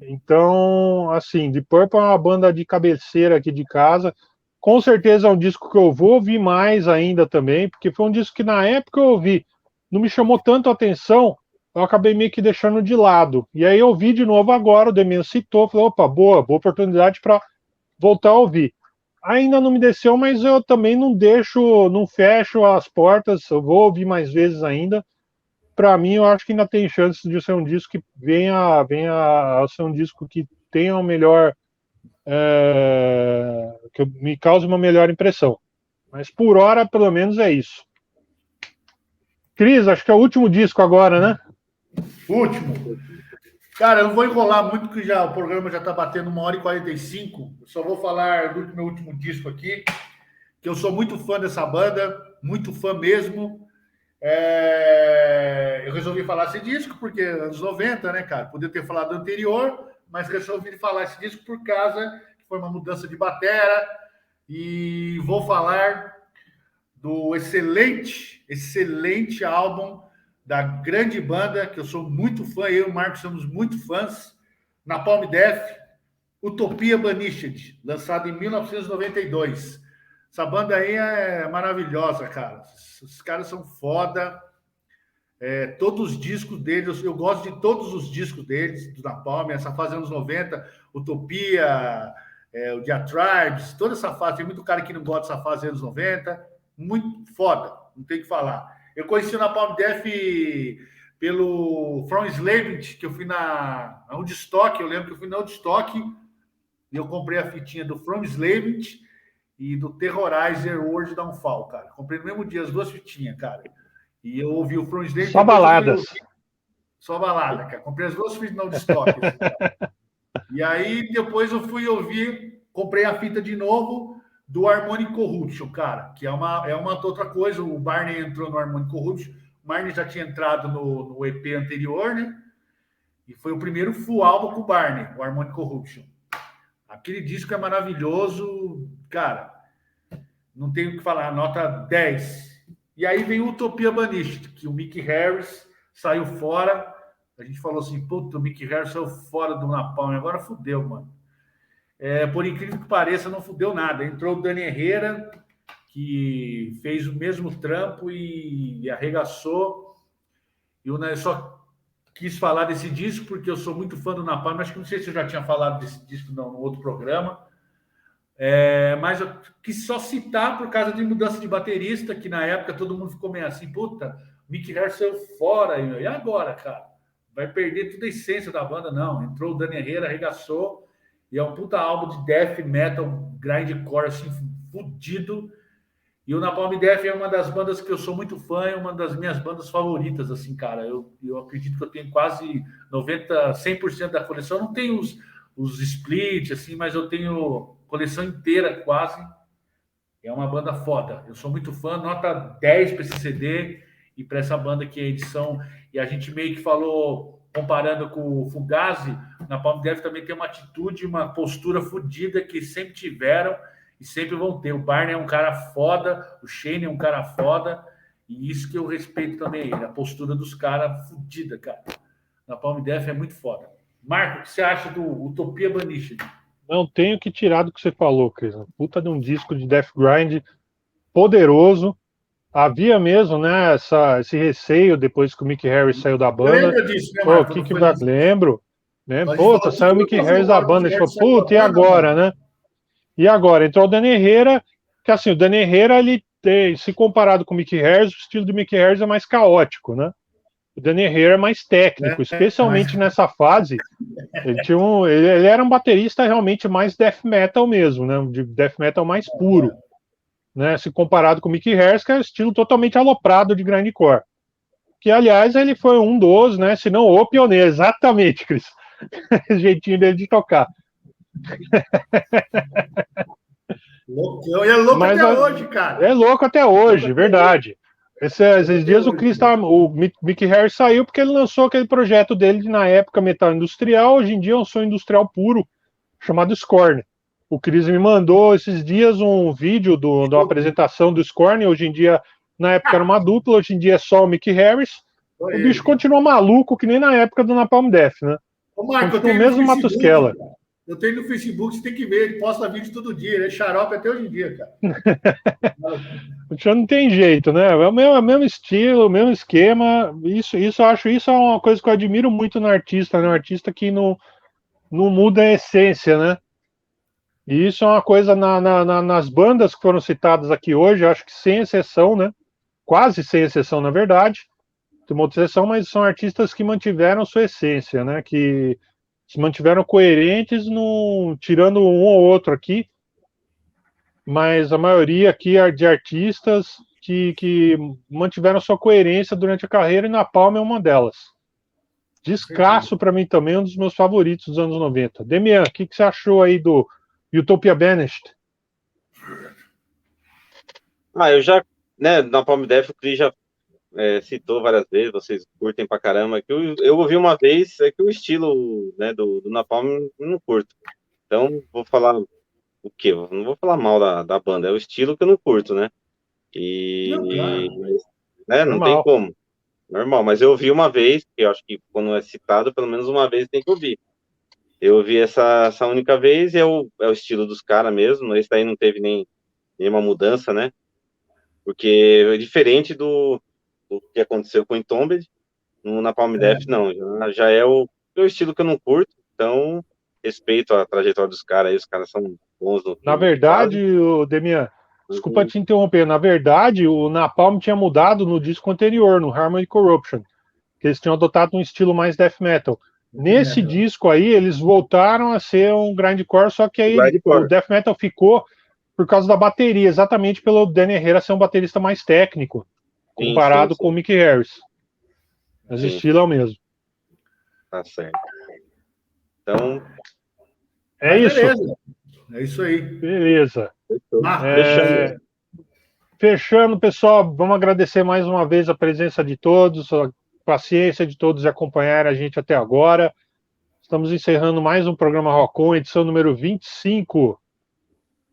Então, assim, Deep Purple é uma banda de cabeceira aqui de casa. Com certeza é um disco que eu vou ouvir mais ainda também, porque foi um disco que na época eu ouvi, não me chamou tanto a atenção, eu acabei meio que deixando de lado. E aí eu ouvi de novo agora, o Demian citou, falei, opa, boa oportunidade para voltar a ouvir. Ainda não me desceu, mas eu também não fecho as portas, eu vou ouvir mais vezes ainda. Para mim, eu acho que ainda tem chances de ser um disco que venha a ser um disco que tenha um melhor que me cause uma melhor impressão. Mas por hora, pelo menos, é isso. Cris, acho que é o último disco agora, né? Último. Cara, eu não vou enrolar muito, porque o programa já está batendo 1h45. Eu só vou falar do meu último disco aqui, que eu sou muito fã dessa banda, muito fã mesmo. Eu resolvi falar esse disco porque anos 90, né, cara? Podia ter falado anterior, mas resolvi falar esse disco por causa que foi uma mudança de batera. E vou falar do excelente álbum da grande banda, que eu sou muito fã, eu e o Marcos somos muito fãs, Napalm Death, Utopia Banished, lançado em 1992. Essa banda aí é maravilhosa, cara. Os caras são foda. Todos os discos deles, eu gosto de todos os discos deles, do Napalm, essa fase anos 90, Utopia, o Diatribes, toda essa fase. Tem muito cara que não gosta dessa fase anos 90. Muito foda, não tem o que falar. Eu conheci o Napalm Death pelo From Enslavement, que eu fui na Woodstock. Eu lembro que eu fui na Woodstock e eu comprei a fitinha do From Enslavement e do Terrorizer World Downfall, cara. Comprei no mesmo dia as duas fitinhas, cara. E eu ouvi o From Enslavement. Só baladas. Só balada, cara. Comprei as duas fitas na Woodstock. Assim, e aí depois eu fui ouvir, comprei a fita de novo do Harmonic Corruption, cara, que é uma outra coisa. O Barney entrou no Harmonic Corruption, o Barney já tinha entrado no EP anterior, né? E foi o primeiro full álbum com o Barney, o Harmonic Corruption. Aquele disco é maravilhoso, cara. Não tenho o que falar, nota 10. E aí vem o Utopia Banished, que o Mick Harris saiu fora. A gente falou assim, puta, o Mick Harris saiu fora do Napalm, agora fudeu, mano. Por incrível que pareça, não fudeu nada. Entrou o Dani Herrera, que fez o mesmo trampo e arregaçou. Eu só quis falar desse disco porque eu sou muito fã do Napalm. Acho que não sei se eu já tinha falado desse disco no outro programa. Mas eu quis só citar por causa de mudança de baterista, que na época todo mundo ficou meio assim, puta, o Mick Harris saiu fora. E agora, cara? Vai perder toda a essência da banda? Não. Entrou o Dani Herrera, arregaçou. E é um puta álbum de death metal, grindcore, assim, fudido. E o Napalm Death é uma das bandas que eu sou muito fã, é uma das minhas bandas favoritas, assim, cara. Eu acredito que eu tenho quase 90%, 100% da coleção. Eu não tenho os splits, assim, mas eu tenho coleção inteira, quase. É uma banda foda. Eu sou muito fã, nota 10 para esse CD e para essa banda que é a edição. E a gente meio que falou, comparando com o Fugazi, na Napalm Death também tem uma atitude, uma postura fodida que sempre tiveram e sempre vão ter. O Barney é um cara foda, o Shane é um cara foda, e isso que eu respeito também ele, a postura dos caras fodida, cara. Na Napalm Death é muito foda. Marco, o que você acha do Utopia Banished? Não tenho que tirar do que você falou, Cris. Puta de um disco de death grind poderoso. Havia mesmo, né, esse receio depois que o Mick Harris saiu da banda. Lembra disso, né, Marco? Lembro. Né? Puta, saiu o Mick Harris da banda. Ele falou, puta, e agora, né? E agora? Entrou o Dani Herrera, que assim, o Dani Herrera, se comparado com o Mick Harris, o estilo do Mick Harris é mais caótico, né? O Dani Herrera é mais técnico, especialmente nessa fase. Ele era um baterista realmente mais death metal mesmo, né? De death metal mais puro. Né, se comparado com o Mick Harris, que é um estilo totalmente aloprado de grindcore. Que, aliás, ele foi um dos, né, se não o pioneiro, exatamente, Cris. Esse jeitinho dele de tocar. Loucão, é louco até hoje, cara. É louco até hoje, verdade. Esses dias o Chris o Mick Harris saiu porque ele lançou aquele projeto dele na época metal industrial, hoje em dia é um som industrial puro, chamado Scorn. O Chris me mandou esses dias um vídeo de uma apresentação do Scorn, hoje em dia, na época era uma dupla, hoje em dia é só o Mick Harris. O bicho continua maluco, que nem na época do Napalm Death, né? Ô, Marco, continua o mesmo Matusquela. Eu tenho no Facebook, você tem que ver, ele posta vídeo todo dia, ele é xarope até hoje em dia, cara. Já não tem jeito, né? É o mesmo estilo, o mesmo esquema. Isso eu acho, isso é uma coisa que eu admiro muito no artista, né? Um artista que não muda a essência, né? E isso é uma coisa nas bandas que foram citadas aqui hoje, acho que sem exceção, né? Quase sem exceção, na verdade. Tem uma outra exceção, mas são artistas que mantiveram sua essência, né? Que se mantiveram coerentes, tirando um ou outro aqui, mas a maioria aqui é de artistas que mantiveram sua coerência durante a carreira, e Napalm é uma delas. Descasso para mim também, um dos meus favoritos dos anos 90. Demian, o que você achou aí do Utopia Banished? Eu já, né, Napalm Death, o Cris já citou várias vezes, vocês curtem pra caramba, que eu ouvi uma vez, é que o estilo, né, do Napalm eu não curto. Então, vou falar o quê? Eu não vou falar mal da banda, é o estilo que eu não curto, né? Não, claro. Né, não tem como. Normal, mas eu ouvi uma vez, que eu acho que quando é citado, pelo menos uma vez tem que ouvir. Eu ouvi essa única vez, e é o estilo dos caras mesmo, esse daí não teve nenhuma mudança, né? Porque é diferente do que aconteceu com o Entombed, no Napalm Death não, já é o estilo que eu não curto, então respeito a trajetória dos caras aí, os caras são bons no Na verdade, Demian, desculpa te interromper, na verdade o Napalm tinha mudado no disco anterior, no Harmony Corruption, que eles tinham adotado um estilo mais death metal. Nesse disco aí, eles voltaram a ser um grindcore, só que aí o death metal ficou por causa da bateria, exatamente pelo Danny Herrera ser um baterista mais técnico, comparado com o Mick Harris. Mas o estilo é o mesmo. Tá certo. Então... É isso. Beleza. É isso aí. Beleza. Fechando, pessoal, vamos agradecer mais uma vez a presença de todos, a paciência de todos de acompanhar a gente até agora. Estamos encerrando mais um programa Rock On, edição número 25.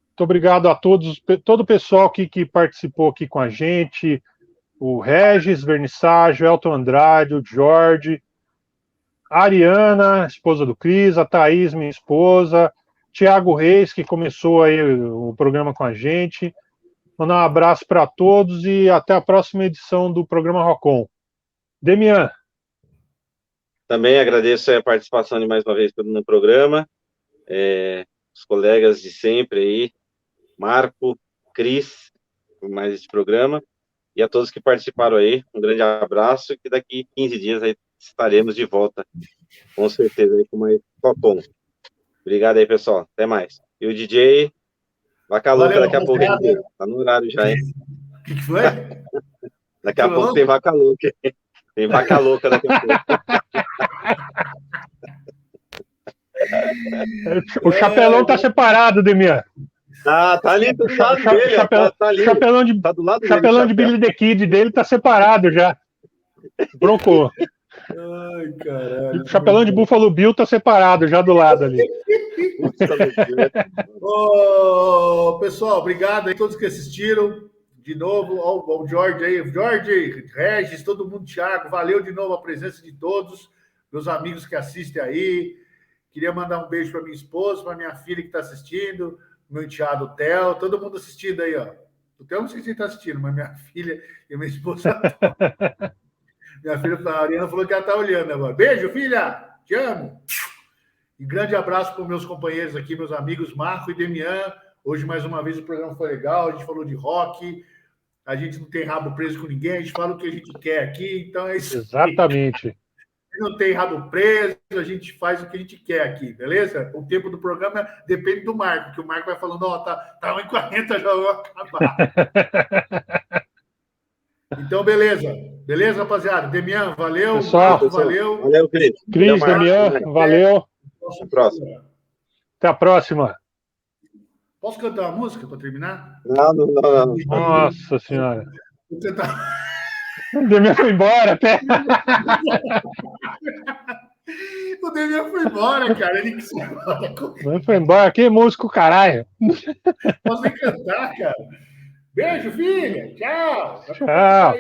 Muito obrigado a todos, todo o pessoal que participou aqui com a gente, o Regis Vernisságio, Elton Andrade, o Jorge, a Ariana, esposa do Cris, a Thaís, minha esposa, Thiago Reis, que começou aí o programa com a gente. Mandar um abraço para todos e até a próxima edição do programa Rock On. Demian. Também agradeço a participação de mais uma vez no programa, os colegas de sempre aí, Marco, Cris, por mais esse programa, e a todos que participaram aí, um grande abraço, e que daqui 15 dias aí estaremos de volta, com certeza, aí com mais Rock On. Obrigado aí, pessoal, até mais. E o DJ, Vaca Louca daqui a pouco, tá no horário já, hein? O que foi? Daqui a pouco tem Vaca Louca, tem Vaca Louca daqui a pouco. O chapelão tá separado, Demian. Tá ali do lado dele, tá ali. Tá do lado chapelão de Billy the Kid dele tá separado já. Broncou. Ai, caralho. O chapelão de Buffalo Bill tá separado já do lado ali. Pessoal, obrigado aí a todos que assistiram. De novo, ao Jorge aí. Jorge, Regis, todo mundo, Thiago, valeu de novo a presença de todos, meus amigos que assistem aí. Queria mandar um beijo para minha esposa, para minha filha que está assistindo, meu enteado Theo, todo mundo assistindo aí, ó. O Theo não sei se ele está assistindo, mas minha filha e minha esposa. Minha filha, a Ariana, falou que ela está olhando agora. Beijo, filha! Te amo! E grande abraço para os meus companheiros aqui, meus amigos Marco e Demian. Hoje, mais uma vez, o programa foi legal, a gente falou de rock, a gente não tem rabo preso com ninguém, a gente fala o que a gente quer aqui, então é isso. Exatamente. Não tem rabo preso, a gente faz o que a gente quer aqui, beleza? O tempo do programa depende do Marco, que o Marco vai falando, ó, tá 1h40, já vou acabar. Então, beleza. Beleza, rapaziada? Demian, valeu. Pessoal, Marco, valeu. Valeu, Cris. Cris, Demian, valeu. Até a próxima. Até a próxima. Posso cantar uma música para terminar? Não. Nossa Senhora. Vou cantar... O Demian foi embora até. O Demian foi embora, cara. Ele quis ir embora. Ele foi embora. Que músico, caralho. Posso nem cantar, cara. Beijo, filha. Tchau. Tchau.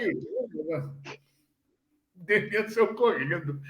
O Demian saiu correndo.